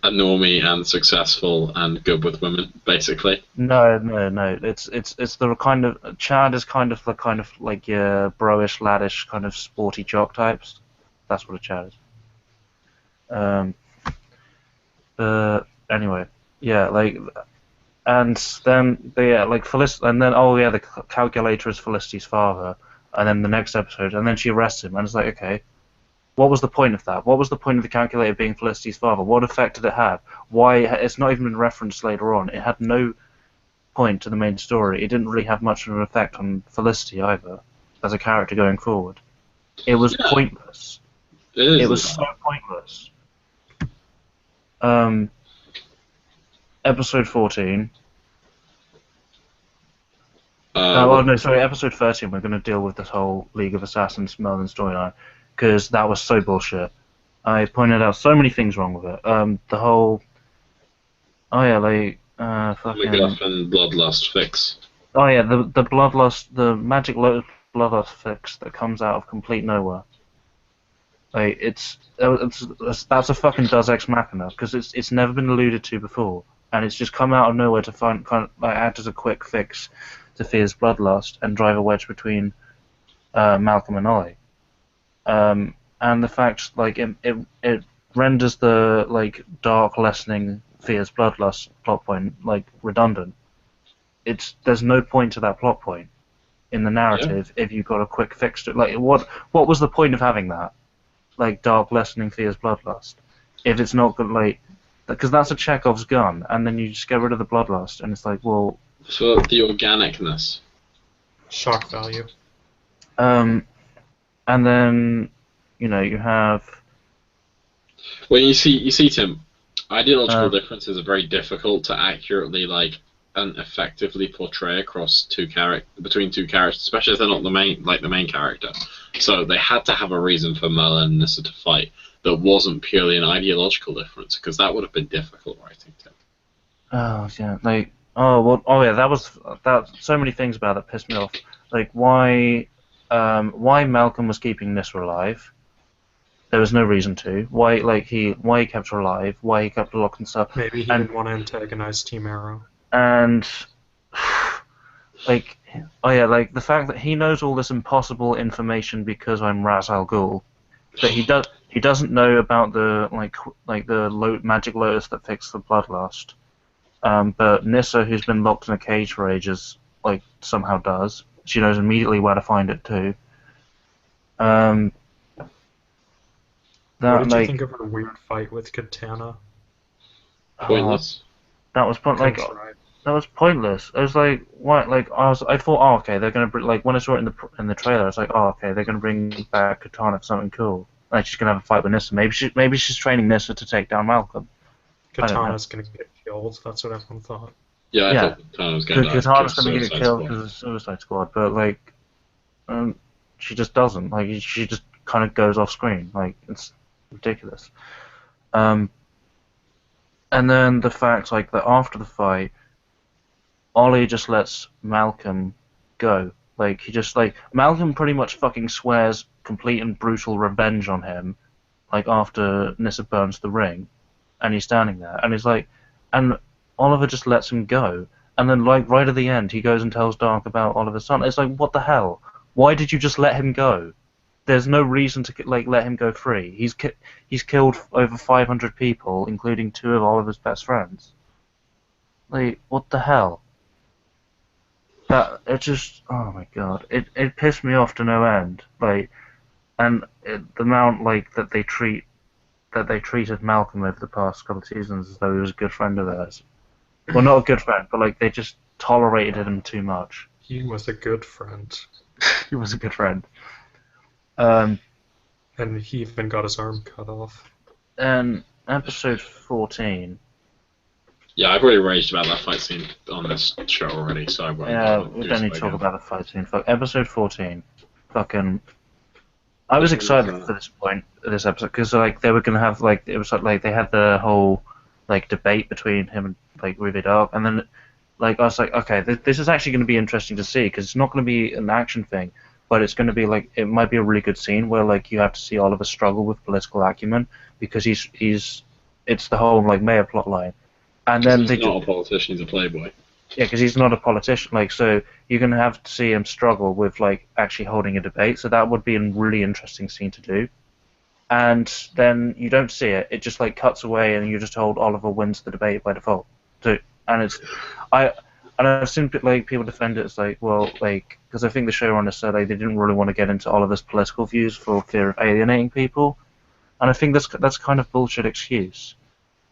a normie and successful and good with women, basically. No. It's the kind of Chad is kind of the kind of like your bro-ish, laddish kind of sporty jock types. That's what a Chad is. But anyway, yeah, like. And then like Felicity, and then the calculator is Felicity's father, and then the next episode, and then she arrests him, and it's like, okay, what was the point of that? What was the point of the calculator being Felicity's father? What effect did it have? Why? It's not even been referenced later on. It had no point to the main story. It didn't really have much of an effect on Felicity either, as a character going forward. It was pointless. It was so pointless. Episode 14. Episode 13. We're going to deal with this whole League of Assassins Merlin storyline because that was so bullshit. I pointed out so many things wrong with it. The whole, fucking McGuff and Bloodlust fix. Oh yeah, the Bloodlust, the magic Bloodlust fix that comes out of complete nowhere. Like that's a fucking Deus Ex Machina because it's never been alluded to before. And it's just come out of nowhere to act as a quick fix to Fia's bloodlust and drive a wedge between Malcolm and Ollie. And the fact, like, it renders the like dark lessening Fia's bloodlust plot point like redundant. There's no point to that plot point in the narrative if you've got a quick fix to it. Like, what was the point of having that, like, dark lessening Fia's bloodlust, if it's not good, like. Because that's a Chekhov's gun, and then you just get rid of the bloodlust, and it's like, well... For the organicness. Shock value. And then, you have... Well, you see, Tim, ideological differences are very difficult to accurately, like, and effectively portray across between two characters, especially if they're not the main character. So they had to have a reason for Merlin and Nissa to fight that wasn't purely an ideological difference, because that would have been difficult writing too. Oh yeah, like yeah, that. So many things about it pissed me off. Like why Malcolm was keeping Nissa alive. There was no reason to. Why he kept her alive? Why he kept her locked and stuff? Maybe he didn't want to antagonize Team Arrow. And like, oh yeah, like the fact that he knows all this impossible information because I'm Ra's al Ghul, but he doesn't know about the magic lotus that fixed the bloodlust. But Nissa, who's been locked in a cage for ages, like somehow does. She knows immediately where to find it too. What did you think of her weird fight with Katana? Pointless. That was that was pointless. I was like, what? Like I thought, oh, okay, they're gonna bring, like when I saw it in the trailer, I was like, oh, okay, they're gonna bring back Katana for something cool. Like she's gonna have a fight with Nissa. Maybe she's training Nissa to take down Malcolm. Katana's gonna get killed. That's what everyone thought. Yeah, I thought Katana's gonna get killed because of the Suicide Squad, but like, she just doesn't. Like she just kind of goes off screen. Like it's ridiculous. And then the fact, like, that after the fight, Ollie just lets Malcolm go. Like, he just, like, Malcolm pretty much fucking swears complete and brutal revenge on him, like, after Nissa burns the ring, and he's standing there, and he's like, and Oliver just lets him go, and then, like, right at the end, he goes and tells Dark about Oliver's son. It's like, what the hell? Why did you just let him go? There's no reason to like let him go free. He's killed over 500 people, including 2 of Oliver's best friends. Like, what the hell? It just, oh my god, it pissed me off to no end. Like, and the amount like that they treated Malcolm over the past couple of seasons as though he was a good friend of theirs. Well, not a good friend, but like they just tolerated him too much. He was a good friend. He was a good friend. And he even got his arm cut off. And episode 14. Yeah, I've already raged about that fight scene on this show already, so I won't. Yeah, we don't need to talk about the fight scene. Episode 14. Fucking. I was excited for this episode, because like they were gonna have like it was like they had the whole like debate between him and like Ruby Dark, and then like I was like, okay, this is actually going to be interesting to see, because it's not going to be an action thing. But it's going to be like, it might be a really good scene where like you have to see Oliver struggle with political acumen, because it's the whole like mayor plot line, and then he's not a politician, he's a playboy. Yeah, because he's not a politician. Like, so you're going to have to see him struggle with like actually holding a debate. So that would be a really interesting scene to do. And then you don't see it; it just like cuts away, and you're just told Oliver wins the debate by default. So, and I've seen like people defend it as like, well, like, because I think the showrunner said like, they didn't really want to get into Oliver's political views for fear of alienating people, and I think that's kind of bullshit excuse.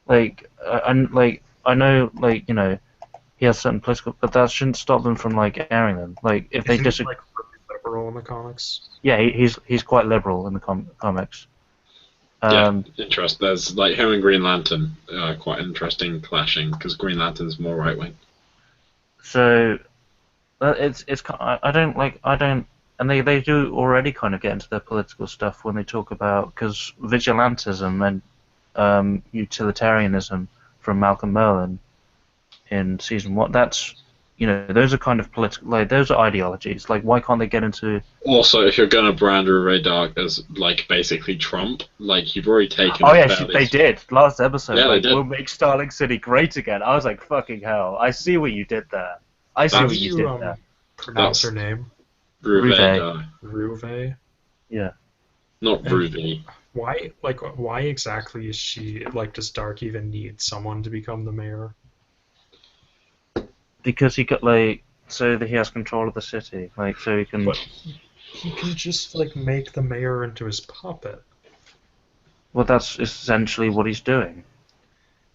Like, and like I know like he has certain political, but that shouldn't stop them from like airing them. Like if they disagree. Like liberal in the comics. Yeah, he's quite liberal in the comics. Yeah, interesting. There's like him and Green Lantern, quite interesting clashing, because Green Lantern's more right wing. So it's I don't, and they do already kind of get into their political stuff when they talk about, because vigilantism and utilitarianism from Malcolm Merlin in season 1, that's those are kind of political, like those are ideologies. Like why can't they get into? Also, if you're gonna brand Ray Dark as like basically Trump, like you've already taken. Oh yeah, they did last episode. Yeah, like, they did. We'll make Starling City great again. I was like, fucking hell! I see what you did there. Pronounce her name. Ruve. Yeah. Not Ruve. Why exactly is she like? Does Dark even need someone to become the mayor? Because he got like, so that he has control of the city, like so he can. But he can just like make the mayor into his puppet. Well, that's essentially what he's doing.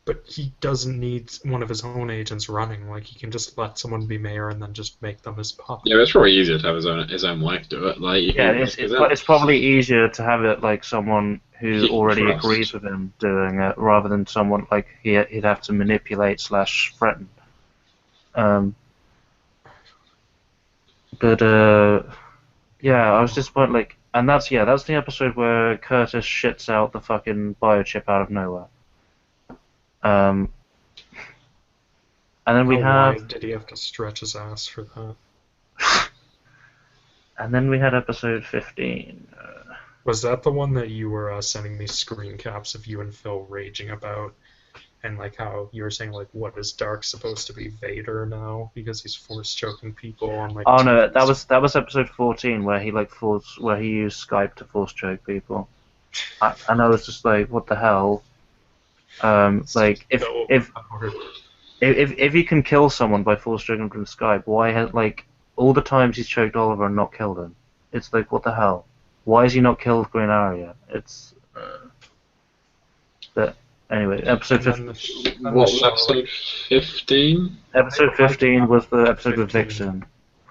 But he doesn't need one of his own agents running. Like he can just let someone be mayor and then just make them his puppet. Yeah, it's probably easier to have his own wife do it. Like yeah, it's probably easier to have it like someone who already agrees with him doing it, rather than someone like he'd have to manipulate / threaten. Um, but yeah, I was disappointed. Like, and that's the episode where Curtis shits out the fucking biochip out of nowhere. Um, and then we Why have, did he have to stretch his ass for that? and then we had episode 15. Was that the one that you were sending me screen caps of you and Phil raging about? And like how you were saying, like, what is Dark supposed to be, Vader now because he's force choking people on like. Oh no, TV? that was episode 14 where he where he used Skype to force choke people. And I was just like, what the hell? Like if he can kill someone by force choking them from Skype, why has like all the times he's choked Oliver and not killed him? It's like, what the hell? Why has he not killed Green Arrow yet? It's but anyway, episode 15. What was episode 15? Episode 15 was the episode with Vixen.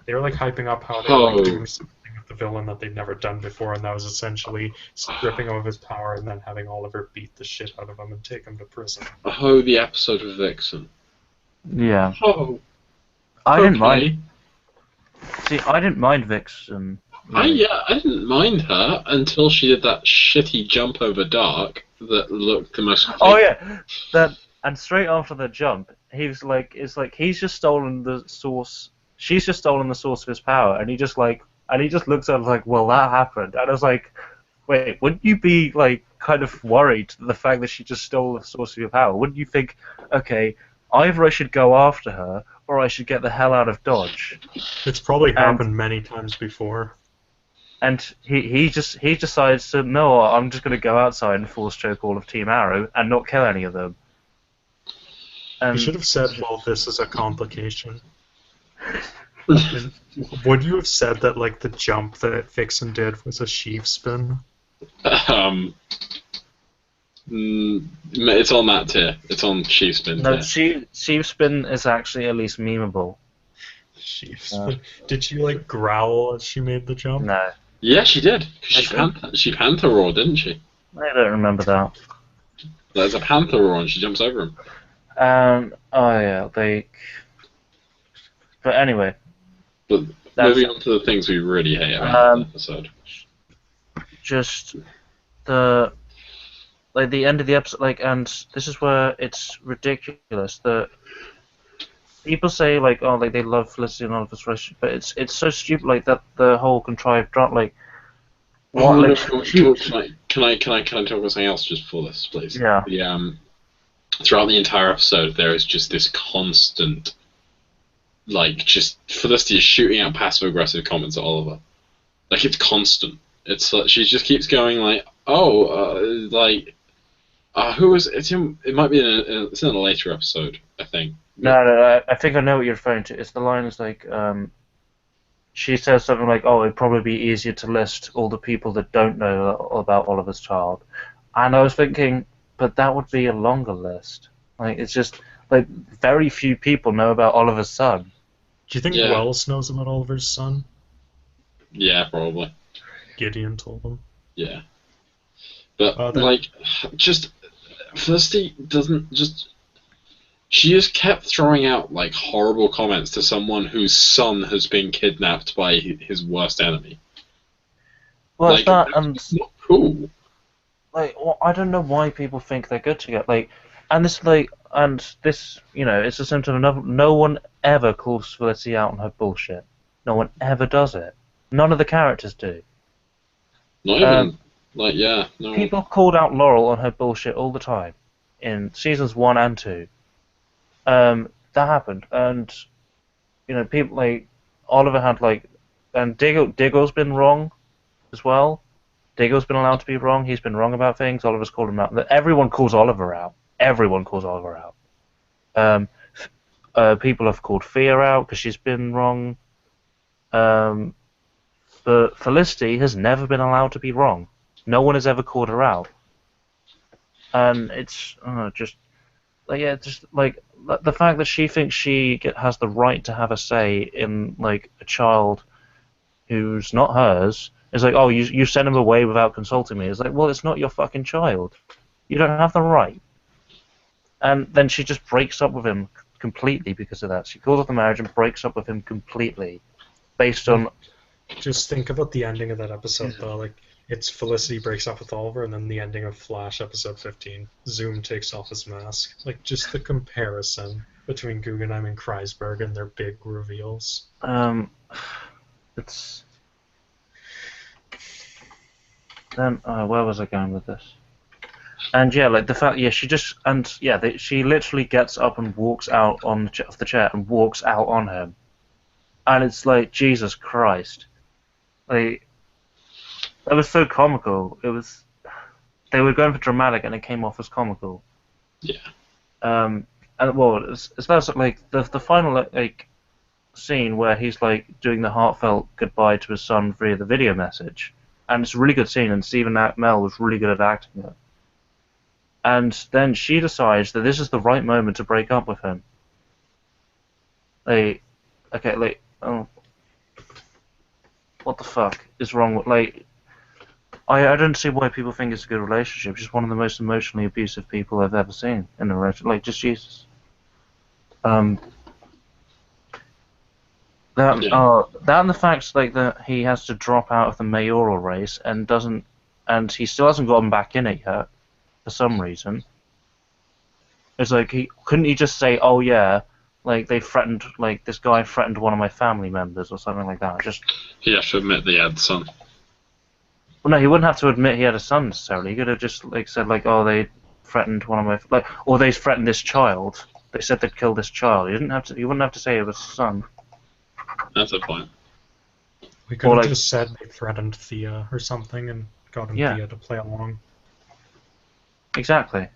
They were like hyping up how they were like doing something with the villain that they'd never done before, and that was essentially stripping him of his power and then having Oliver beat the shit out of him and take him to prison. Oh, the episode with Vixen. Yeah. Oh. I didn't mind. See, I didn't mind Vixen. Really. I didn't mind her until she did that shitty jump over Dark that looked the most. Oh yeah, that and straight after the jump, he's like, he's just stolen the source. She's just stolen the source of his power, and he just looks at her like, well, that happened, and I was like, wait, wouldn't you be like kind of worried the fact that she just stole the source of your power? Wouldn't you think, okay, either I should go after her or I should get the hell out of Dodge? It's probably happened many times before. And he decides to, no, I'm just going to go outside and force choke all of Team Arrow and not kill any of them. You should have said, well, this is a complication. Would you have said that like the jump that Vixen did was a sheave spin? It's on that tier. It's on sheave spin. No, sheave spin is actually at least memeable. Sheave spin. Did she like growl as she made the jump? No. Yeah, she did. She panther roared, didn't she? I don't remember that. There's a panther roar and she jumps over him. Oh yeah, But anyway. But moving on to the things we really hate about the episode. Just the end of the episode, and this is where it's ridiculous that people say they love Felicity and Oliver's relationship, but it's so stupid that the whole contrived drama Can I talk about something else just before this, please? Yeah. Throughout the entire episode, there is just this constant, just Felicity is shooting out passive-aggressive comments at Oliver. It's constant. It's she just keeps going who was it? It might be it's in a later episode, I think. No, I think I know what you're referring to. It's the line is she says something like, "Oh, it'd probably be easier to list all the people that don't know about Oliver's child," and I was thinking, but that would be a longer list. It's just very few people know about Oliver's son. Do you think Wells knows about Oliver's son? Yeah, probably. Gideon told him. Yeah, but Felicity doesn't just. She just kept throwing out horrible comments to someone whose son has been kidnapped by his worst enemy. Well, it's that's not cool. I don't know why people think they're good together. It's a symptom of no one ever calls Felicity out on her bullshit. No one ever does it. None of the characters do. Not even no. People called out Laurel on her bullshit all the time in seasons 1 and 2. That happened, and people Oliver had and Diggle's been wrong as well. Diggle's been allowed to be wrong. He's been wrong about things. Oliver's called him out. Everyone calls Oliver out. Everyone calls Oliver out. People have called Fia out because she's been wrong. But Felicity has never been allowed to be wrong. No one has ever called her out, and it's the fact that she thinks she has the right to have a say in a child who's not hers is oh, you sent him away without consulting me. It's well, it's not your fucking child. You don't have the right. And then she just breaks up with him completely because of that. She calls off the marriage and breaks up with him completely, based on. Just think about the ending of that episode, though. Like, it's Felicity breaks up with Oliver, and then the ending of Flash, episode 15. Zoom takes off his mask. Like, just the comparison between Guggenheim and Kreisberg and their big reveals. It's. Then, where was I going with this? And yeah, like the fact, yeah, she literally gets up and walks out on off the chair and walks out on him, and it's like Jesus Christ, like that was so comical. It was, they were going for dramatic and it came off as comical. Yeah. And well, it's like the final like scene where he's like doing the heartfelt goodbye to his son via the video message, and it's a really good scene, and Stephen Amell was really good at acting it. And then she decides that this is the right moment to break up with him. Like, okay, like, oh, what the fuck is wrong with, like, I don't see why people think it's a good relationship. She's one of the most emotionally abusive people I've ever seen in a relationship. Like, just Jesus. That and the fact, like, that he has to drop out of the mayoral race and he still hasn't gotten back in it yet. For some reason, it's like couldn't he just say, "Oh yeah, like they threatened, like this guy threatened one of my family members" or something like that? Just he has to admit that he had a son. Well, no, he wouldn't have to admit he had a son necessarily. He could have just like said, like, "Oh, they threatened one of my or they threatened this child. They said they'd kill this child." He didn't have to. He wouldn't have to say it was his son. That's a point. We could have just said they threatened Thea or something and gotten Thea to play along. Exactly.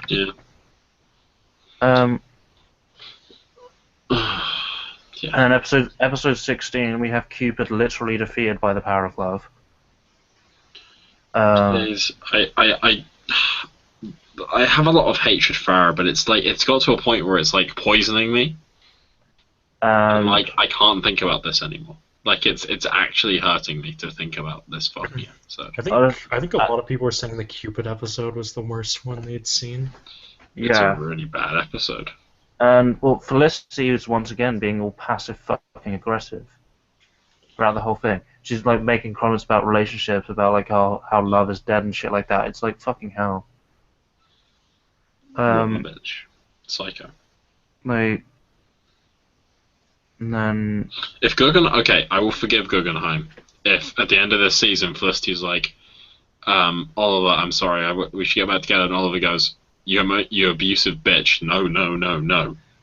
Yeah. Yeah. And then episode 16, we have Cupid literally defeated by the power of love. I have a lot of hatred for her, but it's like it's got to a point where it's like poisoning me. And like I can't think about this anymore. Like it's actually hurting me to think about this fucking episode. I think a lot of people were saying the Cupid episode was the worst one they'd seen. It's a really bad episode. And well, Felicity is once again being all passive fucking aggressive throughout the whole thing. She's like making comments about relationships, about like how love is dead and shit like that. It's like fucking hell. Bitch. Psycho. Like, and then if I will forgive Guggenheim if at the end of this season Felicity's like, Oliver, I'm sorry, we should get back together, and Oliver goes, you abusive bitch, no,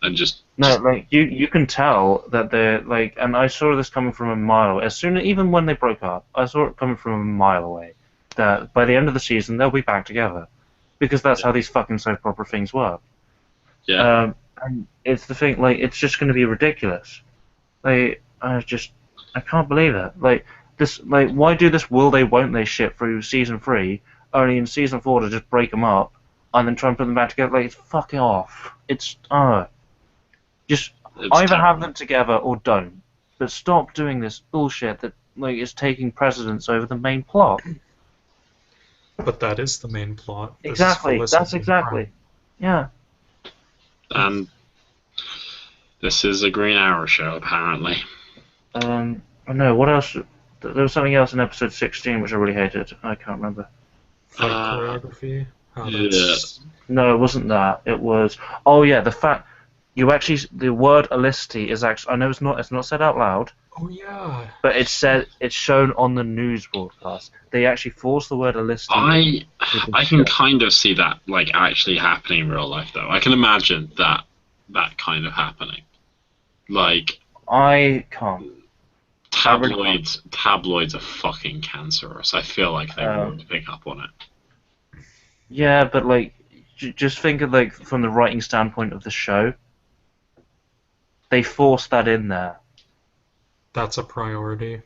and just like you can tell that they're like, and I saw this coming from a mile. Even when they broke up, I saw it coming from a mile away. That by the end of the season they'll be back together, because that's how these fucking soap opera things work. Yeah. And it's the thing, like, it's just going to be ridiculous. Like, I can't believe it. Like, this, like, why do this will they, won't they shit through season 3, only in season 4 to just break them up, and then try and put them back together? Like, it's fucking off. It's either have them together or don't. But stop doing this bullshit that, like, is taking precedence over the main plot. But that is the main plot. Exactly, that's exactly. Yeah. And this is a Green Arrow show, apparently. I know, what else? There was something else in episode 16 which I really hated. I can't remember. Fight choreography? Yeah. No, it wasn't that. It was... Oh, yeah, the fact... The word Felicity is actually... I know it's not said out loud. Oh, yeah. But it's shown on the news broadcast. They actually forced the word Felicity. I can kind of see that, like, actually happening in real life, though. I can imagine that kind of happening. Like... I can't. Tabloids are fucking cancerous. I feel like they won't pick up on it. Yeah, but, like, just think of, like, from the writing standpoint of the show. They forced that in there. That's a priority.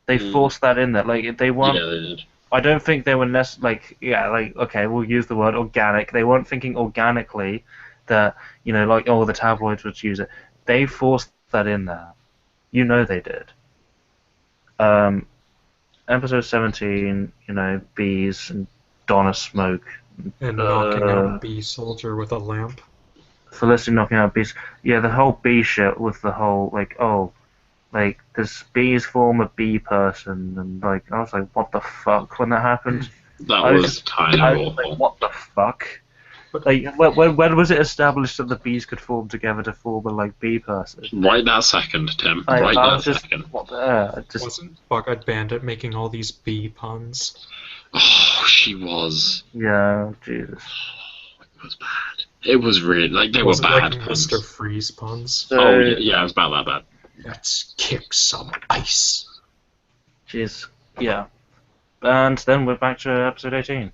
They forced that in there. Like, they weren't... Yeah, they did. I don't think they were okay, we'll use the word organic. They weren't thinking organically that, like, the tabloids would use it. They forced that in there. You know they did. Episode 17, bees and Donna smoke. And knocking out a bee soldier with a lamp. Felicity knocking out bees. Yeah, the whole bee shit with the whole like, oh, like this bees form a bee person, and like I was like, what the fuck when that happened? That I was was just, kind I of was like, awful. what the fuck? But Like, when was it established that the bees could form together to form a like bee person? Right that second, Tim. I Right I that was just second. what the I just wasn't Bug-Eyed Bandit making all these bee puns? Oh, she was. yeah, Jesus. It was bad. It was really like they Was were it like bad Mr. puns. Freeze puns? So, Oh yeah, it was about that bad. Let's kick some ice. jeez, yeah. And then we're back to episode 18.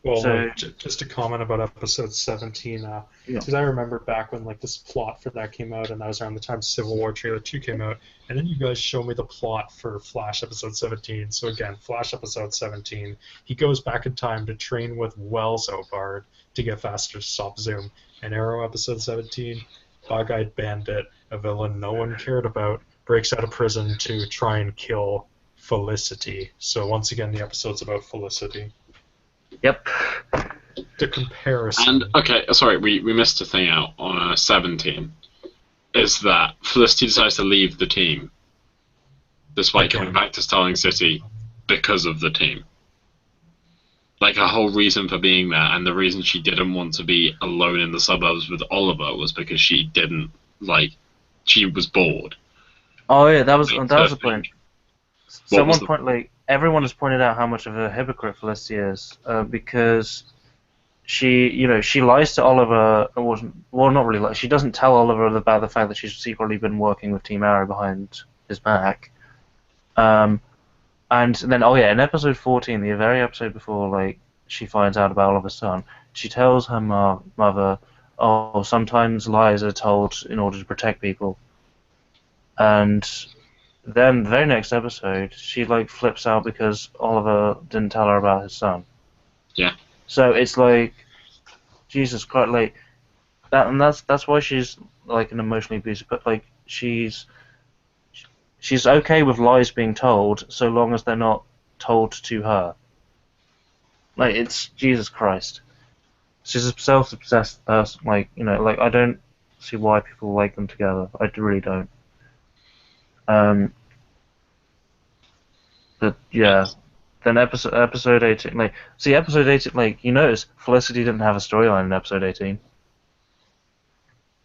Well, So- wait, just a comment about episode 17. Yeah. Because I remember back when like this plot for that came out, and that was around the time Civil War Trailer 2 came out, and then you guys showed me the plot for Flash episode 17. So again, Flash episode 17, he goes back in time to train with Wells O'Bard to get faster to stop Zoom. And Arrow episode 17, Bug-Eyed Bandit, a villain no one cared about, breaks out of prison to try and kill Felicity. So once again, the episode's about Felicity. Yep. The comparison. And okay, sorry, we missed a thing out on 17. Is that Felicity decides to leave the team, despite Again. coming back to Starling City because of the team. Like her whole reason for being there, and the reason she didn't want to be alone in the suburbs with Oliver was because she didn't she was bored. Oh yeah, that was the point. was Someone like everyone has pointed out how much of a hypocrite Felicity is, because she lies to Oliver. Not really. Like, she doesn't tell Oliver about the fact that she's secretly been working with Team Arrow behind his back. And then in episode 14, the very episode before like she finds out about Oliver's son, she tells her mother, "Oh, sometimes lies are told in order to protect people." And then the very next episode, she like flips out because Oliver didn't tell her about his son. Yeah. So it's like, Jesus Christ, like that, and that's why she's like an emotionally abusive. But like she's okay with lies being told so long as they're not told to her. Like, it's Jesus Christ. She's a self-obsessed person. Like, I don't see why people like them together. I really don't. But yeah, then episode 18. Episode 18. You notice Felicity didn't have a storyline in episode 18.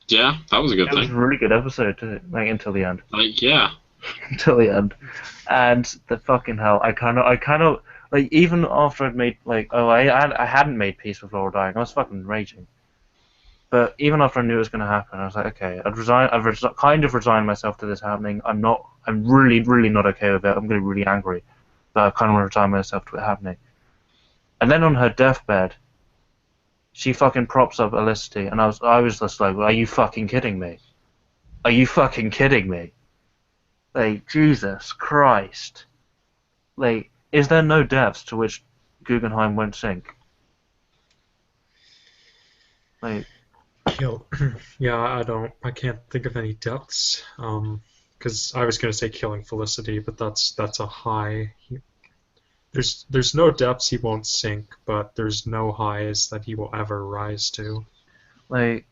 Yeah, that was a good It was thing. a really good episode too. Until the end. Yeah. Until the end, and the fucking hell, I kind of even after I'd made I hadn't made peace with Laurel dying. I was fucking raging. But even after I knew it was going to happen, I was like, okay, I've kind of resigned myself to this happening. I'm really, really not okay with it. I'm going to be really angry, but I kind of want to resign myself to it happening. And then on her deathbed, she fucking props up Felicity, and I was just like, are you fucking kidding me? Are you fucking kidding me? Like, Jesus Christ. Like, is there no depths to which Guggenheim won't sink? Like, Yeah, I can't think of any depths. Because I was gonna say killing Felicity, but that's a high. There's no depths he won't sink, but there's no highs that he will ever rise to. what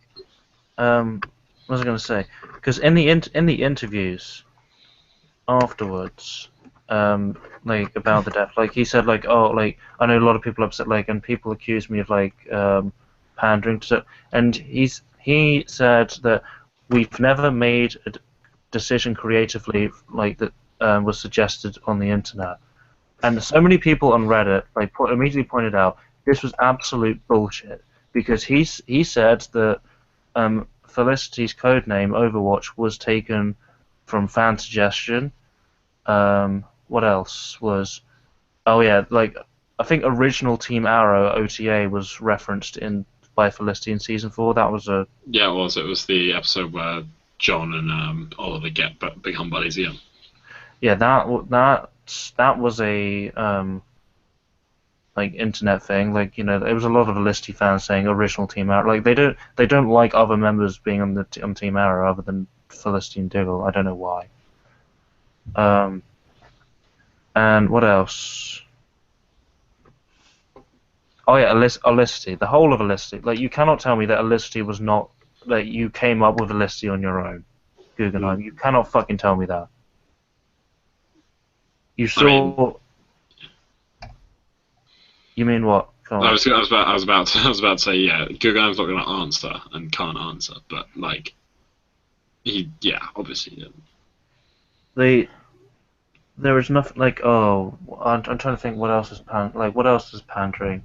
was I gonna say? Because in the interviews afterwards, about the death, he said, oh, I know a lot of people upset, and people accuse me of pandering to, and he said that we've never made a decision creatively that was suggested on the internet, and so many people on Reddit immediately pointed out this was absolute bullshit, because he said that Felicity's codename Overwatch was taken from fan suggestion. What else was? Oh yeah, I think original Team Arrow OTA was referenced by Felicity in season 4. That was a Yeah, it was. It was the episode where John and Oliver become buddies. Yeah. Yeah, that was a internet thing. There was a lot of Felicity fans saying original Team Arrow. They don't like other members being on Team Arrow other than Felicity and Diggle. I don't know why. And what else? Oh yeah, Felicity. The whole of Felicity. You cannot tell me that Felicity was not that you came up with Felicity on your own, Guggenheim. You cannot fucking tell me that. You saw. You mean what? I was about to say, yeah, Guggenheim's not going to answer and can't answer, but like, obviously didn't. There was nothing like, oh, I'm trying to think what else is pandering.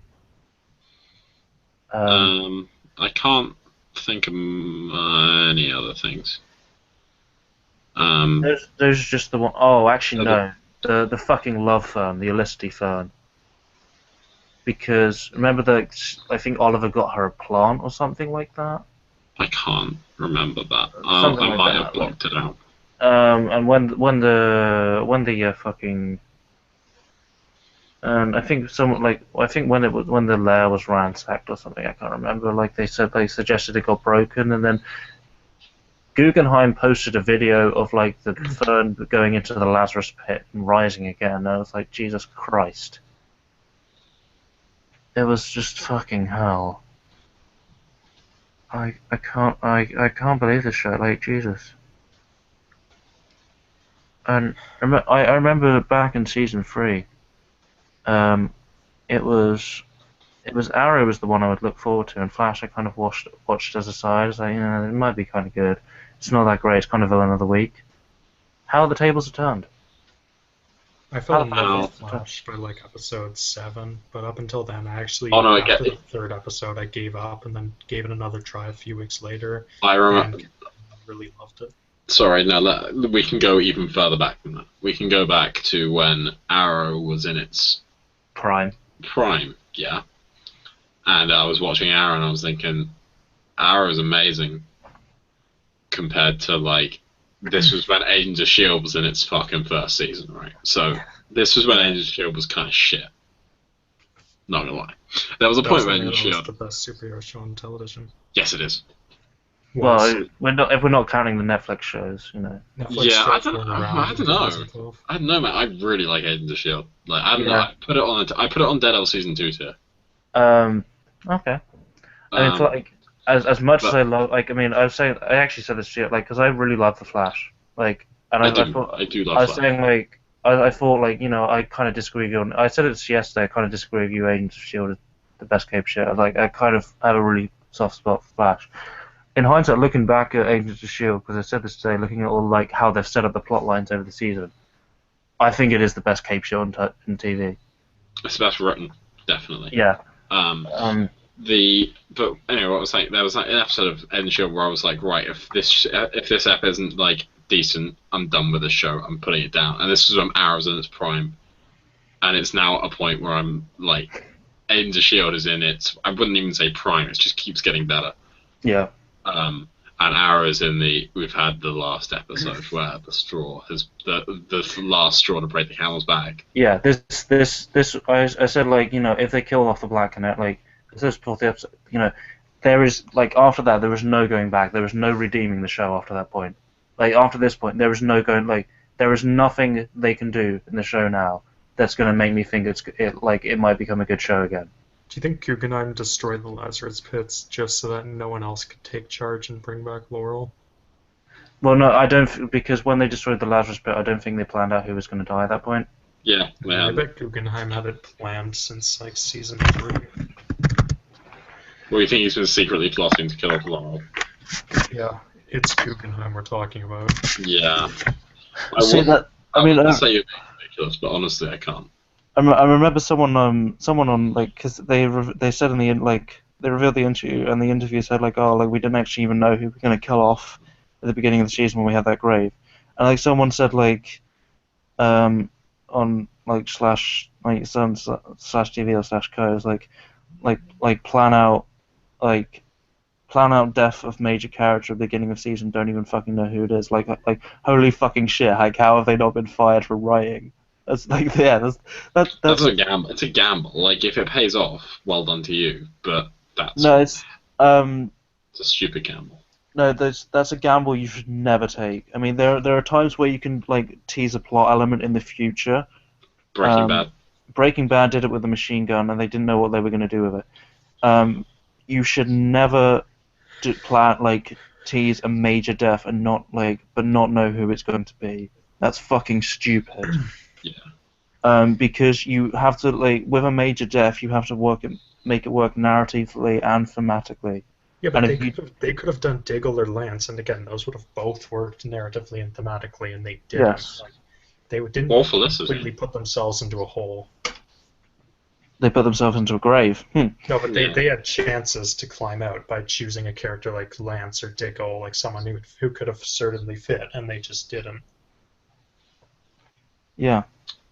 I can't think of any other things. There's just the one. Oh, actually no, the fucking love fern, the Felicity fern. Because remember I think Oliver got her a plant or something like that. I can't remember that. I might have blocked it out. And when the fucking, and I think when the lair was ransacked or something, I can't remember. Like they suggested it got broken, and then Guggenheim posted a video of like the fern going into the Lazarus pit and rising again. And I was like, Jesus Christ. It was just fucking hell. I can't believe this shit. Like Jesus. And I remember back in season 3. It was Arrow was the one I would look forward to, and Flash I kind of watched as a side. I was like, it might be kind of good. It's not that great. It's kind of villain of the week. How the tables have turned. I fell in love with Flash by like episode 7, but up until then, after the 3rd episode, I gave up and then gave it another try a few weeks later. I remember. And really loved it. Sorry, no, we can go even further back than that. We can go back to when Arrow was in its prime, yeah. And I was watching Arrow and I was thinking, Arrow's amazing compared to like. This was when Agents of S.H.I.E.L.D. was in its fucking first season, right? So, this was when Agents of S.H.I.E.L.D. was kind of shit. Not gonna lie. There was a point when Agents of S.H.I.E.L.D. was the best superhero show on television. Yes, it is. Well, if we're not counting the Netflix shows, Netflix I don't know. I don't know, man. I really like Agents of S.H.I.E.L.D. Like, I put it on Daredevil season 2 tier. Okay. I mean, like. As much as I love, like, I mean, I actually said this to you, like, because I really love the Flash, like, and I do love Flash. I was saying, like, I thought, like, I kind of disagree with you I said it yesterday, I kind of disagree with you, Agents of S.H.I.E.L.D. is the best cape shit. Like, I kind of have a really soft spot for Flash. In hindsight, looking back at Agents of S.H.I.E.L.D., because I said this today, looking at all, like, how they've set up the plot lines over the season, I think it is the best cape show in TV. It's the best written, definitely. Yeah. But anyway, what I was saying, there was like an episode of Agents of S.H.I.E.L.D. where I was like, right, if this app isn't like decent, I'm done with the show. I'm putting it down. And this is when Arrow's in its prime, and it's now at a point where I'm like, Agents of S.H.I.E.L.D. is in its. I wouldn't even say prime. It just keeps getting better. Yeah. And Arrow is in the. We've had the last episode where the straw has the last straw to break the camel's back. Yeah. This. I said, like, if they kill off the Black Cadet, like. This fourth episode, there is, like, after that, there is no going back. There is no redeeming the show after that point. Like, after this point, there is no going, like, there is nothing they can do in the show now that's going to make me think it might become a good show again. Do you think Guggenheim destroyed the Lazarus pits just so that no one else could take charge and bring back Laurel? Well, no, I don't, because when they destroyed the Lazarus pit, I don't think they planned out who was going to die at that point. Yeah, I bet Guggenheim had it planned since, like, season 3. Well, you think he's been secretly plotting to kill off Laurel? Yeah, it's Guggenheim we're talking about. Yeah. I say you're being ridiculous, but honestly, I can't. I remember someone on, like, because they said in the like they revealed the interview, and the interview said, like, oh, like, we didn't actually even know who we were going to kill off at the beginning of the season when we had that grave, and like someone said, like, on like slash some slash TV or slash co, is like plan out death of major character at the beginning of season, don't even fucking know who it is. Like holy fucking shit, like, how have they not been fired for writing? That's like, yeah, that's a gamble. It's a gamble. Like, if it pays off, well done to you, but it's a stupid gamble. No, that's a gamble you should never take. I mean, there are times where you can, like, tease a plot element in the future. Breaking Bad did it with the machine gun, and they didn't know what they were going to do with it. You should never tease a major death and not know who it's going to be. That's fucking stupid. Yeah. Because you have to with a major death, you have to make it work narratively and thematically. Yeah, but they could have done Diggle or Lance, and again, those would have both worked narratively and thematically, and they didn't. Yes. They didn't completely put themselves into a hole. They put themselves into a grave. No, but they had chances to climb out by choosing a character like Lance or Diggle, like someone who could have certainly fit, and they just didn't. Yeah.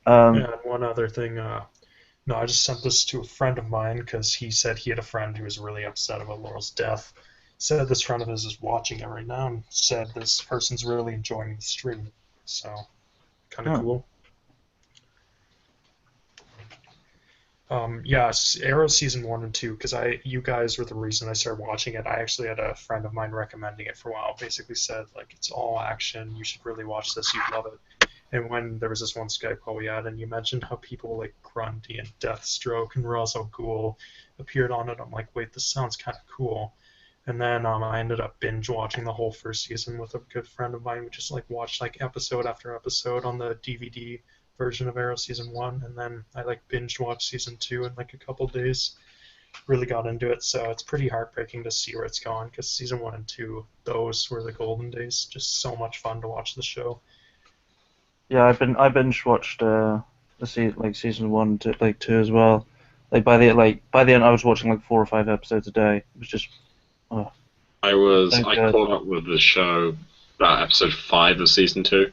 And one other thing, no, I just sent this to a friend of mine because he said he had a friend who was really upset about Laurel's death. Said this friend of his is watching it right now and said this person's really enjoying the stream. So, kind of cool. Yeah, Arrow season 1 and 2, because you guys were the reason I started watching it. I actually had a friend of mine recommending it for a while. Basically said it's all action. You should really watch this. You'd love it. And when there was this one Skype call we had, and you mentioned how people like Grundy and Deathstroke and Ra's al Ghul appeared on it, I'm like, wait, this sounds kind of cool. And then I ended up binge watching the whole first season with a good friend of mine. We just watched episode after episode on the DVD version of Arrow season 1, and then I binge watched season 2 in a couple days. Really got into it, so it's pretty heartbreaking to see where it's gone, because season 1 and 2, those were the golden days. Just so much fun to watch the show. Yeah, I binge watched season 1 to 2 as well. By the end I was watching 4 or 5 episodes a day. It was just I caught up with the show about episode 5 of season 2.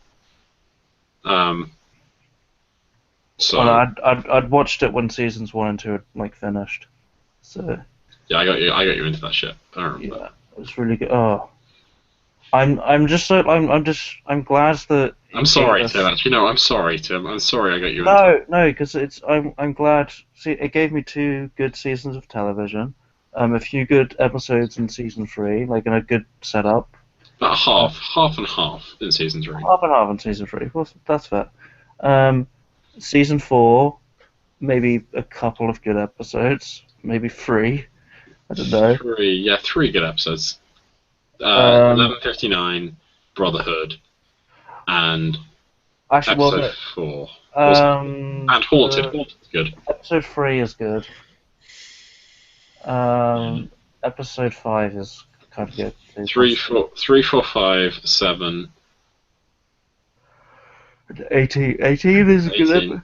So I'd watched it when seasons 1 and 2 had finished. So yeah, I got you into that shit. I remember that. It was really good. Oh, I'm glad that. I'm sorry, Tim. Actually, no, I'm sorry, Tim. I'm sorry I got you. No, because I'm glad. See, it gave me 2 good seasons of television, a few good episodes in season 3, in a good setup. About half and half in season 3. Half and half in season 3. Well, that's fair. Season 4, maybe a couple of good episodes, maybe 3. I don't know. 3 good episodes. 11:59, Brotherhood, and episode 4. And Haunted. Haunted's good. Episode 3 is good. Episode 5 is kind of good. 3, 4, 5, 7. 18 is a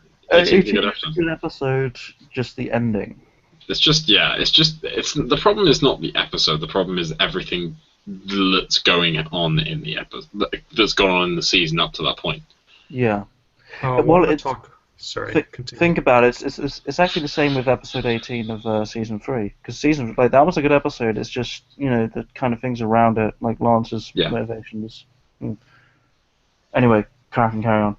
good episode. Just the ending. It's the problem is not the episode. The problem is everything that's going on in the episode, that's gone on in the season up to that point. Yeah. Sorry. Think about it. It's actually the same with episode 18 of season 3, because that was a good episode. It's just the kind of things around it, like Lance's motivations. Anyway, carry on.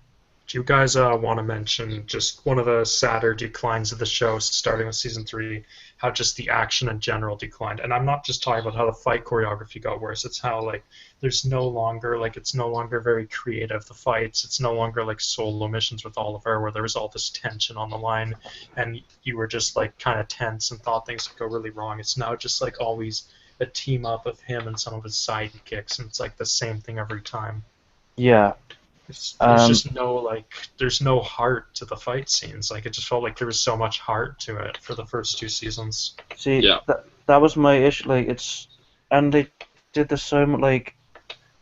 Do you guys want to mention just one of the sadder declines of the show, starting with season 3, how just the action in general declined? And I'm not just talking about how the fight choreography got worse. It's how there's no longer it's no longer very creative. The fights, it's no longer solo missions with Oliver where there was all this tension on the line, and you were just kind of tense and thought things would go really wrong. It's now just always a team up of him and some of his sidekicks, and it's the same thing every time. Yeah. There's just there's no heart to the fight scenes. It just felt like there was so much heart to it for the first 2 seasons. See, that was my issue. And they did this so much.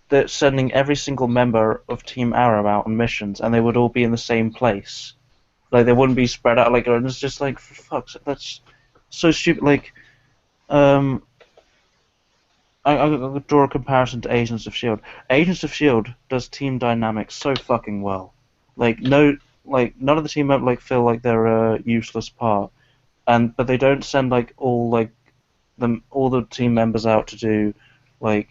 They're sending every single member of Team Arrow out on missions, and they would all be in the same place. They wouldn't be spread out. And it's just for fuck's sake, that's so stupid. I'll draw a comparison to Agents of S.H.I.E.L.D. Agents of S.H.I.E.L.D. does team dynamics so fucking well. None of the team members feel like they're a useless part, but they don't send all the team members out to do they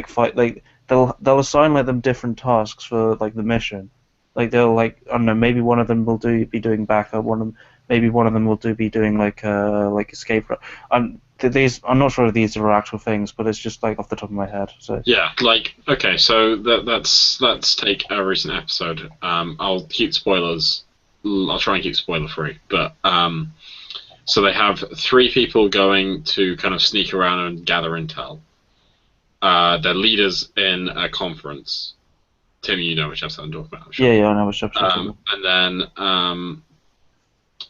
fight. They'll assign them different tasks for the mission. They'll I don't know, maybe one of them will be doing backup. Maybe one of them will be doing escape. I'm not sure if these are actual things, but it's just off the top of my head. So yeah, okay, so let's take a recent episode. I'll keep spoilers. I'll try and keep spoiler free. But so they have 3 people going to kind of sneak around and gather intel. they're leaders in a conference. Tim, you know which episode I'm talking about. Sure. Yeah, I know which episode. And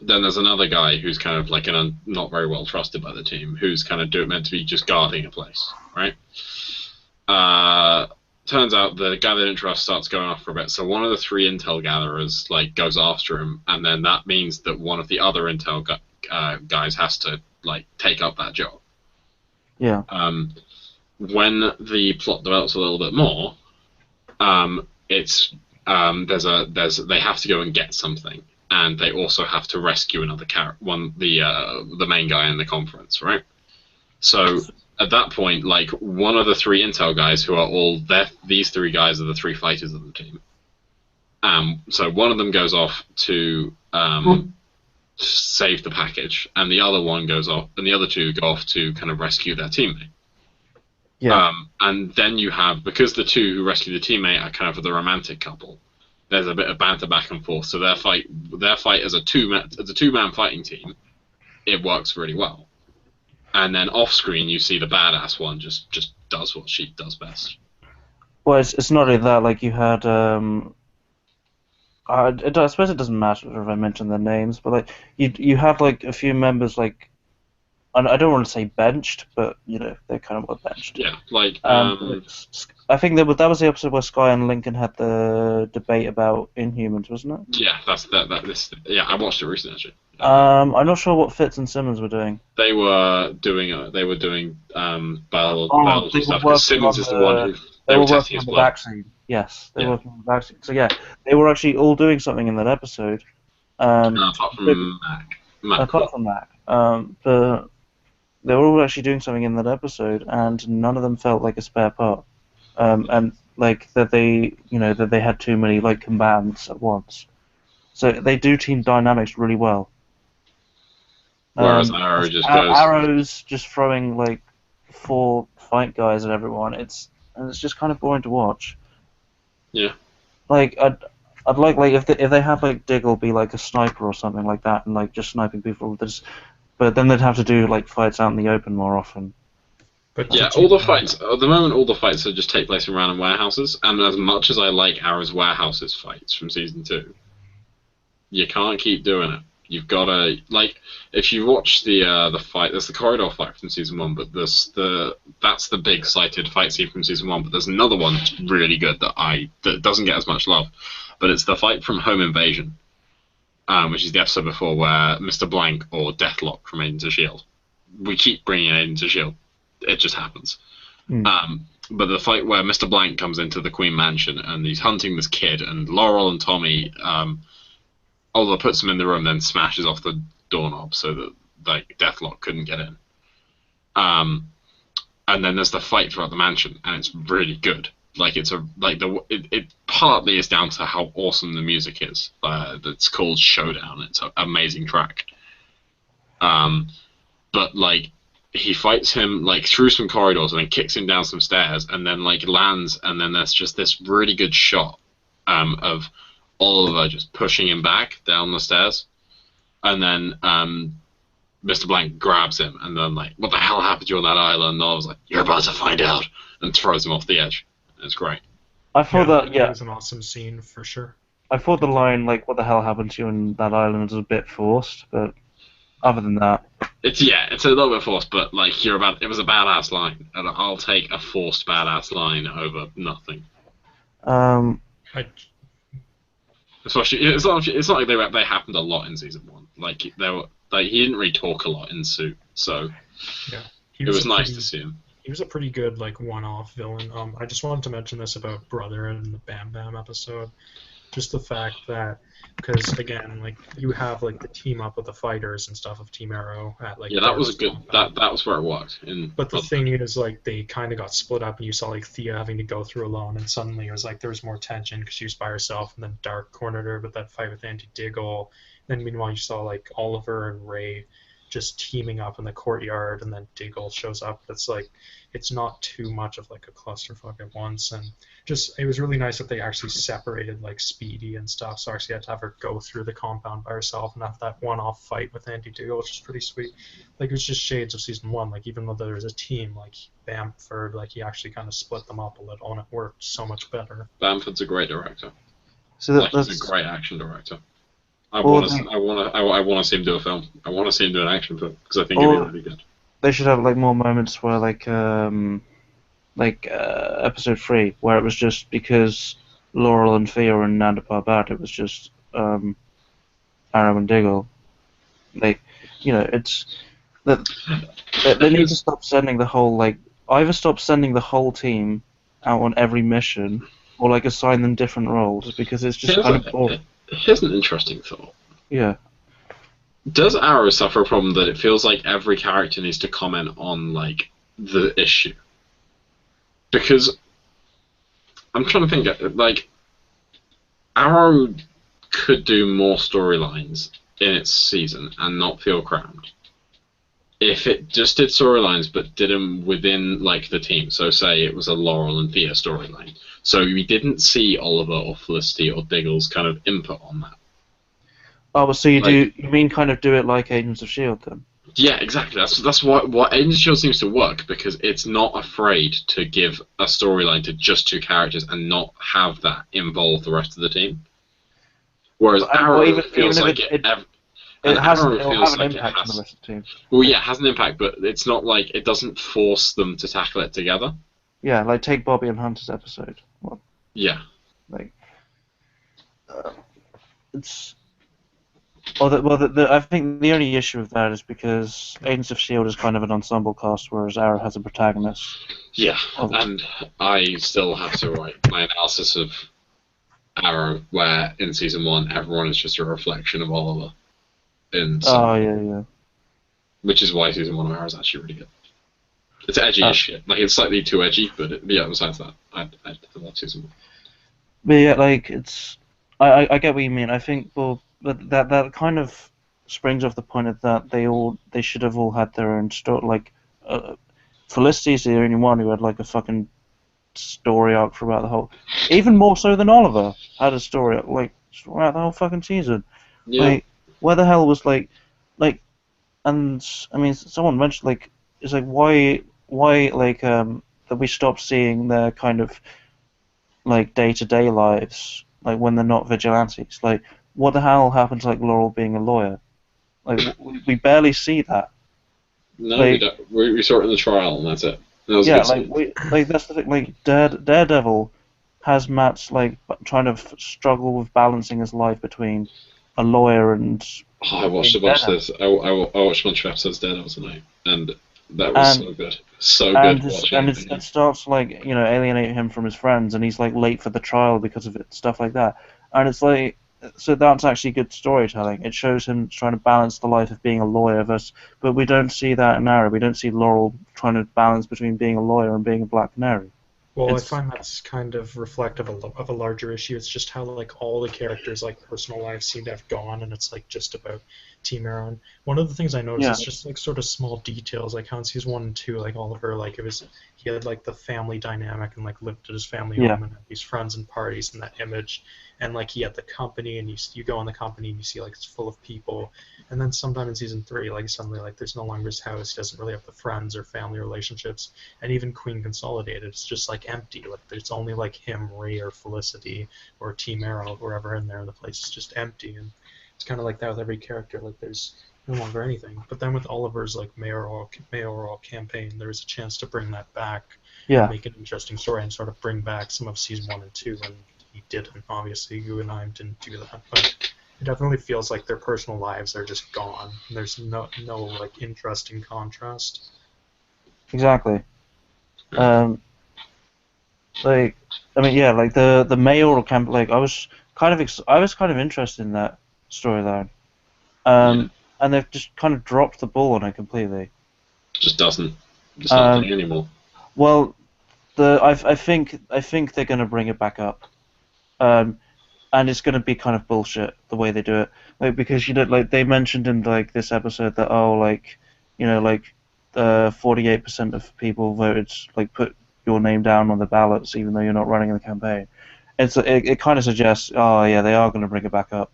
then there's another guy who's kind of like not very well trusted by the team, who's kind of meant to be just guarding a place, right? Turns out the guy they didn't trust starts going off for a bit, so one of the 3 intel gatherers like goes after him, and then that means that one of the other intel guys has to like take up that job. Yeah. When the plot develops a little bit more, they have to go and get something, and they also have to rescue another the main guy in the conference, right? So at that point, like one of the 3 intel guys who are these 3 guys are the 3 fighters of the team. So one of them goes off to save the package, and the other 2 go off to kind of rescue their teammate. Yeah. And then you have, because the 2 who rescue the teammate are kind of the romantic couple, there's a bit of banter back and forth. So their fight as a two-man fighting team, it works really well. And then off screen, you see the badass one just does what she does best. Well, it's not only that. Like you had, I suppose it doesn't matter if I mention their names, but like you have like a few members like. I don't want to say benched, but you know they kind of were benched. Yeah, like I think that was the episode where Sky and Lincoln had the debate about Inhumans, wasn't it? Yeah, yeah, I watched it recently actually. I'm not sure what Fitz and Simmons were doing. They were doing biology stuff. Because Simmons is the one who they were testing working his on the blood. vaccine. Yes, they were working on the vaccine. So yeah, they were actually all doing something in that episode. Apart from Mac. Apart from Mac, but they were all actually doing something in that episode, and none of them felt like a spare part, and like that they had too many like combatants at once. So they do team dynamics really well. Whereas Arrow just Arrow's just throwing like 4 fight guys at everyone. It's just kind of boring to watch. Yeah. Like I'd like if they have like Diggle be like a sniper or something like that, and like just sniping people. But then they'd have to do like fights out in the open more often. But yeah, all the fights at the moment, all the fights just take place in random warehouses. And as much as I like Arrow's warehouses fights from season 2, you can't keep doing it. You've got to if you watch the fight, there's the corridor fight from season 1, but that's the big cited fight scene from season 1. But there's another one that's really good that doesn't get as much love, but it's the fight from Home Invasion. Which is the episode before where Mr. Blank or Deathlock from Agents of S.H.I.E.L.D. We keep bringing in Agents of S.H.I.E.L.D. It just happens. But the fight where Mr. Blank comes into the Queen Mansion and he's hunting this kid, and Laurel and Tommy, Oliver puts him in the room, then smashes off the doorknob so that like Deathlock couldn't get in. And then there's the fight throughout the mansion, and it's really good. Like it partly is down to how awesome the music is. That's called Showdown. It's an amazing track. But like he fights him like through some corridors and then kicks him down some stairs and then like lands, and then there's just this really good shot of Oliver just pushing him back down the stairs, and then Mr. Blank grabs him and then like, what the hell happened to you on that island? And I was like, you're about to find out, and throws him off the edge. It's great. I thought it was an awesome scene for sure. I thought the line like "What the hell happened to you on that island" was a bit forced, but other than that, it's a little bit forced. But like it was a badass line, and I'll take a forced badass line over nothing. Especially, it's not like they happened a lot in season 1. Like he didn't really talk a lot in Suit, so yeah, it was nice to see him. He was a pretty good like one-off villain. I just wanted to mention this about Brother in the Bam Bam episode. Just the fact that, because again, like you have like the team up with the fighters and stuff of Team Arrow at like. Yeah, that was good. That was where it worked. But the thing is, like they kind of got split up, and you saw like Thea having to go through alone, and suddenly it was like there was more tension because she was by herself, and then Dark cornered her with that fight with Auntie Diggle. Then meanwhile you saw like Oliver and Ray just teaming up in the courtyard, and then Diggle shows up. It's like it's not too much of like a clusterfuck at once, and just it was really nice that they actually separated like Speedy and stuff. So I actually had to have her go through the compound by herself and have that one-off fight with Andy Diggle, which is pretty sweet. Like it was just shades of season 1. Like even though there was a team, like Bamford, like he actually kind of split them up a little, and it worked so much better. Bamford's a great director. So Like, he's a great action director. I want to see him do a film. I want to see him do an action film because I think it'd be really good. They should have like more moments where episode 3 where it was just because Laurel and Thea were in Nanda Parbat. It was just Arrow and Diggle. Like, you know, it's that they need to stop sending the whole either stop sending the whole team out on every mission or like assign them different roles because it's just kind of boring. Here's an interesting thought. Yeah. Does Arrow suffer from that it feels like every character needs to comment on, like, the issue? Because I'm trying to think, like, Arrow could do more storylines in its season and not feel crammed. If it just did storylines but did them within, like, the team. So say it was a Laurel and Thea storyline. So we didn't see Oliver or Felicity or Diggle's kind of input on that. Oh, well, so you mean kind of do it like Agents of S.H.I.E.L.D. then? Yeah, exactly. That's what Agents of S.H.I.E.L.D. seems to work, because it's not afraid to give a storyline to just 2 characters and not have that involve the rest of the team. Whereas Arrow feels like it has an impact on the rest of the team. Well, yeah, it has an impact, but it's not like it doesn't force them to tackle it together. Yeah, like take Bobby and Hunter's episode. Well, yeah. Like, it's. I think the only issue with that is because Agents of S.H.I.E.L.D. is kind of an ensemble cast, whereas Arrow has a protagonist. Yeah, and I still have to write my analysis of Arrow, where in season 1 everyone is just a reflection of Oliver. Oh, yeah. Which is why season 1 of Arrow is actually really good. It's edgy as shit. Like, it's slightly too edgy, but yeah, besides that, I love season 1. But yeah, like, it's... I get what you mean. I think, well, that kind of springs off the point of that they should have all had their own story. Like, Felicity's the only one who had, like, a fucking story arc throughout the whole... Even more so than Oliver had a story arc, like, throughout the whole fucking season. Yeah. Like, where the hell was, and, I mean, someone mentioned, like, it's like, why, that we stopped seeing their kind of, like, day-to-day lives, like, when they're not vigilantes. Like, what the hell happened to, like, Laurel being a lawyer? Like, we barely see that. No, like, we don't. We saw it in the trial, and that's it. That was yeah, like, that's the thing, like, Daredevil has Matt's, like, trying to struggle with balancing his life between a lawyer and... Oh, I watched a bunch of this. I watched a bunch of episodes of Daredevil tonight, and that was so good. So good watching. And it starts, like, you know, alienate him from his friends, and he's, like, late for the trial because of it, stuff like that. And it's like, so that's actually good storytelling. It shows him trying to balance the life of being a lawyer but we don't see that in Arrow. We don't see Laurel trying to balance between being a lawyer and being a Black Canary. Well, I find that's kind of reflective of a larger issue. It's just how, like, all the characters' like personal lives seem to have gone, and it's like just about Team Arrow. And one of the things I noticed is just like sort of small details, like how in season 1 and 2, like Oliver, like he had like the family dynamic and like lived at his family home and had these friends and parties and that image, and like he had the company, and you go in the company and you see like it's full of people, and then sometime in season 3, like suddenly like there's no longer his house, he doesn't really have the friends or family relationships, and even Queen Consolidated, it's just like empty. Like there's only like him, Ray, or Felicity, or Team Arrow, whoever in there, and the place is just empty. And it's kind of like that with every character. Like there's no longer anything. But then with Oliver's like mayoral campaign, there was a chance to bring that back, and make an interesting story, and sort of bring back some of season 1 and 2. And he didn't. Obviously, you and I didn't do that. But it definitely feels like their personal lives are just gone. And there's no like interesting contrast. Exactly. Like, I mean, yeah, like the mayoral camp. Like, I was kind of interested in that storyline, and they've just kind of dropped the ball on it completely. Just doesn't. It's not a thing anymore. Well, I think they're going to bring it back up. and it's going to be kind of bullshit the way they do it, like because like they mentioned in like this episode that 48% of people voted like put your name down on the ballots even though you're not running in the campaign. It kind of suggests they are going to bring it back up,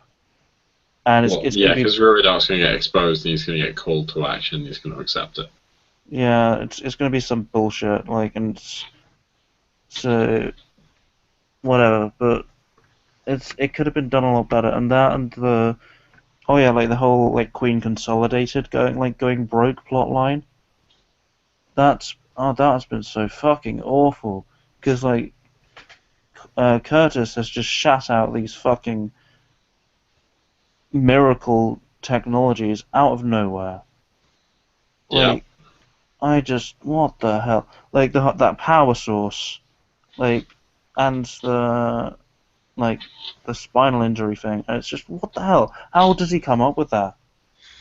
and it's because Ruridark's going to get exposed and he's going to get called to action. He's going to accept it. Yeah, it's going to be some bullshit so whatever, but it could have been done a lot better, and the whole like Queen Consolidated going broke plot line. That has been so fucking awful because like Curtis has just shat out these fucking miracle technologies out of nowhere. Like, what the hell? Like that power source, like, and the spinal injury thing, and it's just what the hell? How does he come up with that?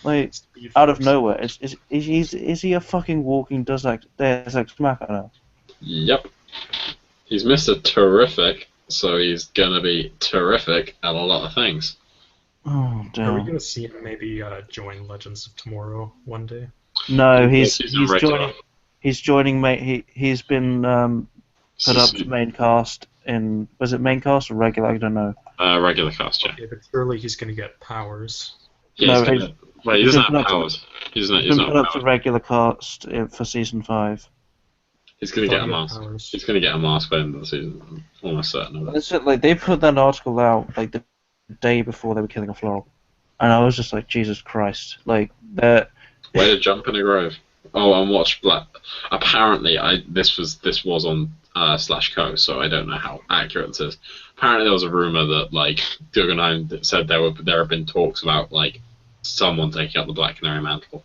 Like, out of nowhere. Is he a fucking walking Deus Ex Machina? Yep. He's Mr. Terrific, so he's gonna be terrific at a lot of things. Oh damn. Are we gonna see him maybe join Legends of Tomorrow one day? No, he's joining. He's joining. He's been put up to main cast in. Was it main cast or regular? I don't know. Regular cast, yeah. Okay, but surely he's gonna get powers. Yeah, he doesn't have powers. He's not put up to regular cast for season 5. He's gonna get a mask. He's gonna get a mask by the end of the season. I'm almost certain of that. It's like they put that article out like the day before they were killing off Laurel, and I was just like, Jesus Christ! Like that. Way to jump in a grave. Oh, and watch Black. Apparently, this was on /co, so I don't know how accurate this is. Apparently, there was a rumor that like Guggenheim said there have been talks about like someone taking up the Black Canary mantle.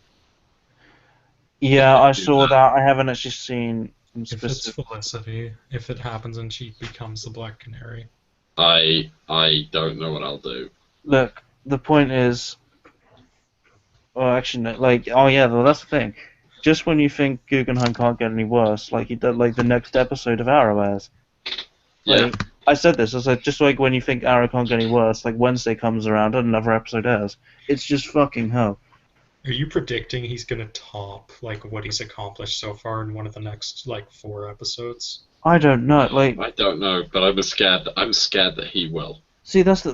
Yeah, I saw that. I haven't actually seen. If it's Felicity, if it happens and she becomes the Black Canary. I don't know what I'll do. Look, the point is. Well, actually, no, like, that's the thing. Just when you think Guggenheim can't get any worse, like he did, like the next episode of Arrow airs. Like, yeah. I said this. I said just like when you think Arrow can't get any worse, like Wednesday comes around and another episode airs. It's just fucking hell. Are you predicting he's gonna top like what he's accomplished so far in one of the next like 4 episodes? I don't know. Like I don't know, but I'm scared that he will. See, that's the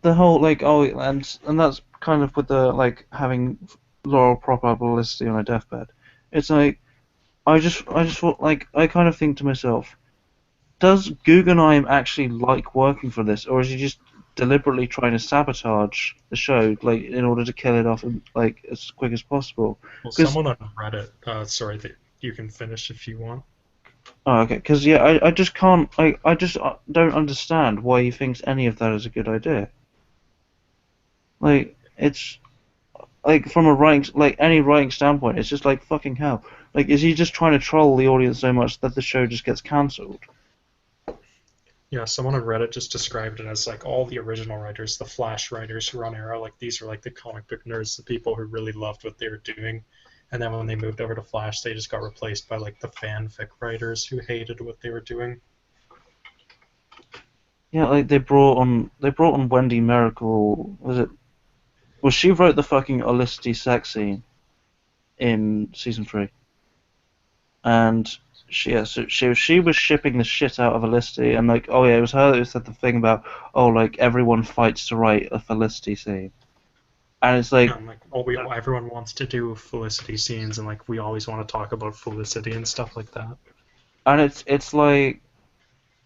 whole like and that's kind of with the like having Laurel prop up Felicity on her deathbed. It's like I just thought like I kind of think to myself, does Guggenheim actually like working for this, or is he just deliberately trying to sabotage the show like in order to kill it off like as quick as possible? Well, someone on Reddit, sorry, that you can finish if you want. Oh, okay, because yeah, I just can't, I just don't understand why he thinks any of that is a good idea. Like, it's, like, from a writing, like, any writing standpoint, it's just like, fucking hell. Like, is he just trying to troll the audience so much that the show just gets cancelled? Yeah, someone on Reddit just described it as, like, all the original writers, the Flash writers who were on Arrow, like, these are, like, the comic book nerds, the people who really loved what they were doing. And then when they moved over to Flash, they just got replaced by, like, the fanfic writers who hated what they were doing. Yeah, like, they brought on Wendy Miracle, well, she wrote the fucking Felicity sex scene in season 3. And she was shipping the shit out of Felicity, and like, oh yeah, it was her who said the thing about, oh, like, everyone fights to write a Felicity scene. And it's like, everyone wants to do Felicity scenes, and like we always want to talk about Felicity and stuff like that. And it's like,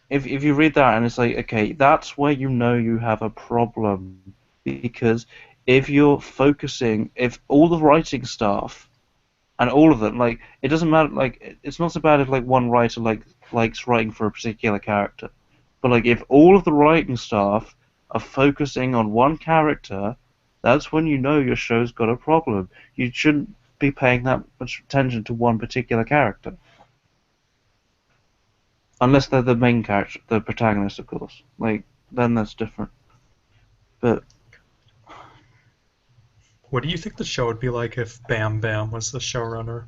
if you read that and it's like, okay, that's where you know you have a problem, because if you're focusing, if all the writing staff and all of them, like, it doesn't matter, like, it's not so bad if like one writer likes writing for a particular character, but like if all of the writing staff are focusing on one character, that's when you know your show's got a problem. You shouldn't be paying that much attention to one particular character. Unless they're the main character, the protagonist, of course. Like, then that's different. But what do you think the show would be like if Bam Bam was the showrunner?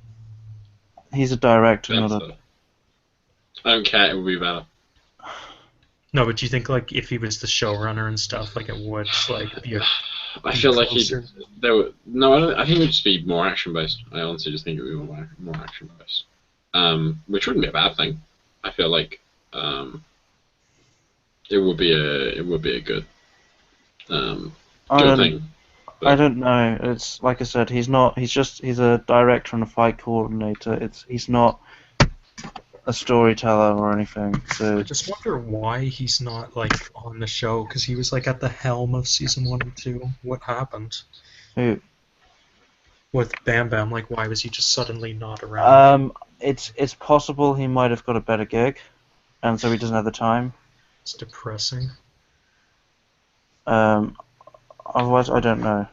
He's a director, not a... I don't care, it would be better. No, but do you think like if he was the showrunner and stuff, like it would like be a I feel like closer? I think it would just be more action based. I honestly just think it would be more action based, which wouldn't be a bad thing. I feel like it would be a good good thing. I don't know. It's like I said, he's not. He's a director and a fight coordinator. He's not a storyteller or anything. So I just wonder why he's not like on the show, because he was like at the helm of season 1 and 2. What happened who? with Bam Bam? Like, why was he just suddenly not around? It's possible he might have got a better gig, and so he doesn't have the time. It's depressing. Otherwise, I don't know.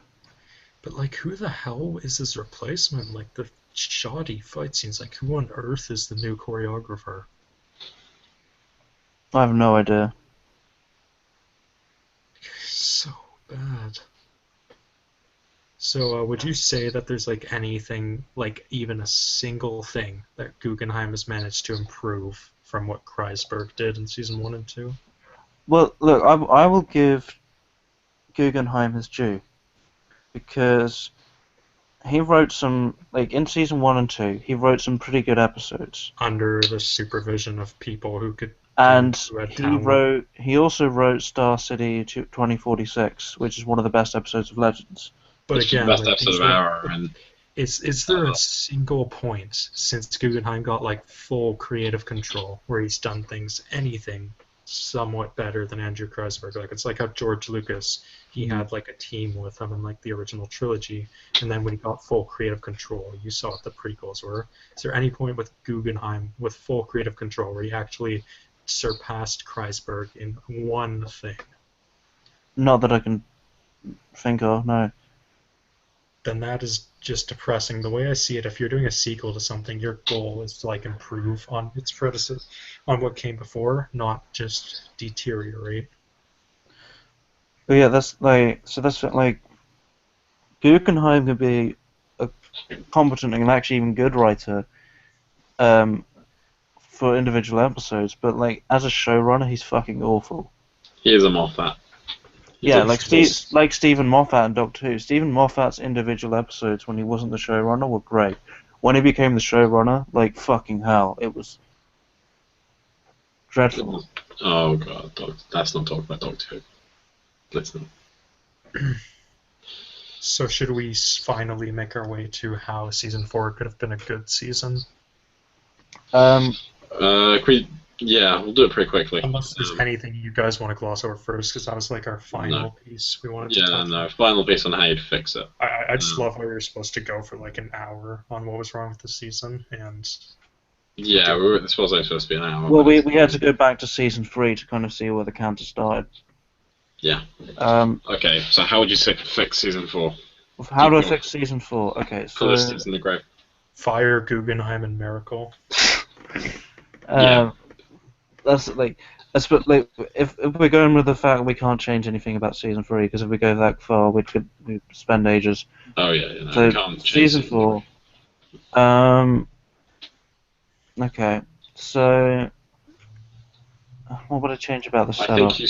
But like, who the hell is his replacement? Like the shoddy fight scenes. Like, who on earth is the new choreographer? I have no idea. So bad. So, would you say that there's like anything, like even a single thing that Guggenheim has managed to improve from what Kreisberg did in season 1 and 2? Well, look, I will give Guggenheim his due, because he wrote some, like, in season 1 and 2, he wrote some pretty good episodes. Under the supervision of people who could. And who had talent. he also wrote Star City 2046, which is one of the best episodes of Legends. But It's again, the best like, episode of Arrow, and is there a single point since Guggenheim got like full creative control where he's done anything somewhat better than Andrew Kreisberg? Like, it's like how George Lucas, he had like a team with him in like the original trilogy, and then when he got full creative control, you saw what the prequels were. Is there any point with Guggenheim with full creative control where he actually surpassed Kreisberg in one thing? Not that I can think of, no. Then that is just depressing. The way I see it, if you're doing a sequel to something, your goal is to like improve on its predecessor, on what came before, not just deteriorate. But yeah, that's like Guggenheim could be a competent and actually even good writer for individual episodes, but like as a showrunner, he's fucking awful. he is a Moffat. Yeah, like Stephen Moffat and Doctor Who. Stephen Moffat's individual episodes when he wasn't the showrunner were great. When he became the showrunner, like fucking hell, it was dreadful. Oh god, let's not talk about Doctor Who. Let's not. So should we finally make our way to how season 4 could have been a good season? We'll do it pretty quickly. Unless there's anything you guys want to gloss over first, because that was like our final piece we wanted to touch on. Final piece on how you'd fix it. I just love how we were supposed to go for like an hour on what was wrong with the season, and yeah, this was only supposed to be an hour. Well, we had to go back to season 3 to kind of see where the counter started. Yeah. Okay, so how would you fix season 4? How do I fix season 4? Okay, so Felicity's in the grave. Fire Guggenheim and Miracle. That's like if we're going with the fact we can't change anything about season 3, because if we go that far, we'd spend ages. Oh yeah, no, so we can't change season 4. Okay, so what would I change about the setup? I think you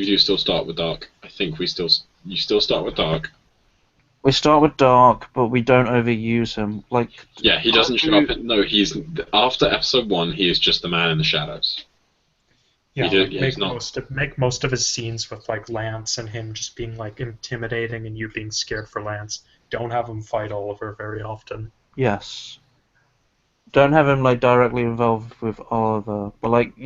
do still start with Dark. I think you still start with Dark. We start with Dark, but we don't overuse him. Like, yeah, he doesn't show up. He's after episode 1. He is just the man in the shadows. Yeah, make most of his scenes with like Lance and him just being like intimidating and you being scared for Lance. Don't have him fight Oliver very often. Yes. Don't have him like directly involved with Oliver, but like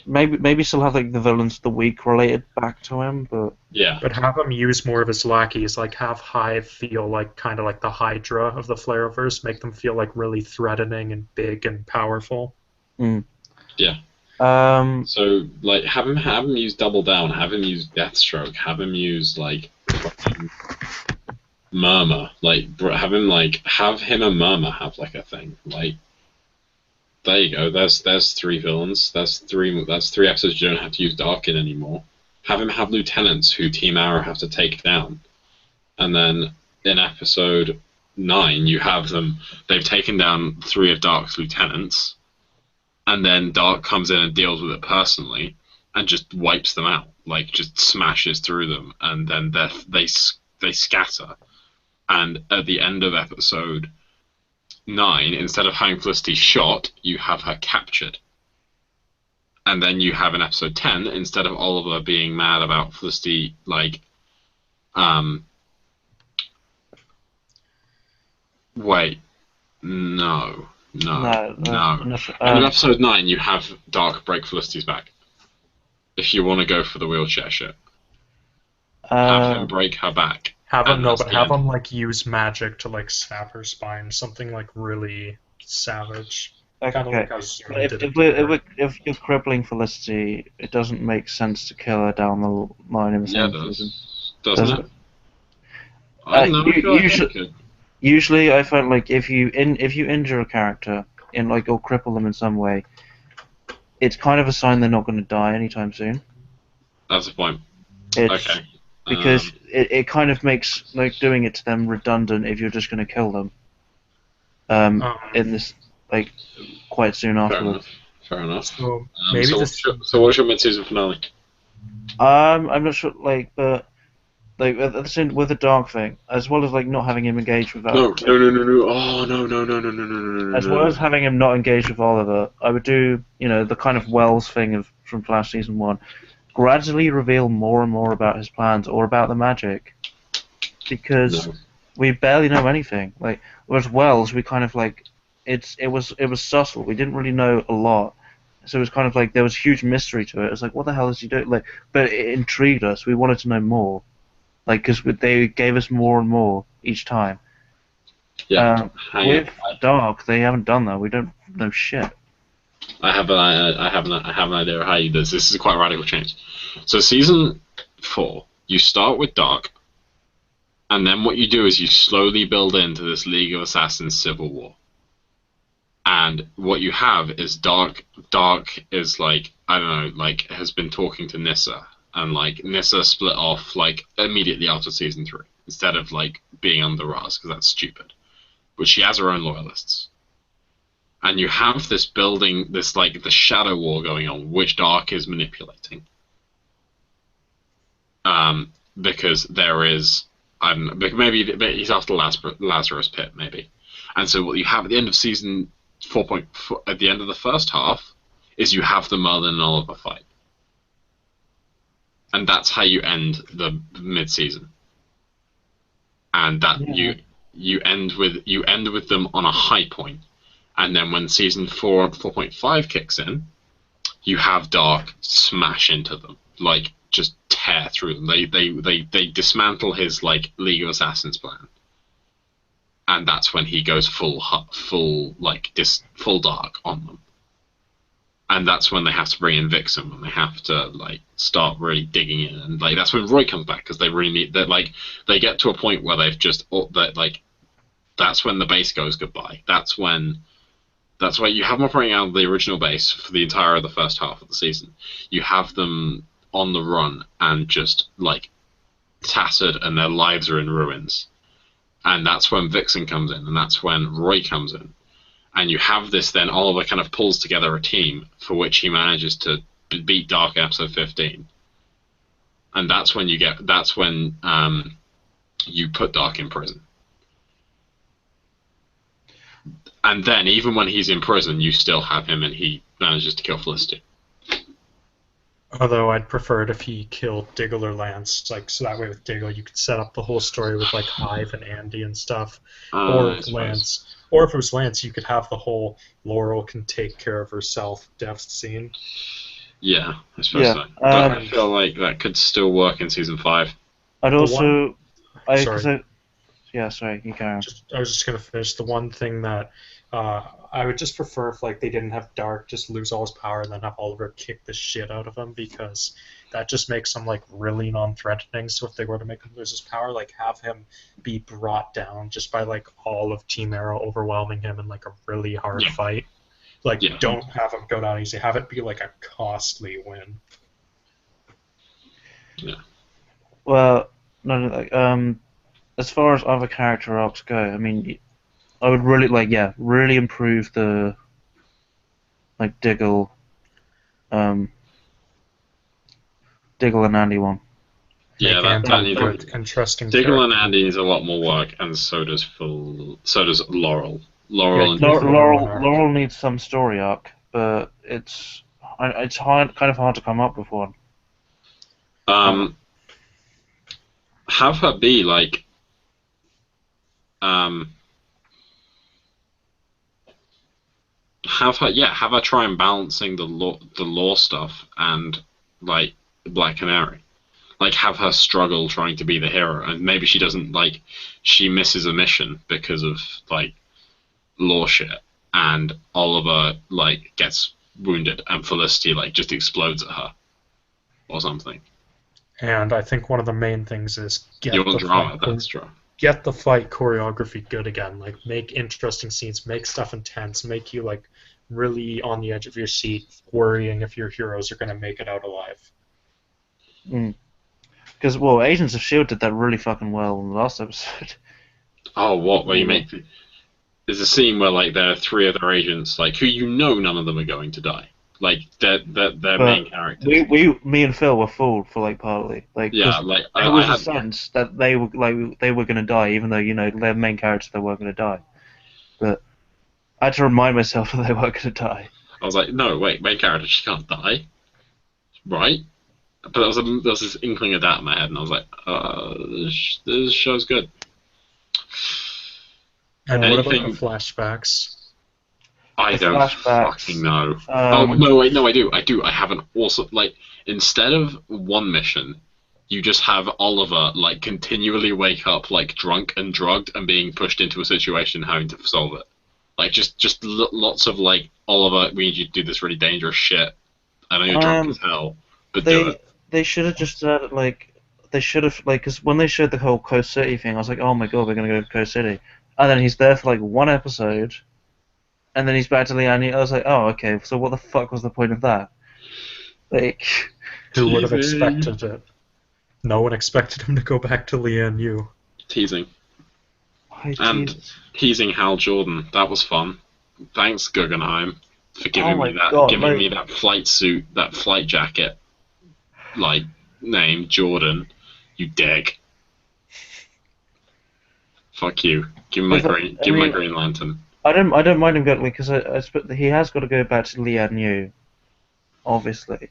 maybe still have like the villains of the week related back to him, but yeah. But have him use more of his lackeys, like have Hive feel like kind of like the Hydra of the Flareverse, make them feel like really threatening and big and powerful. Yeah. So like have him use Double Down, have him use Deathstroke, have him use like Murmur, like have him and Murmur have like a thing. Like there you go. There's 3 villains. That's three episodes you don't have to use Dark in anymore. Have him have lieutenants who Team Arrow have to take down, and then in episode 9 you have them. They've taken down 3 of Dark's lieutenants, and then Dark comes in and deals with it personally, and just wipes them out, like just smashes through them, and then they scatter. And at the end of episode 9, instead of having Felicity shot, you have her captured. And then you have in episode 10, instead of Oliver being mad about Felicity, like, wait, no. End of episode 9, you have Dark break Felicity's back. If you want to go for the wheelchair shit. Have him break her back. Have him like use magic to like snap her spine, something like really savage. Okay. Like If you're crippling Felicity, it doesn't make sense to kill her down the line in the same season. Doesn't it? I don't know. Usually, I find like if you injure a character in like or cripple them in some way, it's kind of a sign they're not going to die anytime soon. That's the point. Okay. Because it kind of makes like doing it to them redundant if you're just going to kill them. In this like quite soon afterwards. Fair enough. So what's your mid-season finale? I'm not sure, but like with the Dark thing, as well as like not having him engage with that. No. Oh no. As well as having him not engage with Oliver, I would do the kind of Wells thing from Flash season 1. Gradually reveal more and more about his plans or about the magic, because we barely know anything. Like whereas Wells, we kind of like it was subtle. We didn't really know a lot, so it was kind of like there was huge mystery to it. It was like, what the hell is he doing? Like, but it intrigued us. We wanted to know more, like because they gave us more and more each time. Yeah. With Dark, they haven't done that. We don't know shit. I have an idea of how you do this. This is quite a radical change. So season 4, you start with Dark, and then what you do is you slowly build into this League of Assassins civil war. And what you have is Dark is like, I don't know, like has been talking to Nyssa, and like Nyssa split off like immediately after season 3 instead of like being under Raz because that's stupid. But she has her own loyalists. And you have this building, this like the shadow war going on, which Dark is manipulating. Because there is, I don't know, maybe he's after Lazarus Pit, maybe. And so what you have at the end of season 4.4, at the end of the first half, is you have the Merlin and Oliver fight. And that's how you end the mid-season. And that you end with them on a high point. And then when season 4.5 kicks in, you have Dark smash into them, like just tear through them. They dismantle his like League of Assassins plan, and that's when he goes full Dark on them. And that's when they have to bring in Vixen, when they have to like start really digging in, and like that's when Roy comes back because they really need that. Like they get to a point where they've just that's when the base goes goodbye. That's why you have them operating out of the original base for the entire of the first half of the season. You have them on the run and just like tattered, and their lives are in ruins. And that's when Vixen comes in, and that's when Roy comes in. And you have this, then Oliver kind of pulls together a team for which he manages to beat Dark in episode 15. And that's when you put Dark in prison. And then, even when he's in prison, you still have him, and he manages to kill Felicity. Although I'd prefer it if he killed Diggle or Lance, like so that way with Diggle you could set up the whole story with like Hive and Andy and stuff, or if it was Lance, you could have the whole Laurel can take care of herself death scene. Yeah, I suppose so. But I feel like that could still work in season 5. I'd also, sorry, you carry on. I was just gonna finish the one thing that. I would just prefer if like they didn't have Dark just lose all his power and then have Oliver kick the shit out of him, because that just makes him like really non-threatening. So if they were to make him lose his power, like have him be brought down just by like all of Team Arrow overwhelming him in like a really hard fight. Like don't have him go down easy. Have it be like a costly win. Yeah. Well, as far as other character arcs go, I mean, I would really really improve the Diggle Diggle and Andy one. Yeah, that needs good, interesting. Diggle and Andy needs a lot more work, and so does Laurel. Laurel needs some story arc, but it's kind of hard to come up with one. Have her be like, have her try and balancing the law stuff and like Black Canary. Like, have her struggle trying to be the hero, and maybe she doesn't, like, she misses a mission because of, like, law shit, and Oliver, like, gets wounded, and Felicity, like, just explodes at her, or something. And I think one of the main things is get the fight choreography good again. Like, make interesting scenes, make stuff intense, make you, like, really on the edge of your seat, worrying if your heroes are going to make it out alive. Because, well, Agents of S.H.I.E.L.D. did that really fucking well in the last episode. Oh, what? Where you make... There's a scene where, like, there are 3 other agents, like, who you know none of them are going to die. Like, they're main characters. Me and Phil were fooled for, like, partly. Like, yeah, like... There was a sense that they were going to die, even though, you know, their main characters, they weren't going to die. But I had to remind myself that they weren't going to die. I was like, no, wait, main character, she can't die? Right? But there was this inkling of that in my head, and I was like, this show's good. And what about the flashbacks? I don't fucking know. No, I do. I have an awesome... Like, instead of one mission, you just have Oliver, like, continually wake up, like, drunk and drugged and being pushed into a situation and having to solve it. Like, just lots of, like, Oliver, we need you to do this really dangerous shit. I know you're drunk as hell, but do it. They should have just because when they showed the whole Coast City thing, I was like, oh my god, we're going to go to Coast City. And then he's there for like one episode, and then he's back to Lian. I was like, oh, okay, so what the fuck was the point of that? Like, who would have expected it? No one expected him to go back to Lian Yu. Teasing. And teasing Hal Jordan. That was fun. Thanks, Guggenheim, for giving me that flight suit, that flight jacket. Like, name Jordan, you dig. Fuck you. Give me my Green Lantern. I don't mind him going because he has got to go back to Lian Yu, obviously.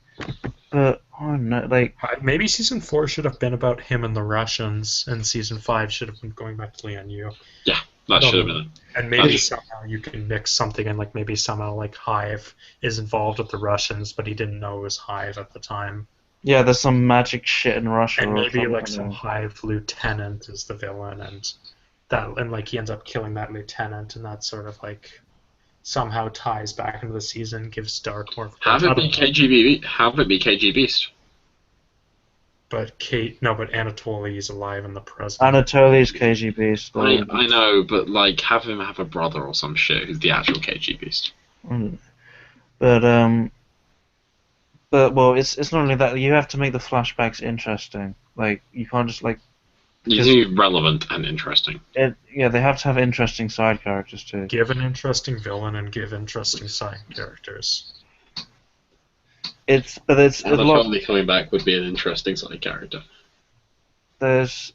But I don't know, like maybe season 4 should have been about him and the Russians, and season 5 should have been going back to Lian Yu. Yeah, that should have been it. And maybe somehow you can mix something in, like maybe somehow like Hive is involved with the Russians, but he didn't know it was Hive at the time. Yeah, there's some magic shit in Russia. And maybe like some Hive lieutenant is the villain, and like he ends up killing that lieutenant, and that sort of like somehow ties back into the season, gives Dark more. Have it be KG Beast. But Anatoly is alive in the present. Anatoly is KG Beast. I know, but like have him have a brother or some shit who's the actual KG Beast. But well, it's not only that. You have to make the flashbacks interesting. Like you can't just like. You need relevant and interesting. They have to have interesting side characters too. Give an interesting villain and give interesting side characters. Anatoly coming back would be an interesting side character. It's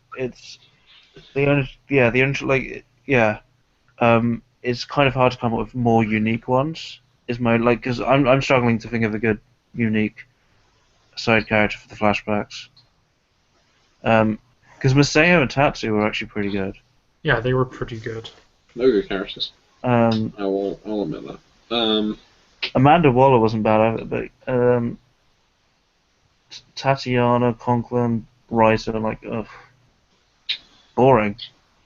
kind of hard to come up with more unique ones. Because I'm struggling to think of a good unique side character for the flashbacks. Because Maseo and Tatsu were actually pretty good. Yeah, they were pretty good. No good characters. I'll admit that. Amanda Waller wasn't bad at it, but Tatiana, Conklin, Ryder, like, ugh. Boring.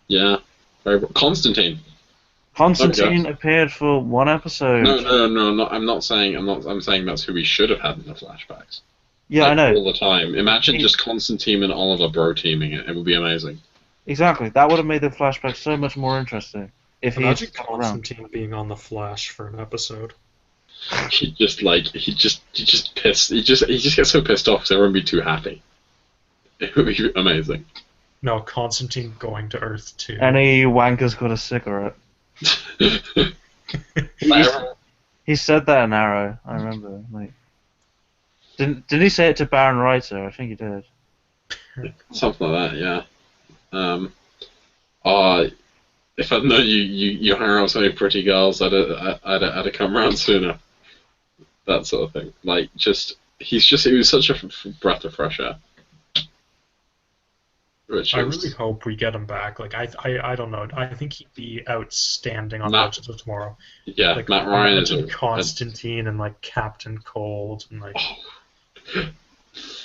Yeah. Constantine. Constantine appeared for one episode. No, I'm saying that's who we should have had in the flashbacks. Yeah, like, I know. All the time. Imagine just Constantine and Oliver bro teaming it. It would be amazing. Exactly. That would have made the flashback so much more interesting. Imagine Constantine being on the Flash for an episode. He just gets so pissed off because everyone would be too happy. It would be amazing. No, Constantine going to Earth too. Any wanker's got a cigarette. He said that in Arrow, I remember. Like, Didn't he say it to Baron Reiter? I think he did. Something like that, yeah. If I'd known you hang around with so many pretty girls, I'd have come around sooner. That sort of thing. Like, he was such a breath of fresh air. I really hope we get him back. Like, I don't know. I think he'd be outstanding on Legends of Tomorrow. Yeah, like, Matt Ryan is Constantine and like Captain Cold and like.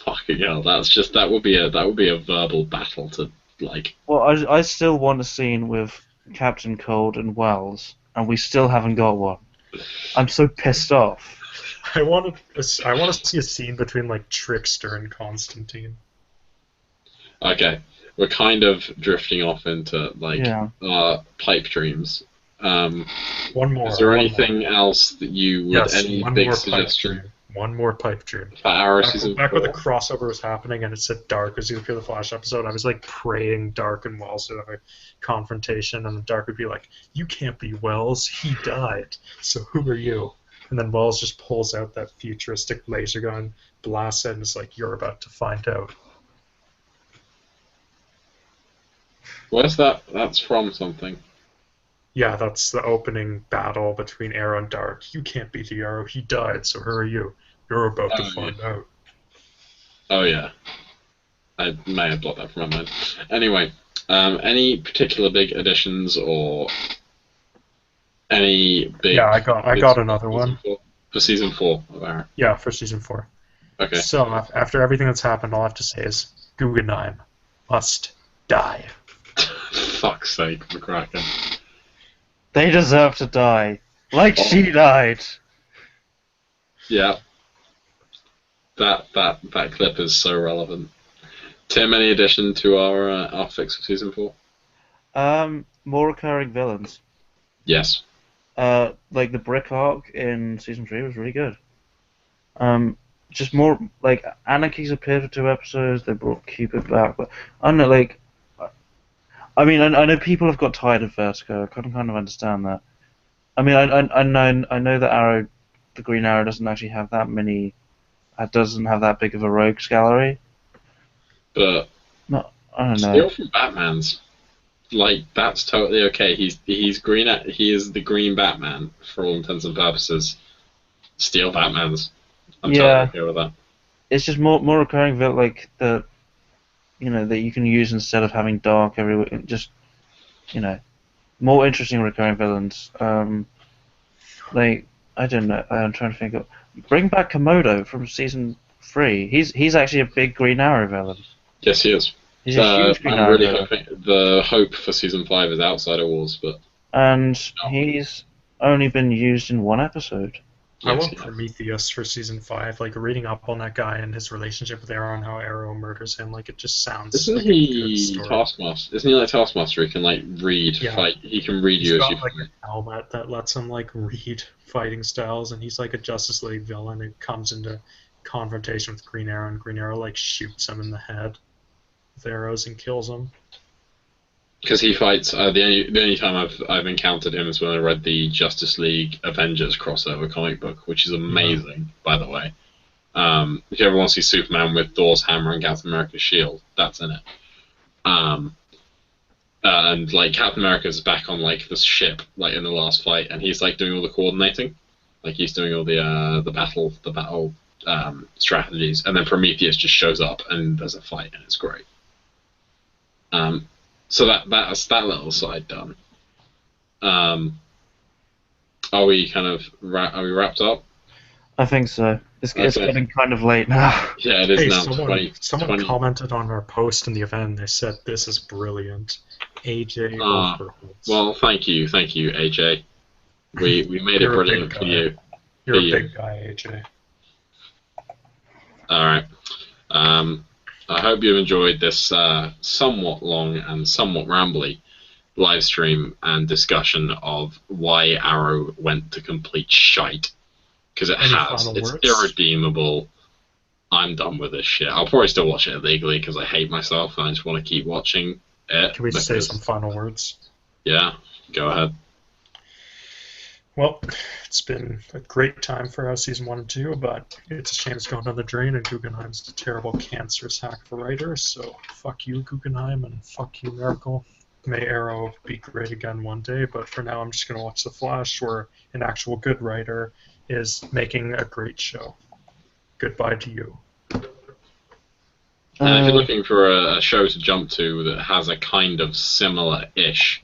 Fucking hell! That would be a verbal battle to like. Well, I still want a scene with Captain Cold and Wells, and we still haven't got one. I'm so pissed off. I want to see a scene between like Trickster and Constantine. Okay, we're kind of drifting off into like pipe dreams. One more. Is there anything else that you would any big suggestion? One more pipe dream. Back when the crossover was happening and it said Dark was going to appear in the Flash episode, I was like praying Dark and Wells would have a confrontation, and Dark would be like, "You can't be Wells. He died. So who are you?" And then Wells just pulls out that futuristic laser gun, blasts it, and is like, "You're about to find out." Where's that? That's from something. Yeah, that's the opening battle between Arrow and Dark. You can't beat the Arrow. He died, so who are you? You're about to find out. Oh, yeah. I may have blocked that from my mind. Anyway, any particular big additions or any big... Yeah, I got another one. For Season 4 of Arrow? Yeah, for Season 4. Okay. So, after everything that's happened, all I have to say is, Guggenheim must die. Fuck's sake, McCracken. They deserve to die. Like she died. Yeah. That clip is so relevant. Tim, any addition to our fix of Season 4? More recurring villains. Yes. Like the Brick arc in Season 3 was really good. Just more, like, Anarchy's appeared for 2 episodes, they brought Cupid back, but I don't know, like, I mean, I know people have got tired of Vertigo. I kind of understand that. I mean, I know that Arrow, the Green Arrow, doesn't actually have that many. Doesn't have that big of a rogues gallery. But no, I don't know. Still from Batman's, like, that's totally okay. He's green. He is the Green Batman for all intents and purposes. Steal Batman's. I'm totally okay with that. It's just more recurring, like the. You know, that you can use instead of having Dark every week. Just, you know, more interesting recurring villains. Like, I don't know. I'm trying to think of. Bring back Komodo from Season 3. He's actually a big Green Arrow villain. Yes, he is. He's a huge Green Arrow villain. Hoping the hope for Season 5 is Outsider Wars, but. And he's only been used in 1 episode. I want Prometheus for Season 5, like, reading up on that guy and his relationship with Arrow and how Arrow murders him, like, it just sounds Isn't like he a good story. Taskmaster? Isn't he like Taskmaster? He can, like, read, fight, he can read you as you fight. He's got, like, a helmet that lets him, like, read fighting styles, and he's, like, a Justice League villain who comes into confrontation with Green Arrow, and Green Arrow, like, shoots him in the head with arrows and kills him. Because he fights. The only time I've encountered him is when I read the Justice League Avengers crossover comic book, which is amazing, by the way. If you ever want to see Superman with Thor's hammer and Captain America's shield, that's in it. And like Captain America's back on like this ship, like in the last fight, and he's like doing all the coordinating, like he's doing all the battle strategies, and then Prometheus just shows up and there's a fight, and it's great. So that's that little side done. Are we wrapped up? I think so. It's getting kind of late now. Yeah, it is now. Someone commented on our post in the event, and they said this is brilliant. AJ Overholtz. Well, thank you, AJ. We made it brilliant for you. You're a big guy, AJ. All right. I hope you've enjoyed this somewhat long and somewhat rambly live stream and discussion of why Arrow went to complete shite. Because it's irredeemable. I'm done with this shit. I'll probably still watch it illegally because I hate myself and I just want to keep watching it. Can we say some final words? Yeah, go ahead. Well, it's been a great time for us, season 1 and 2, but it's a shame it's going down the drain, and Guggenheim's a terrible, cancerous hack of a writer, so fuck you, Guggenheim, and fuck you, Miracle. May Arrow be great again one day, but for now I'm just going to watch The Flash, where an actual good writer is making a great show. Goodbye to you. And if you're looking for a show to jump to that has a kind of similar-ish,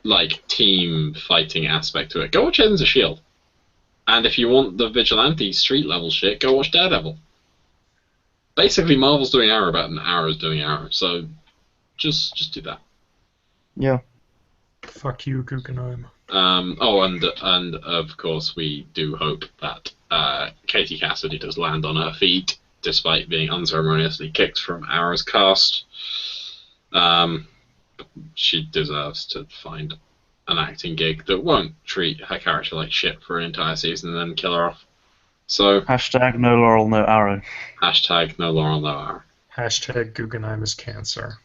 like, team fighting aspect to it, go watch Agents of S.H.I.E.L.D. And if you want the vigilante street-level shit, go watch Daredevil. Basically, Marvel's doing Arrow better than Arrow's doing Arrow, so just do that. Yeah. Fuck you, Guggenheim. And of course we do hope that Katie Cassidy does land on her feet, despite being unceremoniously kicked from Arrow's cast. She deserves to find an acting gig that won't treat her character like shit for an entire season and then kill her off. So Hashtag no Laurel, no Arrow. hashtag no Laurel, no Arrow. Hashtag Guggenheim is cancer.